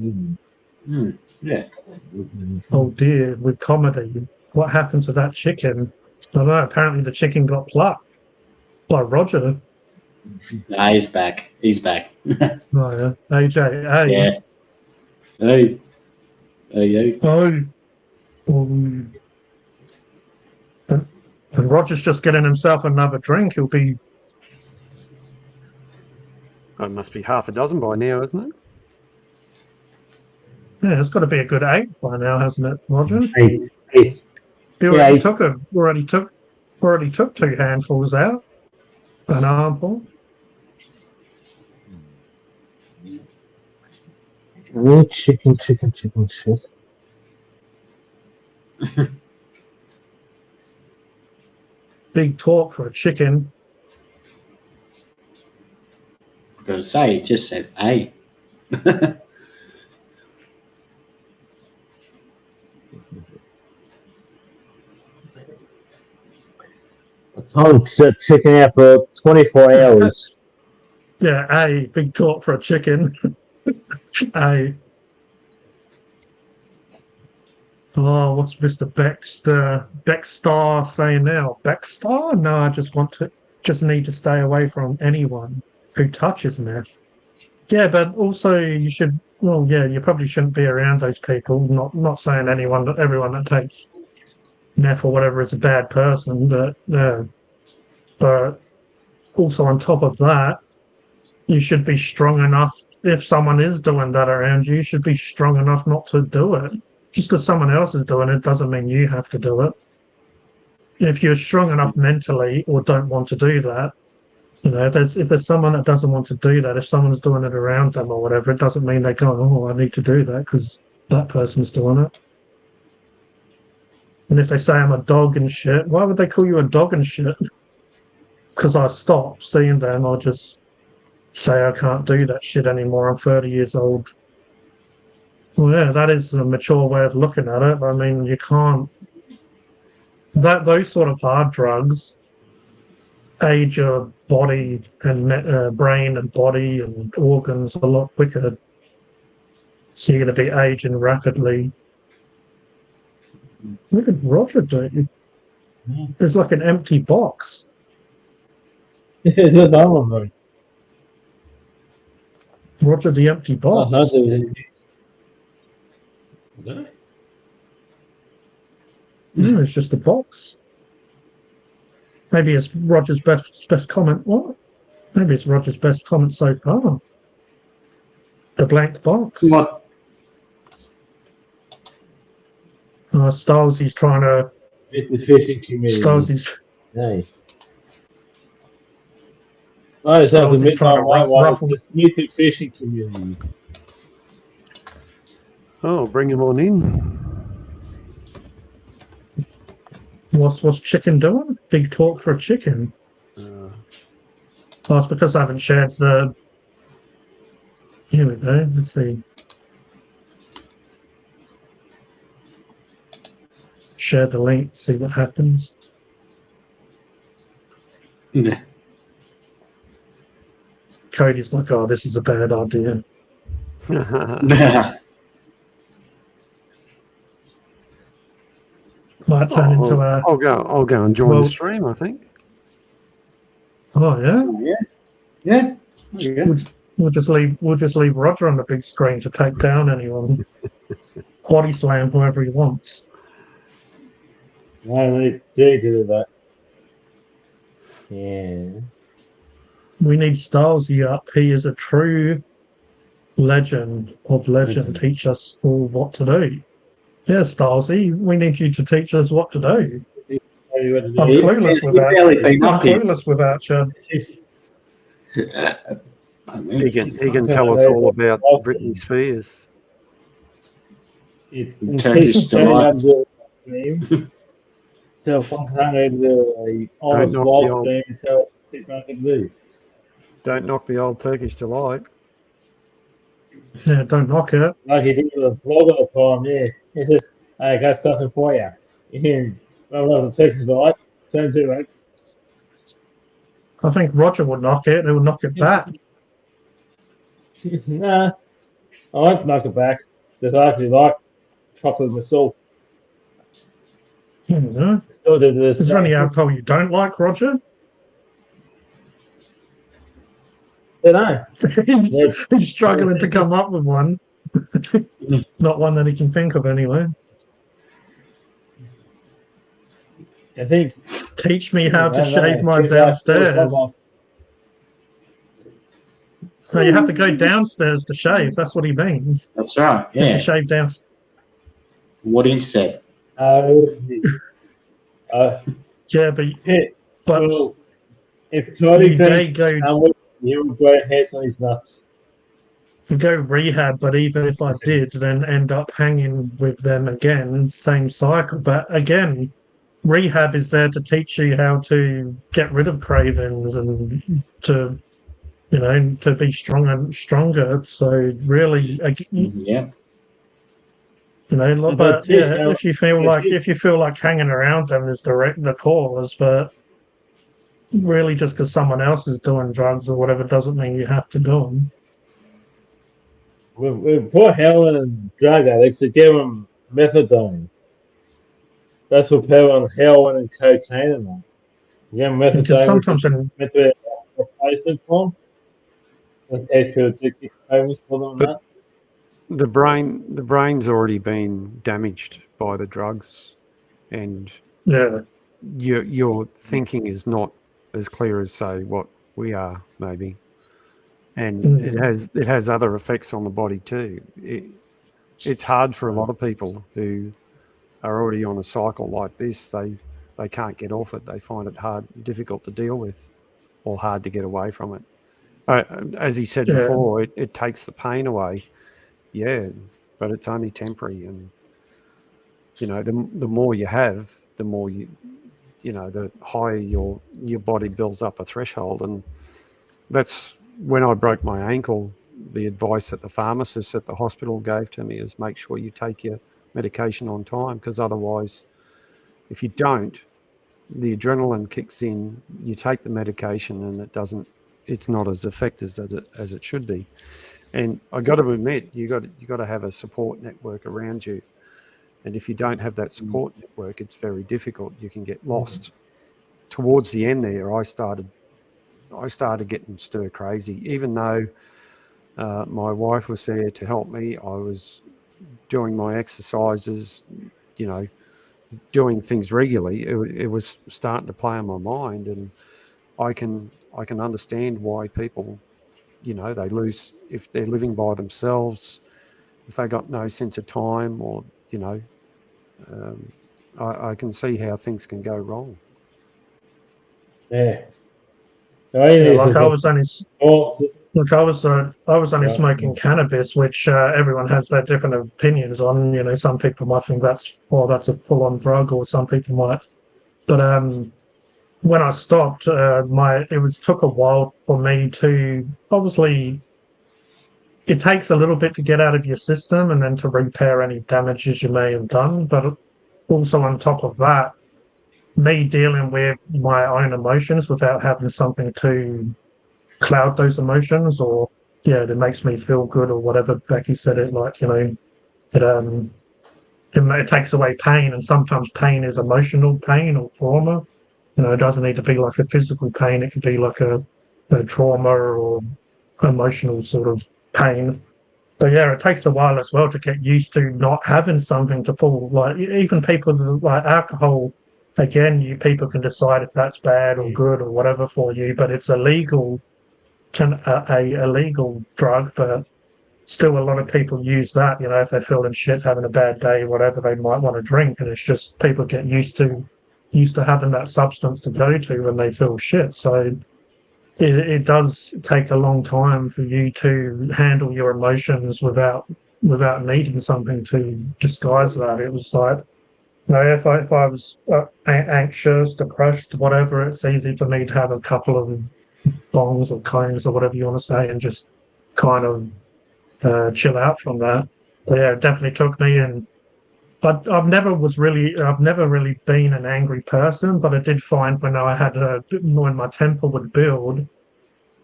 yeah. Oh dear, with comedy. What happened to that chicken? I don't know, apparently the chicken got plucked by Roger. Nah, he's back. He's back. Oh yeah. AJ, hey. Yeah. Hey. Hey. Oh. And Roger's just getting himself another drink. He'll be... Oh, it must be half a dozen by now, isn't it? Yeah, it's got to be a good 8 by now, hasn't it, Roger? 8. He already took 2 handfuls out. An armful. Chicken shit. Big talk for a chicken. I'm going to say, it just said, hey. Tom chicken out for 24 hours. Yeah, big talk for a chicken. Oh, what's Mr. Beckstar saying now? Beckstar? No, I just need to stay away from anyone who touches meth. Yeah, but also you should, well, yeah, you probably shouldn't be around those people. Not saying everyone that takes meth or whatever is a bad person, but yeah. But also on top of that, you should be strong enough. If someone is doing that around you, you should be strong enough not to do it. Just because someone else is doing it doesn't mean you have to do it. If you're strong enough mentally or don't want to do that, if there's someone that doesn't want to do that, if someone's doing it around them or whatever, it doesn't mean they go, oh, I need to do that because that person's doing it. And if they say I'm a dog and shit, why would they call you a dog and shit? Because I stopped seeing them, I'll just say I can't do that shit anymore. I'm 30 years old. Well, yeah, that is a mature way of looking at it. I mean, you can't... Those sort of hard drugs age your body and brain and body and organs a lot quicker. So you're going to be aging rapidly. Look at Roger, don't you? There's like an empty box. Roger, the empty box. No, it's just a box. Maybe it's Roger's best comment. What? Maybe it's Roger's best comment so far. The blank box. What? Styles, he's trying to... It's the fishing community. Styles, he's... Hey. I just have to Styles's admit, trying to my one is ruffle. this mythic fishing community. Oh, bring him on in. What's chicken doing? Big talk for a chicken. Uh, Oh, it's because I haven't shared the. Here we go. Let's see. Share the link. See what happens. Cody's like, "Oh, this is a bad idea." Might turn into a. I'll go and join the stream, I think. Oh yeah. Yeah. Yeah. We'll just leave Roger on the big screen to take down anyone. Body slam whoever he wants. No need to do that. Yeah. We need Stylesy up. He is a true legend of legend. Teach us all what to do. Yeah, Stylesy, we need you to teach us what to do. I'm clueless without you. He can tell us all about Britney Spears. Turkish delight. So if I can't do all the live stream, so I can do. Don't knock the old Turkish delight. Yeah, don't knock it. Like he did with the vlog all the time, yeah. He says, I got something for you. And I love the Turkish delight. Turns it right. I think Roger would knock it. He would knock it back. Nah, I won't knock it back. Because I actually like chocolate myself. Yeah. Still do this. Is there any alcohol you don't like, Roger? I don't know. He's struggling to come up with one. Not one that he can think of anyway. I think. Teach me how to shave my downstairs. No, you have to go downstairs to shave. That's what he means. That's right. Yeah. You have to shave down. What he said. Yeah, but well, if Kodie he would go hands on his nuts. You go rehab, but even if I did, then end up hanging with them again, same cycle. But again, rehab is there to teach you how to get rid of cravings and to, to be stronger. So really, yeah. But yeah, if you feel like hanging around them is the cause, but really just because someone else is doing drugs or whatever doesn't mean you have to do them. With poor heroin and drug addicts, they give them methadone. That's what people on heroin and cocaine and that. You give them methadone. Because sometimes replacement form. The brain's already been damaged by the drugs, and your thinking is not as clear as, say, what we are, maybe. And it has other effects on the body too. It's hard for a lot of people who are already on a cycle like this. They can't get off it. They find it difficult to deal with, or hard to get away from it. As he said before, it takes the pain away. Yeah, but it's only temporary, and the more you have, the more the higher your body builds up a threshold. And that's when I broke my ankle. The advice that the pharmacist at the hospital gave to me is make sure you take your medication on time, because otherwise, if you don't, the adrenaline kicks in. You take the medication, and it's not as effective as it should be. And I got to admit, you got to have a support network around you. And if you don't have that support network, it's very difficult. You can get lost. Towards the end there, I started getting stir crazy. Even though my wife was there to help me, I was doing my exercises, doing things regularly. It was starting to play on my mind, and I can understand why people, they lose if they're living by themselves, if they got no sense of time, or I can see how things can go wrong. Yeah. Like I was only Oh, Look, I was only yeah. smoking cannabis, which everyone has their different opinions on. You know, some people might think that's a full-on drug, or some people might. But when I stopped, took a while for me to obviously. It takes a little bit to get out of your system and then to repair any damages you may have done. But also on top of that, me dealing with my own emotions without having something to cloud those emotions, or it makes me feel good, or whatever Becky said it, like, it takes away pain, and sometimes pain is emotional pain or trauma. It doesn't need to be like a physical pain. It can be like a trauma or emotional sort of pain. But it takes a while as well to get used to not having something to pull. Like even people like alcohol, again, people can decide if that's bad or good or whatever for you, but it's illegal, a illegal drug. But still, a lot of people use that. If they're feeling shit, having a bad day, whatever, they might want to drink, and it's just people get used to having that substance to go to when they feel shit. So it does take a long time for you to handle your emotions without needing something to disguise that. It was like, if I was anxious, depressed, whatever, it's easy for me to have a couple of bongs or cones or whatever you want to say, and just kind of chill out from that. But it definitely took me. And but I've never really been an angry person, but I did find when my temper would build,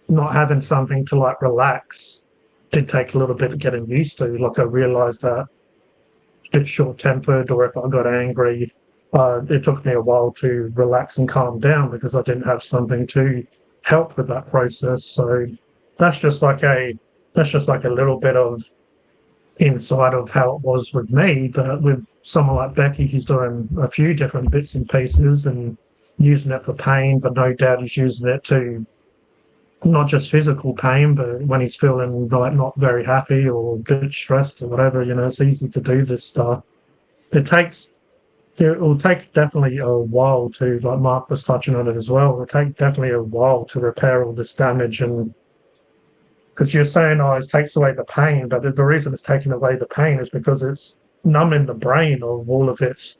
not having something to like relax did take a little bit of getting used to. Like I realized that a bit short-tempered, or if I got angry, it took me a while to relax and calm down because I didn't have something to help with that process. So that's just like a little bit of insight of how it was with me. But with someone like Becky, who's doing a few different bits and pieces and using it for pain, but no doubt he's using it to not just physical pain, but when he's feeling like not very happy or a bit stressed or whatever, it's easy to do this stuff. It takes it will take definitely a while to, like Mark was touching on it as well, it'll take definitely a while to repair all this damage. And because you're saying, oh, it takes away the pain, but the reason it's taking away the pain is because it's numbing the brain of all of its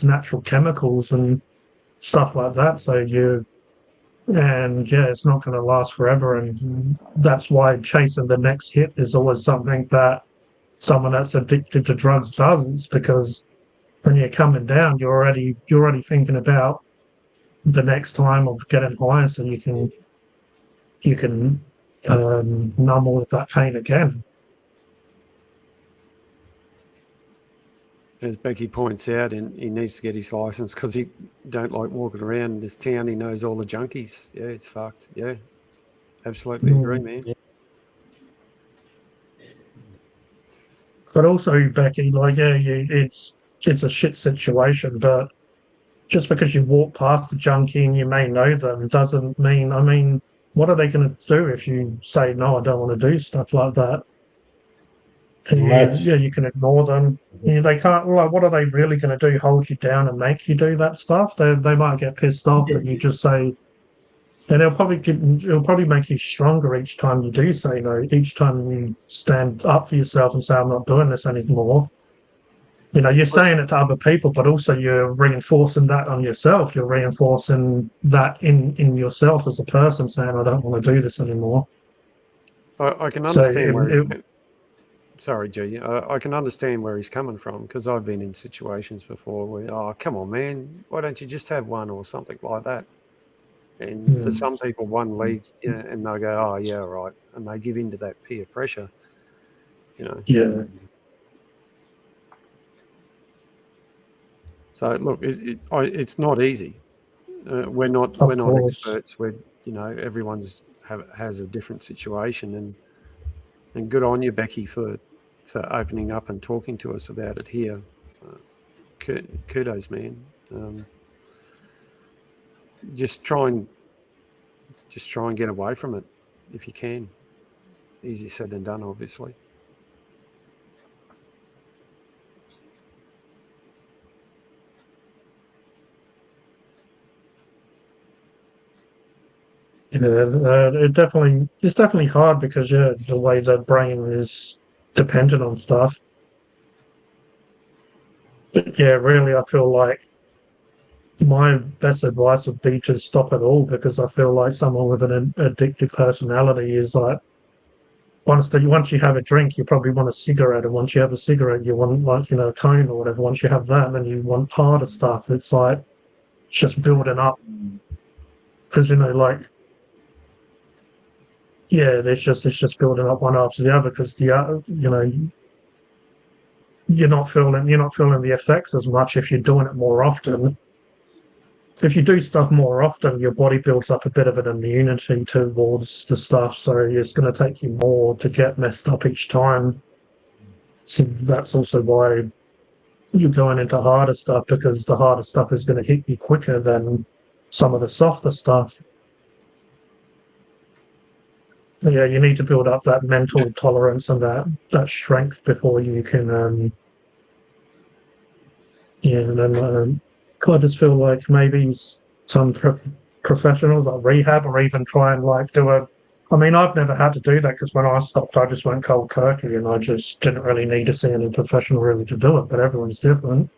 natural chemicals and stuff like that. It's not going to last forever. And that's why chasing the next hit is always something that someone that's addicted to drugs does. It's because when you're coming down, you're already thinking about the next time of getting higher, so you can numb all of that pain again. As Becky points out, and he needs to get his license because he don't like walking around this town. He knows all the junkies. Yeah, it's fucked. Yeah, absolutely agree, man. Yeah. But also, Becky, like, it's a shit situation, but just because you walk past a junkie and you may know them doesn't mean, I mean, what are they going to do if you say, no, I don't want to do stuff like that? Much. You can ignore them. They can't, like, what are they really going to do? Hold you down and make you do that stuff? They might get pissed off, but you just say, and it'll probably make you stronger each time you do say no, each time you stand up for yourself and say, I'm not doing this anymore. You're saying it to other people, but also you're reinforcing that on yourself. You're reinforcing that in yourself as a person, saying, I don't want to do this anymore. I can So understand sorry, G. I can understand where he's coming from because I've been in situations before where, oh, come on, man, why don't you just have one or something like that? And for some people, one leads, and they'll go, oh, yeah, right. And they give in to that peer pressure, Yeah. So, look, it's not easy. We're not Of course. experts. Everyone's has a different situation, and good on you, Becky, for opening up and talking to us about it here. Kudos, man. Just try and get away from it if you can. Easier said than done, obviously. it's definitely hard because the way the brain is dependent on stuff. But yeah, really, I feel like my best advice would be to stop it all because I feel like someone with an addictive personality is like once you have a drink, you probably want a cigarette, and once you have a cigarette, you want like a cone or whatever. Once you have that, then you want harder stuff. It's like it's just building up because like yeah, it's just building up one after the other because you're not feeling the effects as much if you're doing it more often. If you do stuff more often, your body builds up a bit of an immunity towards the stuff, so it's going to take you more to get messed up each time. So that's also why you're going into harder stuff because the harder stuff is going to hit you quicker than some of the softer stuff. Yeah, you need to build up that mental tolerance and that strength before you can. Yeah, and then I just feel like maybe some professionals like rehab or even try and like do a. I mean, I've never had to do that because when I stopped, I just went cold turkey and I just didn't really need to see any professional really to do it. But everyone's different.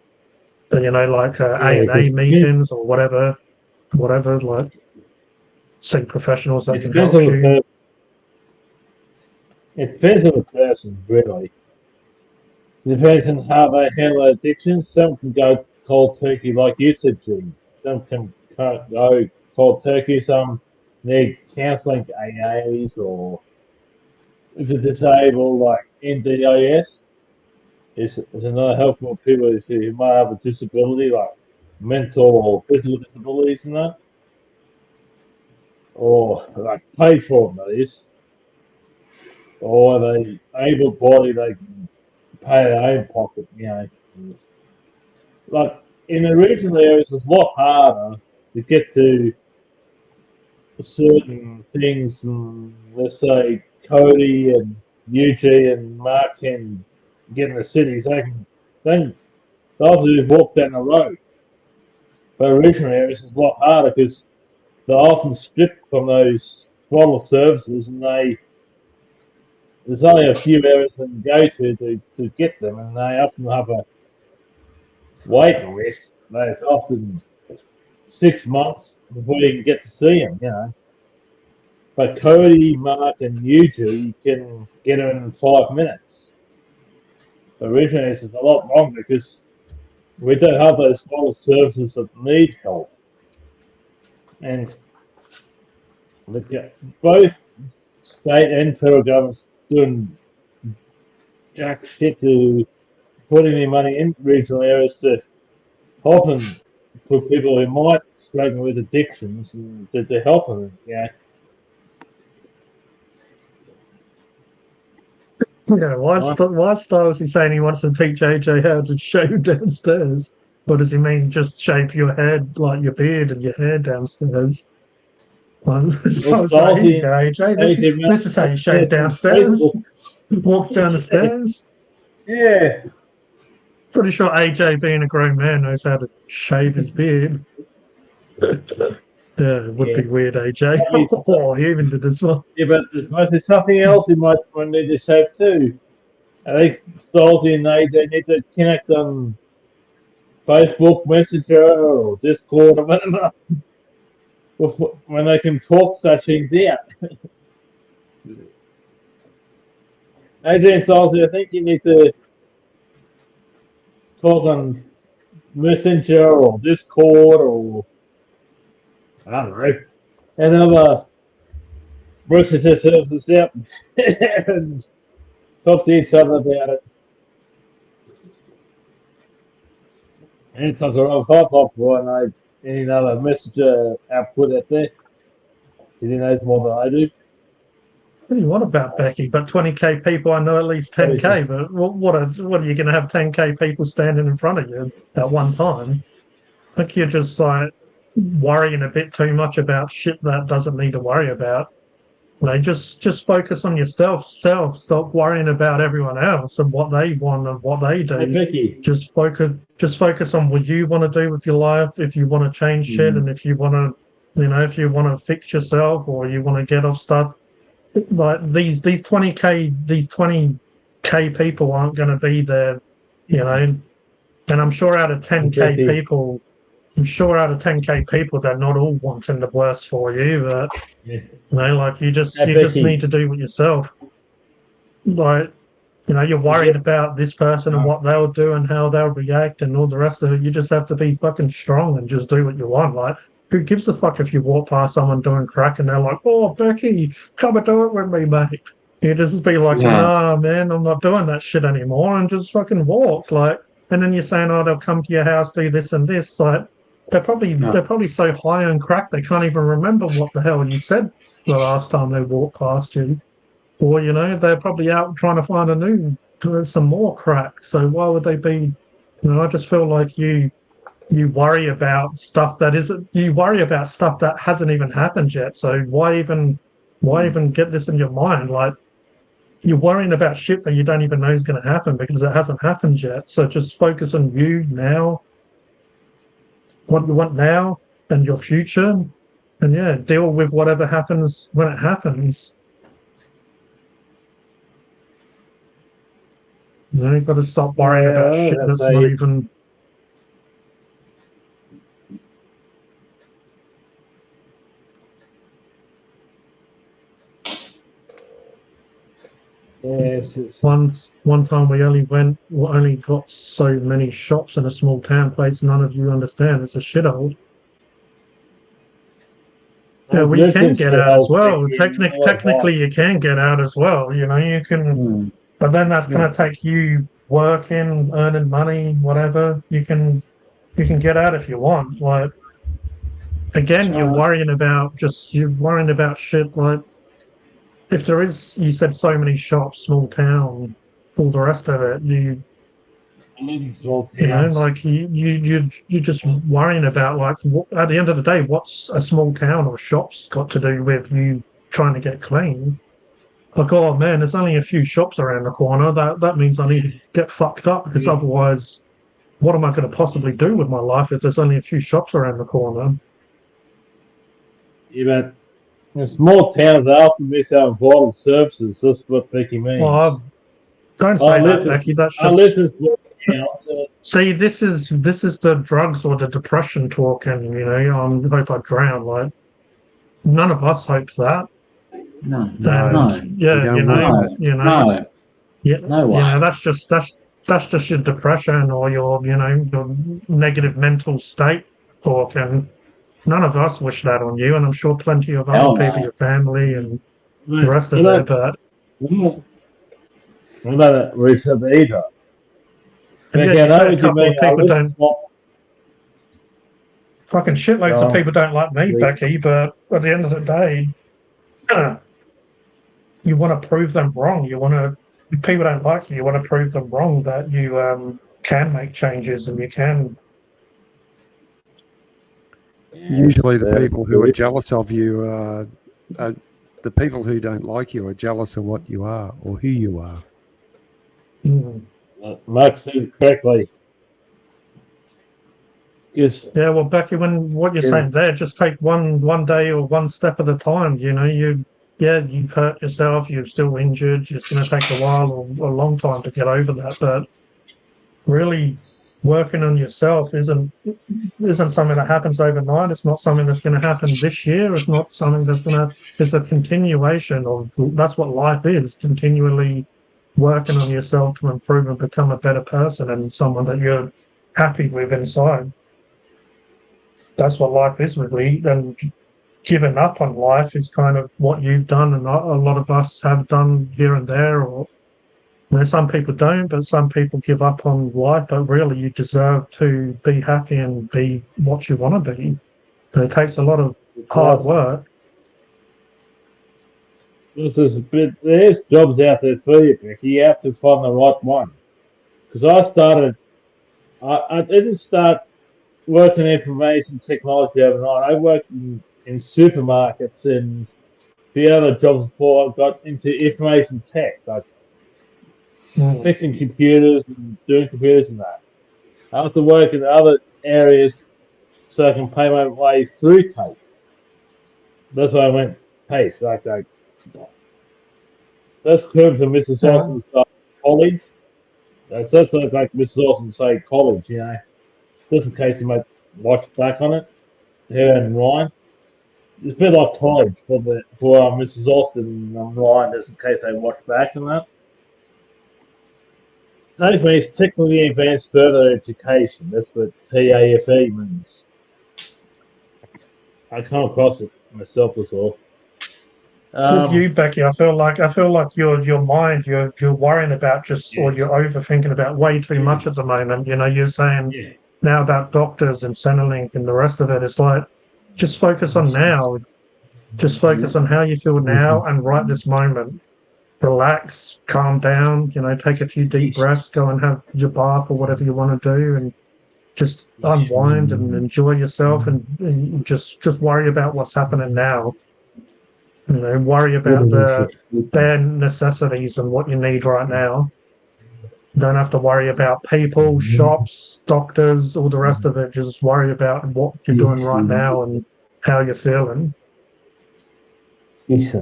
But like A&A meetings or whatever, like see professionals that it can depends help on the you. person. It depends on the person, really. It depends on how they handle addiction. Some can go cold turkey, like you said, Jim. Some can go cold turkey. Some need counselling, AAs, or if they're disabled, like NDIS is another help for people who might have a disability, like mental or physical disabilities and that, or like pay for them, that is, or they able body, they can pay their own pocket, Like in the regional areas, it's a lot harder to get to certain things. Let's say Kodie and UG and Mark can get in the cities. They also just walk down the road. But regional areas is a lot harder because they're often stripped from those throttle services, and there's only a few areas they can go to get them, and they often have a waiting list. That's often 6 months before you can get to see them. But Kodie, Mark, and you can get them in 5 minutes. But originally, it's a lot longer because we don't have those small services that need help. And both state and federal governments doing jack shit to putting any money in regional areas to help them for people who might struggle with addictions and to help them. Yeah, why was he saying he wants to teach AJ how to shave downstairs? What does he mean? Just shave your head, like your beard and your hair downstairs? So it's like, here you go, AJ. This is how you shave downstairs. Walk down the stairs. Yeah. Pretty sure AJ, being a grown man, knows how to shave his beard. Yeah, it would be weird, AJ. Oh, he even did this one. Yeah, but there's something else you might need to shave too. I think Salty and they need to connect on Facebook Messenger or Discord or whatever when they can talk such things out. Adrian Salty, I think you need to talk on Messenger or Discord or I don't know, another messenger services out and talk to each other about it. And it's like a real possible and any other messenger output out there. He knows more than I do. What do you want about Becky? But 20k people, I know at least 10k. But what are you going to have 10k people standing in front of you at one time? I think you're just like worrying a bit too much about shit that doesn't need to worry about. Just focus on yourself. Stop worrying about everyone else and what they want and what they do. Hey, Becky. Just focus on what you want to do with your life. If you want to change shit, and if you want to You know, if you want to fix yourself or you want to get off stuff, like these 20k people aren't going to be there, you know. And I'm sure out of 10k people, they're not all wanting the worst for you, but you know, like you just need to do what yourself. Like, you know, you're worried about this person and what they'll do and how they'll react and all the rest of it. You just have to be fucking strong and just do what you want. Like, who gives a fuck if you walk past someone doing crack and they're like, "Oh, Becky, come and do it with me, mate." You just be like, "Nah, man, I'm not doing that shit anymore," and just fucking walk. Like, and then you're saying, "Oh, they'll come to your house, do this and this." Like, they're probably so high on crack they can't even remember what the hell you said the last time they walked past you. Or, you know, they're probably out trying to find some more crack. So why would they be, you know, I just feel like you worry about stuff that hasn't even happened yet. So why even get this in your mind? Like, you're worrying about shit that you don't even know is going to happen because it hasn't happened yet. So just focus on you now, what you want now and your future. And yeah, deal with whatever happens when it happens. You know, you've got to stop worrying about shit that's not even. Yes. One time we only got so many shops in a small town place. None of you understand. It's a shithole. Yeah, we can get out as well. Technically, you can get out as well. You know, you can, but then that's going to take you working, earning money, whatever. You can get out if you want. Like, again, you're worrying about shit. Like, if there is, you said so many shops, small town, all the rest of it. You know, like you're just worrying about, like, at the end of the day, what's a small town or shops got to do with you trying to get clean? Like, oh man, there's only a few shops around the corner. That means I need to get fucked up because otherwise, what am I going to possibly do with my life if there's only a few shops around the corner? Yeah, but in small towns, they often miss out on vital services. That's what Becky means. Well, don't say that, Becky. That's just. See, this is the drugs or the depression talking. You know, I hope I drown. Like, none of us hopes that. No. Yeah, you know. No. Yeah, no way. You know, that's just your depression or your negative mental state talking. None of us wish that on you, and I'm sure plenty of other people, your family and the rest of it. But what about that Richard either? And yeah, you said a couple of people don't. Fucking shitloads of people don't like me, Becky, but at the end of the day, you want to prove them wrong. If people don't like you, you want to prove them wrong that you can make changes and you can. Usually the people who are jealous of you are the people who don't like you are jealous of what you are or who you are. Mark said it correctly. Yes. Yeah, well, Becky, what you're saying there, just take one day or one step at a time. You know, you've hurt yourself, you're still injured. It's going to take a while or a long time to get over that. But really, working on yourself isn't something that happens overnight. It's not something that's going to happen this year. It's not something that's going to. It's a continuation of. That's what life is. Continually working on yourself to improve and become a better person and someone that you're happy with inside. That's what life is, really. And giving up on life is kind of what you've done, and a lot of us have done here and there. Or, you know, some people don't, but some people give up on life. But really, you deserve to be happy and be what you want to be. And it takes a lot of hard work. There's jobs out there for you, Becky. You have to find the right one. Because I didn't start working in information technology overnight. I worked in supermarkets and the other jobs before I got into information tech, like fixing computers and doing computers and that. I have to work in other areas so I can pay my way through tape. that's why I went pace. Like that's curve for Mrs. Austin's college. That's like Mrs. Austin say college. Just in case you might watch back on it. Her and Ryan. It's a bit like college for Mrs. Austin and Ryan, just in case they watch back on that. TAFE means Technically Advanced Further Education. That's what TAFE means. I come across it myself as well. With you, Becky, I feel like your mind, you're worrying about or you're overthinking about way too much at the moment. You're saying now about doctors and Centrelink and the rest of it. It's like, just focus on now. Just focus on how you feel now and right this moment. Relax, calm down, take a few deep breaths, go and have your bath or whatever you want to do, and just unwind and enjoy yourself, and just worry about what's happening now. Worry about the bare necessities and what you need right now. You don't have to worry about people, shops, doctors, all the rest of it. Just worry about what you're doing right now and how you're feeling. And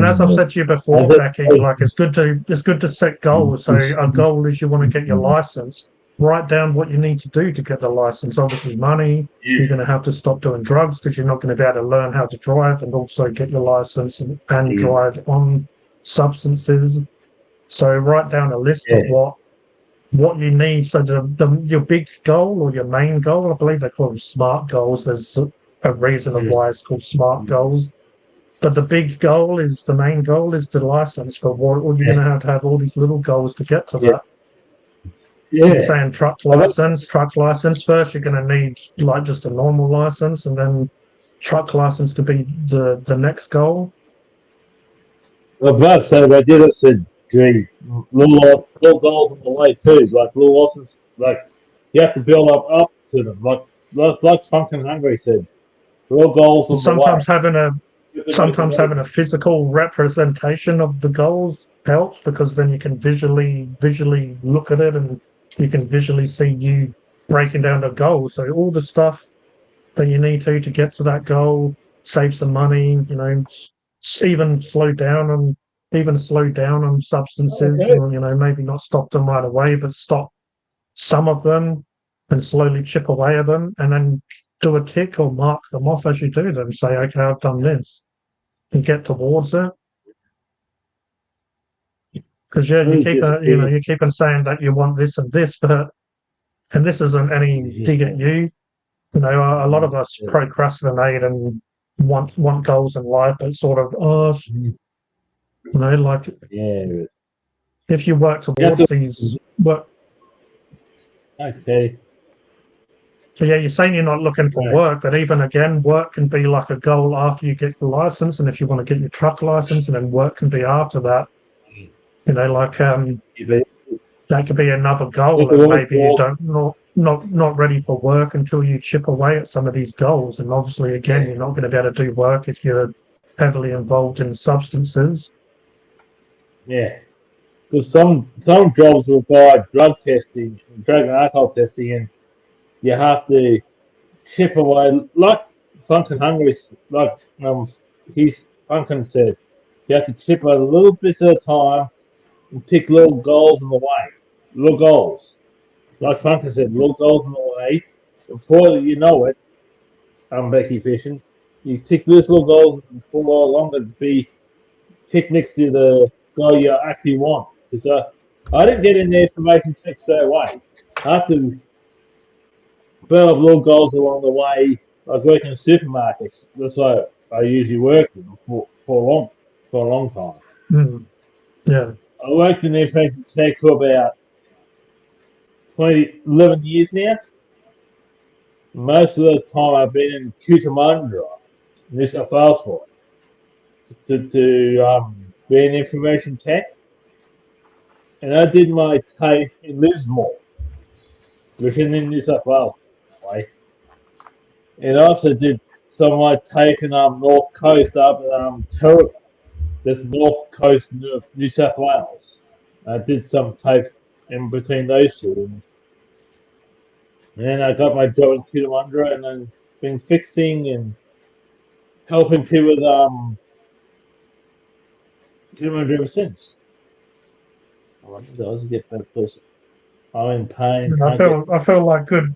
as I've said to you before, Becky, like it's good to set goals. So a goal is you want to get your license. Write down what you need to do to get the license. Obviously, money. You're going to have to stop doing drugs because you're not going to be able to learn how to drive and also get your license and drive on substances. So write down a list of what you need. So your big goal or your main goal, I believe they call them SMART goals. There's a reason of why it's called SMART goals. But the big goal the main goal is the license. But you're going to have all these little goals to get to that. So you're saying truck license first, you're going to need like just a normal license, and then truck license to be the next goal. Well, but so they did it, said, little goals on the way too, like little license, like you have to build up to them, like Funk and Hungry said, little goals on Sometimes the way. Sometimes having a physical representation of the goals helps, because then you can visually look at it, and you can visually see you breaking down the goal. So all the stuff that you need to get to that goal, save some money, even slow down on substances, maybe not stop them right away, but stop some of them and slowly chip away at them, and then do a tick or mark them off as you do them. Say, okay, I've done this, and get towards it. Because you keep on saying that you want this and this, and this isn't any dig at you. A lot of us procrastinate and want goals in life, but sort of like if you work towards these work. Okay. So yeah, you're saying you're not looking for work, but even again, work can be like a goal after you get your license, and if you want to get your truck license, and then work can be after that. That could be another goal, and maybe you not ready for work until you chip away at some of these goals. And obviously, again, you're not going to be able to do work if you're heavily involved in substances. Yeah, because some jobs require drug testing, drug and alcohol testing, and you have to chip away, like Funkin' Hungry, like Funkin' said, you have to chip a little bit at a time and tick little goals in the way. Little goals. Like Funkin' said, little goals in the way. Before you know it, Becky Fishing, you tick these little goals before longer to be tick next to the goal you actually want. Because I didn't get in the information check straight away. I have to build up little goals along the way, like working in supermarkets. That's what I usually worked in for a long time. Mm. Yeah. I worked in the information tech for about 11 years now. Most of the time I've been in Cucamonga, New South Wales for to be an information tech. And I did my TAFE in Lismore, which is in New South Wales, way. And I also did some of my TAFE in North Coast up at Terrible. That's North Coast, New South Wales. I did some TAFE in between those two. And then I got my job in Cootamundra, and then been fixing and helping people with human ever since. What does get that person? I'm in pain. I feel like good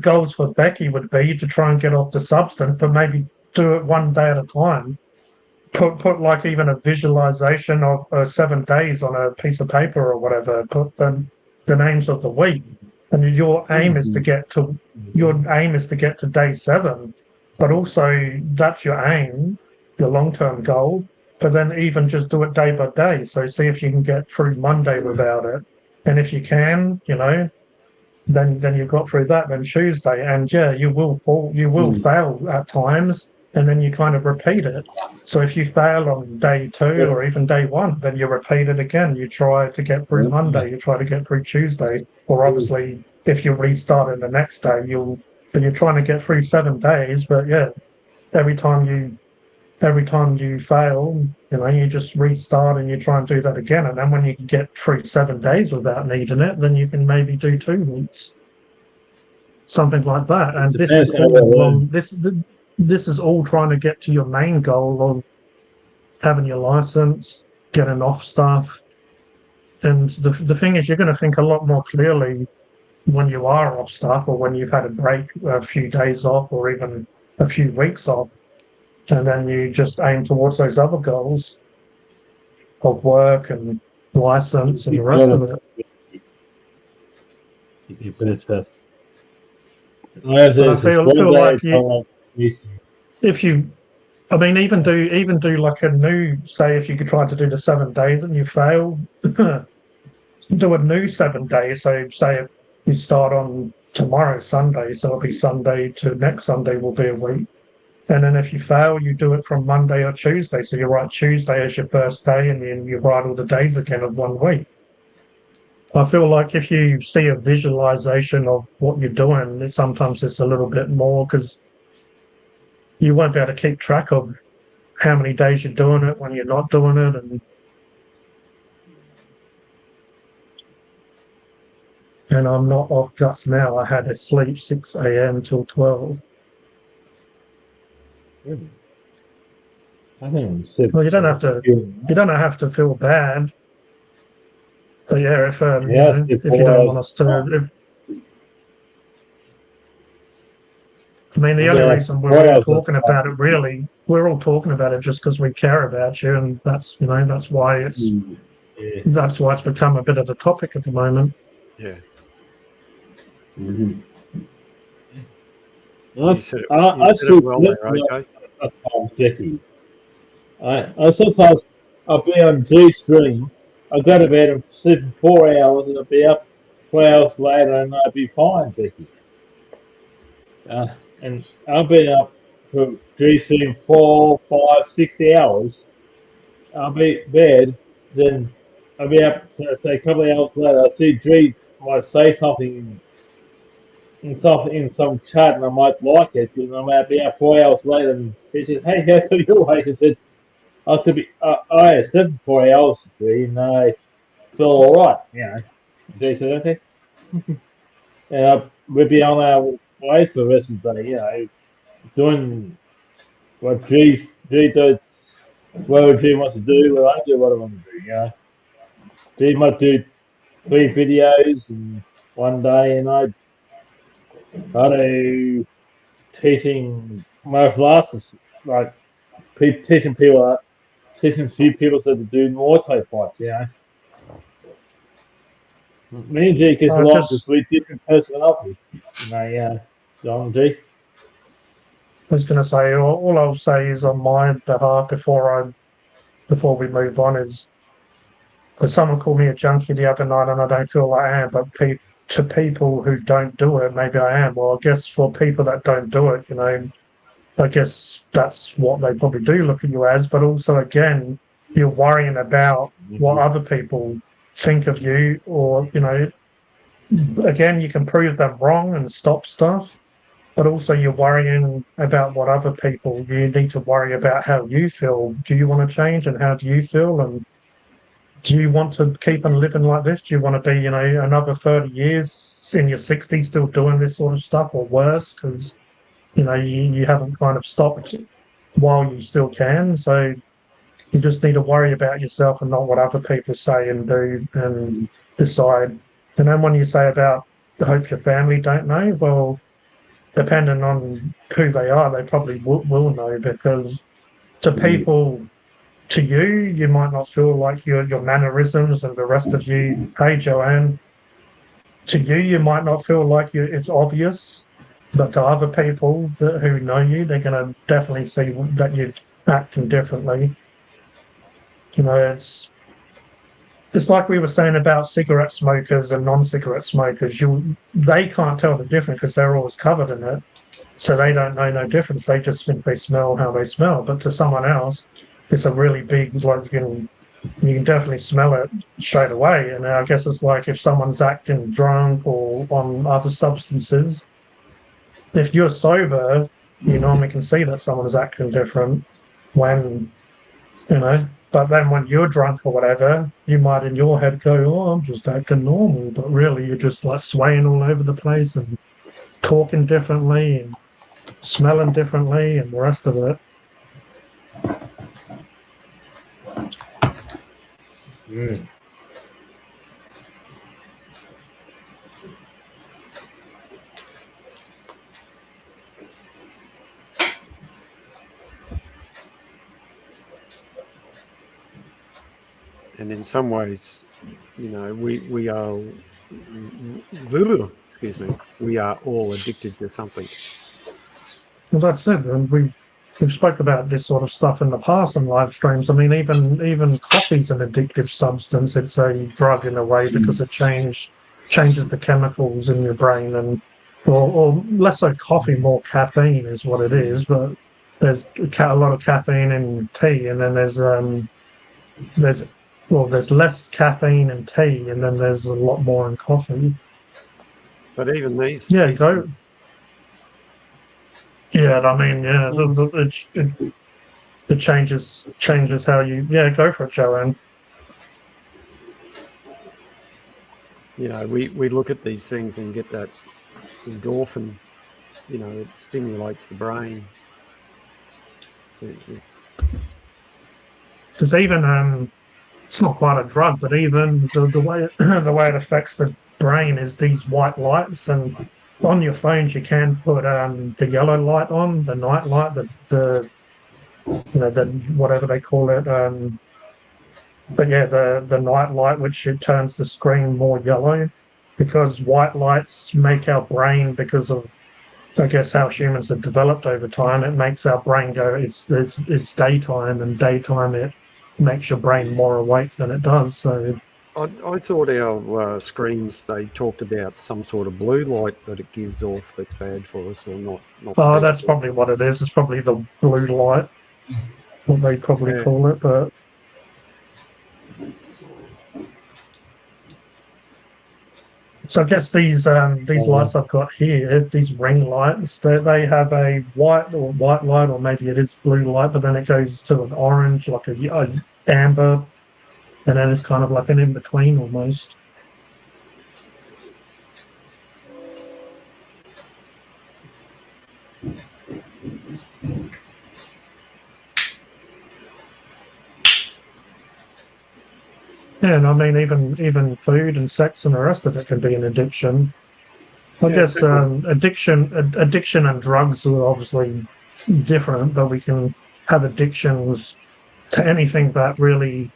goals for Becky would be to try and get off the substance, but maybe do it one day at a time. Put like even a visualization of 7 days on a piece of paper or whatever. Put the names of the week, and your aim is to get to day 7. But also that's your aim, your long-term goal. But then even just do it day by day. So see if you can get through Monday without it, and if you can, then you've got through that. Then Tuesday, and yeah, you will fail at times, and then you kind of repeat it. So if you fail on day 2 or even day 1, then you repeat it again. You try to get through Monday, you try to get through Tuesday, or obviously if you restart it the next day, you're trying to get through 7 days. But yeah, every time you fail, you just restart and you try and do that again. And then when you can get through 7 days without needing it, then you can maybe do 2 weeks, something like that. And this is all trying to get to your main goal of having your license, getting off stuff. And the thing is, you're going to think a lot more clearly when you are off stuff, or when you've had a break, a few days off, or even a few weeks off. And then you just aim towards those other goals of work and license and the rest of it. You finish that. I feel like if you, I mean, even do like a new, say if you could try to do the 7 days and you fail, do a new 7 days. So say if you start on tomorrow, Sunday, so it'll be Sunday to next Sunday will be a week. And then if you fail, you do it from Monday or Tuesday. So you write Tuesday as your first day, and then you write all the days again of 1 week. I feel like if you see a visualization of what you're doing, sometimes it's a little bit more, because you won't be able to keep track of how many days you're doing it when you're not doing it. And I'm not off guts now. I had to sleep 6 a.m. till 12. Well, you don't have to feel bad. But yeah, if you don't want us to, I mean, the only reason we're all talking about it, really, we're all talking about it just because we care about you, and that's why it's become a bit of a topic at the moment. Yeah. Mm-hmm. I said it well there, AJ. I sometimes I'll be on G stream. I go to bed and sleep for 4 hours, and I'll be up 4 hours later, and I'll be fine, Becky. And I've been up for G stream 4, 5, 6 hours. I'll be in bed, then I'll be up, say a couple of hours later. I see G might say something in some chat, and I might like it, and I might be up 4 hours later, and he says, "Hey, how are you?" I said, "I could be. I slept for 4 hours, and I feel all right." He said, "Okay," and we'll be on our way for the rest of the day. Doing what G does, whatever G wants to do, what I do, what I want to do. G might do 3 videos in one day, and I do teaching my classes, like teaching a few people so to do more type fights. Me and G gets along because we're different personalities. John G. I was going to say, all I'll say is on my behalf before we move on is, because someone called me a junkie the other night, and I don't feel like I am, but to people who don't do it, maybe I am. Well, I guess for people that don't do it, I guess that's what they probably do look at you as. But also, again, you're worrying about what other people think of you, or, again, you can prove them wrong and stop stuff. But also you're worrying about what other people, you need to worry about how you feel. Do you want to change, and how do you feel? And do you want to keep on living like this? Do you want to be, another 30 years in your 60s still doing this sort of stuff, or worse? Because you haven't kind of stopped while you still can. So you just need to worry about yourself and not what other people say and do and decide. And then when you say about, I hope your family don't know, well, depending on who they are, they probably will know, because to people, to you, you might not feel like your mannerisms and the rest of you, hey, Joanne, to you, you might not feel like it's obvious, but to other people who know you, they're going to definitely see that you're acting differently. It's like we were saying about cigarette smokers and non-cigarette smokers. They can't tell the difference because they're always covered in it. So they don't know no difference. They just think they smell how they smell. But to someone else, it's a really big, like, you can definitely smell it straight away. And I guess it's like if someone's acting drunk or on other substances, if you're sober, you normally can see that someone's acting different when, but then when you're drunk or whatever, you might in your head go, oh, I'm just acting normal. But really, you're just like swaying all over the place and talking differently and smelling differently and the rest of it. Mm. And in some ways, we are, excuse me, we are all addicted to something. Well, that's it. And we've spoke about this sort of stuff in the past in live streams. I mean, even coffee's an addictive substance. It's a drug in a way because it changes the chemicals in your brain, and or less so coffee, more caffeine is what it is. But there's a lot of caffeine in tea, and then there's less caffeine in tea, and then there's a lot more in coffee. But even these, Yeah, go. Yeah, I mean, yeah, it changes how you. Yeah, go for it, Joanne. we look at these things and get that endorphin. It stimulates the brain. Because even it's not quite a drug, but even the way the way it affects the brain is these white lights, and on your phones you can put the yellow light on, the night light, the the whatever they call it. But yeah, the night light, which it turns the screen more yellow, because white lights make our brain, because of, I guess, how humans have developed over time, it makes our brain go, it's daytime, and daytime it makes your brain more awake than it does. So I thought our screens, they talked about some sort of blue light that it gives off that's bad for us, or not. that's probably what it is. It's probably the blue light, what they probably call it. But so I guess these lights I've got here, these ring lights, they have a white light, or maybe it is blue light, but then it goes to an orange, like a amber, and then it's kind of like an in between almost. Yeah, and I mean, even food and sex and the rest of it can be an addiction. I guess addiction and drugs are obviously different, but we can have addictions to anything that really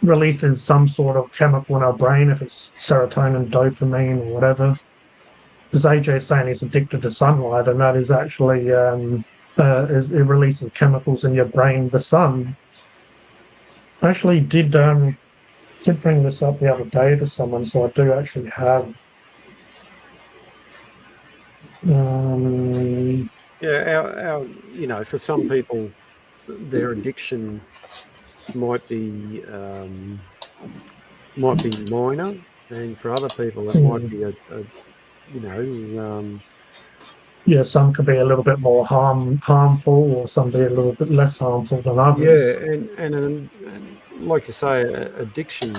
releases some sort of chemical in our brain, if it's serotonin, dopamine, or whatever. Because AJ is saying he's addicted to sunlight, and that is actually it releases chemicals in your brain. The sun actually did bring this up the other day to someone, so I do actually have. Yeah, for some people, their addiction might be minor, and for other people, it might be some could be a little bit more harmful, or some be a little bit less harmful than others. Yeah, and like you say, addiction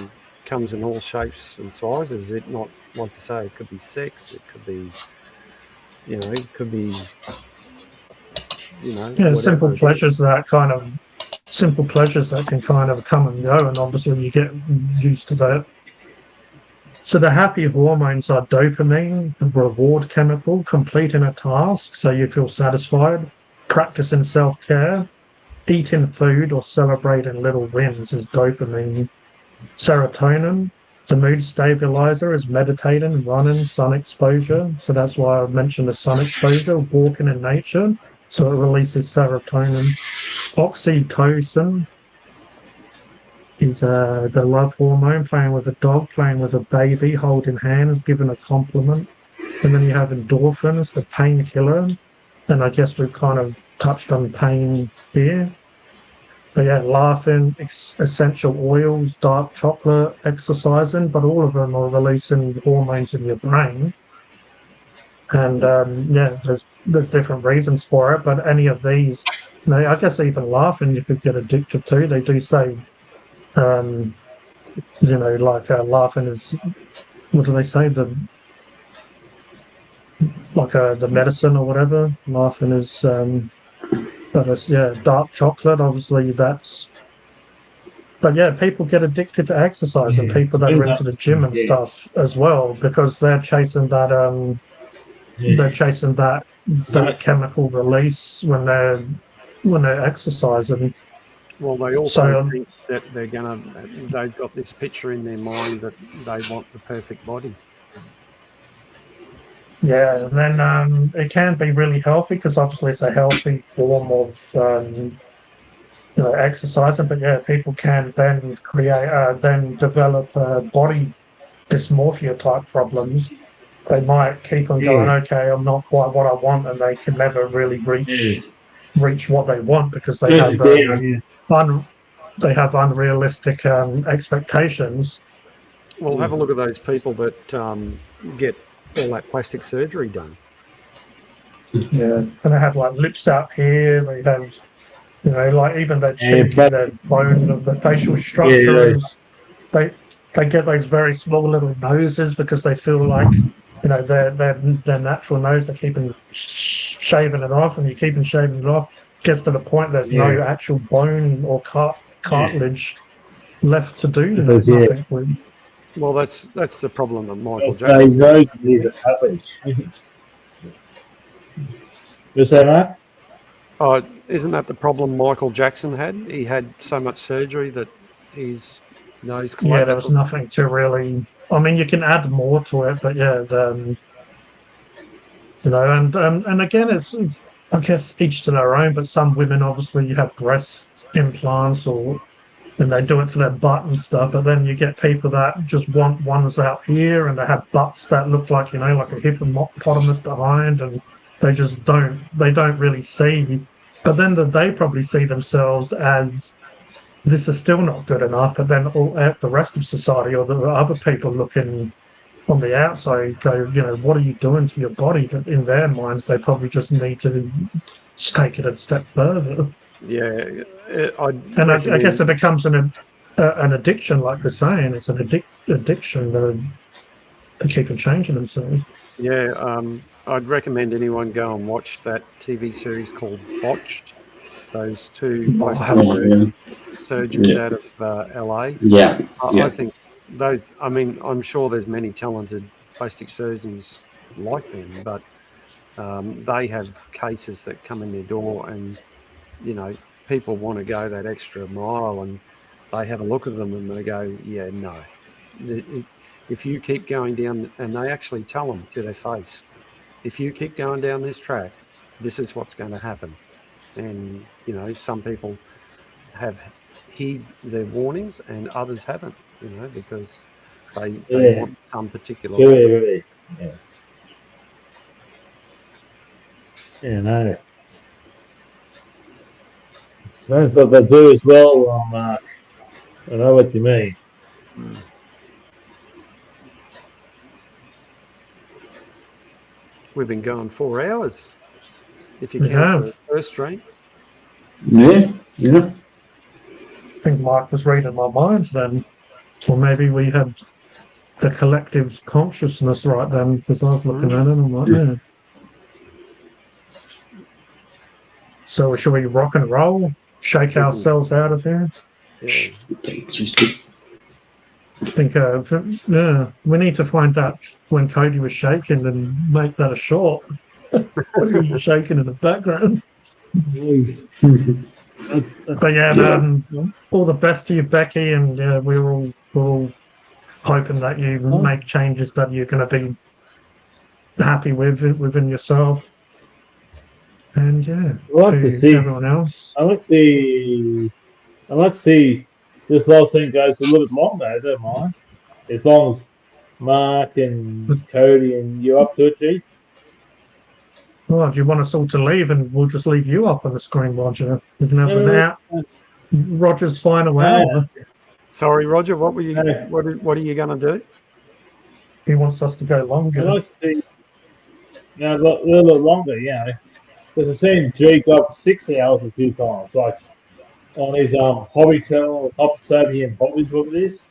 comes in all shapes and sizes. It not, like you say, it could be sex, it could be, it could be you know, Yeah, whatever simple it is. pleasures that can kind of come and go, and obviously you get used to that. So the happy hormones are dopamine, the reward chemical, completing a task so you feel satisfied, practicing self-care, eating food or celebrating little wins is dopamine. Serotonin, the mood stabilizer, is meditating, running, sun exposure. So that's why I mentioned the sun exposure, walking in nature. So it releases serotonin. Oxytocin is the love hormone, playing with a dog, playing with a baby, holding hands, giving a compliment. And then you have endorphins, the painkiller. And I guess we've kind of touched on pain here. But yeah, laughing, essential oils, dark chocolate, exercising, but all of them are releasing hormones in your brain. And yeah, there's different reasons for it, but any of these, I guess even laughing you could get addicted to. They do say, um, like laughing is, what do they say? The medicine or whatever. Laughing is, but it's, yeah, dark chocolate. Obviously, that's. But yeah, people get addicted to exercise, and Yeah. people that are into the gym and Yeah. stuff as well, because they're chasing that. They're Yeah. chasing that chemical release when they're exercising. Well, they also So think that they've got this picture in their mind that they want the perfect body. yeah, and then it can be really healthy because obviously it's a healthy form of exercising. But yeah, people can then develop body dysmorphia type problems. They might keep on going, Yeah. okay, I'm not quite what I want, and they can never really Yeah. reach what they want because they Yes, have yeah. they have unrealistic expectations. Well, have a look at those people that get all that plastic surgery done. Yeah, and they have like lips out here. They have, like even their Yeah, cheek, their bone, of the facial structure yeah, is. They they get those very small little noses because they feel like, their natural nose. They keep on shaving it off, and you keep on shaving it off. Gets to the point there's yeah. no actual bone or Yeah. cartilage left to do Because, yeah, nothing with. Well, that's the problem that Michael it's they Jackson. know needs coverage. You say that? Oh, isn't that the problem Michael Jackson had? He had so much surgery that his nose Yeah, there collapsed. was nothing to really. I mean, you can add more to it, but yeah, and again, it's I guess each to their own. But some women obviously have breast implants, or and they do it to their butt and stuff. But then you get people that just want ones out here, and they have butts that look like like a hippopotamus behind, and they don't really see. But then they probably see themselves as this is still not good enough. But then all at the rest of society or the other people looking on the outside go, what are you doing to your body? But in their minds, they probably just need to just take it a step further. Yeah, I'd And I guess recommend. it becomes an addiction, like they're saying. It's an addiction to keep on changing themselves. Yeah, I'd recommend anyone go and watch that TV series called Botched. Those two plastic surgeons Yeah. out of LA. Yeah. I think those. I mean, I'm sure there's many talented plastic surgeons like them, but they have cases that come in their door, and people want to go that extra mile, and they have a look at them and they go, "Yeah, no." If you keep going down, and they actually tell them to their face, if you keep going down this track, this is what's going to happen. And some people have heed their warnings and others haven't, because they Yeah. want some particular look. Really. Yeah. Yeah, no. That's what they do as well, Mark. I know what you mean. We've been going 4 hours, if you We count have. the first stream. Yeah. Yeah. I think Mike was reading my mind then. Or maybe we had the collective consciousness right then, because I was looking at it and I'm like, yeah. So should we rock and roll? Shake ourselves out of here? Yeah. I think, yeah, we need to find that when Kodie was shaking and make that a short. What are you shaking in the background? But yeah, all the best to you, Becky, and we're all hoping that you make changes that you're going to be happy with within yourself. And yeah, I'd like to see. everyone else. I'd like to see this last thing goes a little bit longer. I don't mind, as long as Mark and Cody and you up to it, G. Well, do you want us all to leave, and we'll just leave you up on the screen, Roger? You can have an out. Roger's final hour. Sorry, Roger. What were you? What are you going to do? He wants us to go longer. I'd like to see. A little bit longer, because I've seen G go up 6 hours a few times, like on his hobby channel, Hobby and Hobbies, what it is.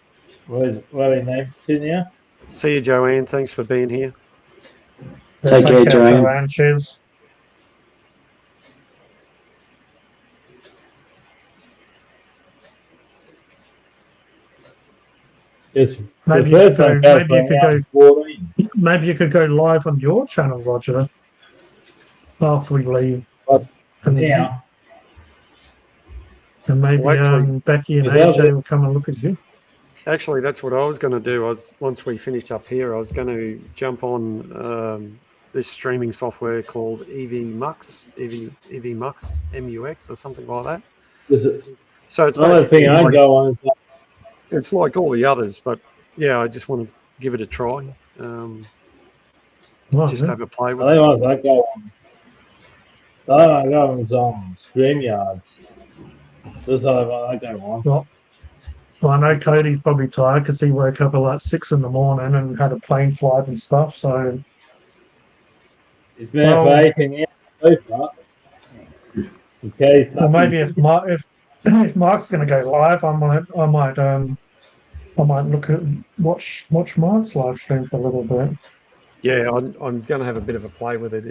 Where he named it now. See you, Joanne. Thanks for being here. Take care, Joanne. Cheers. Maybe you could go live on your channel, Roger, after we leave. Yeah. And maybe Becky and AJ will come and look at you. Actually, that's what I was going to do. Once we finished up here, I was going to jump on this streaming software called EVMux, MUX, or something like that. So it's basically it's like all the others, but yeah, I just want to give it a try. Just have a play with it. I go on StreamYards. This is how I go on. Well, I know Kodie's probably tired because he woke up at like 6 in the morning and had a plane flight and stuff. So it's been for 18 hours. Well, maybe if Mark's going to go live, I might look at watch Mark's live stream for a little bit. Yeah, I'm going to have a bit of a play with it.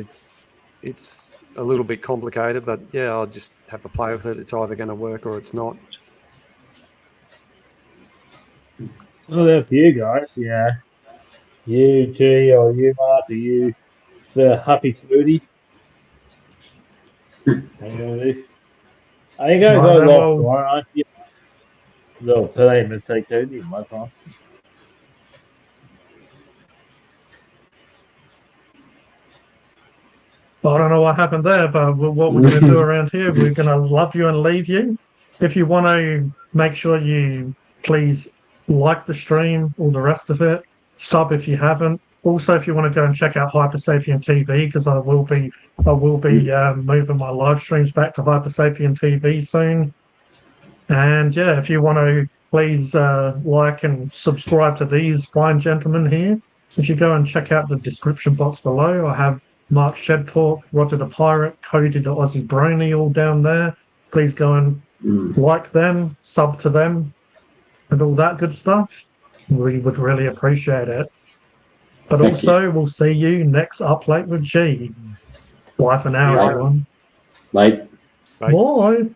It's a little bit complicated, but yeah, I'll just have a play with it. It's either going to work or it's not. So that's you guys, yeah. You, G, or you, Mark, or you, the happy Kodie. I think I go live tomorrow, aren't you? No, today, let's say Kodie, my time. I don't know what happened there, but what we're going to do around here, we're going to love you and leave you. If you want to make sure you please like the stream, all the rest of it, sub if you haven't. Also, if you want to go and check out Hypersapien TV, because I will be moving my live streams back to Hypersapien TV soon. And yeah, if you want to please like and subscribe to these fine gentlemen here. If you go and check out the description box below, I have Mark Shed Talk, Roger the Pirate, Kodie the Aussie Brony all down there. Please go and like them, sub to them, and all that good stuff. We would really appreciate it. But also, we'll see you next Up Late with G. Bye for now, everyone. Bye. Bye.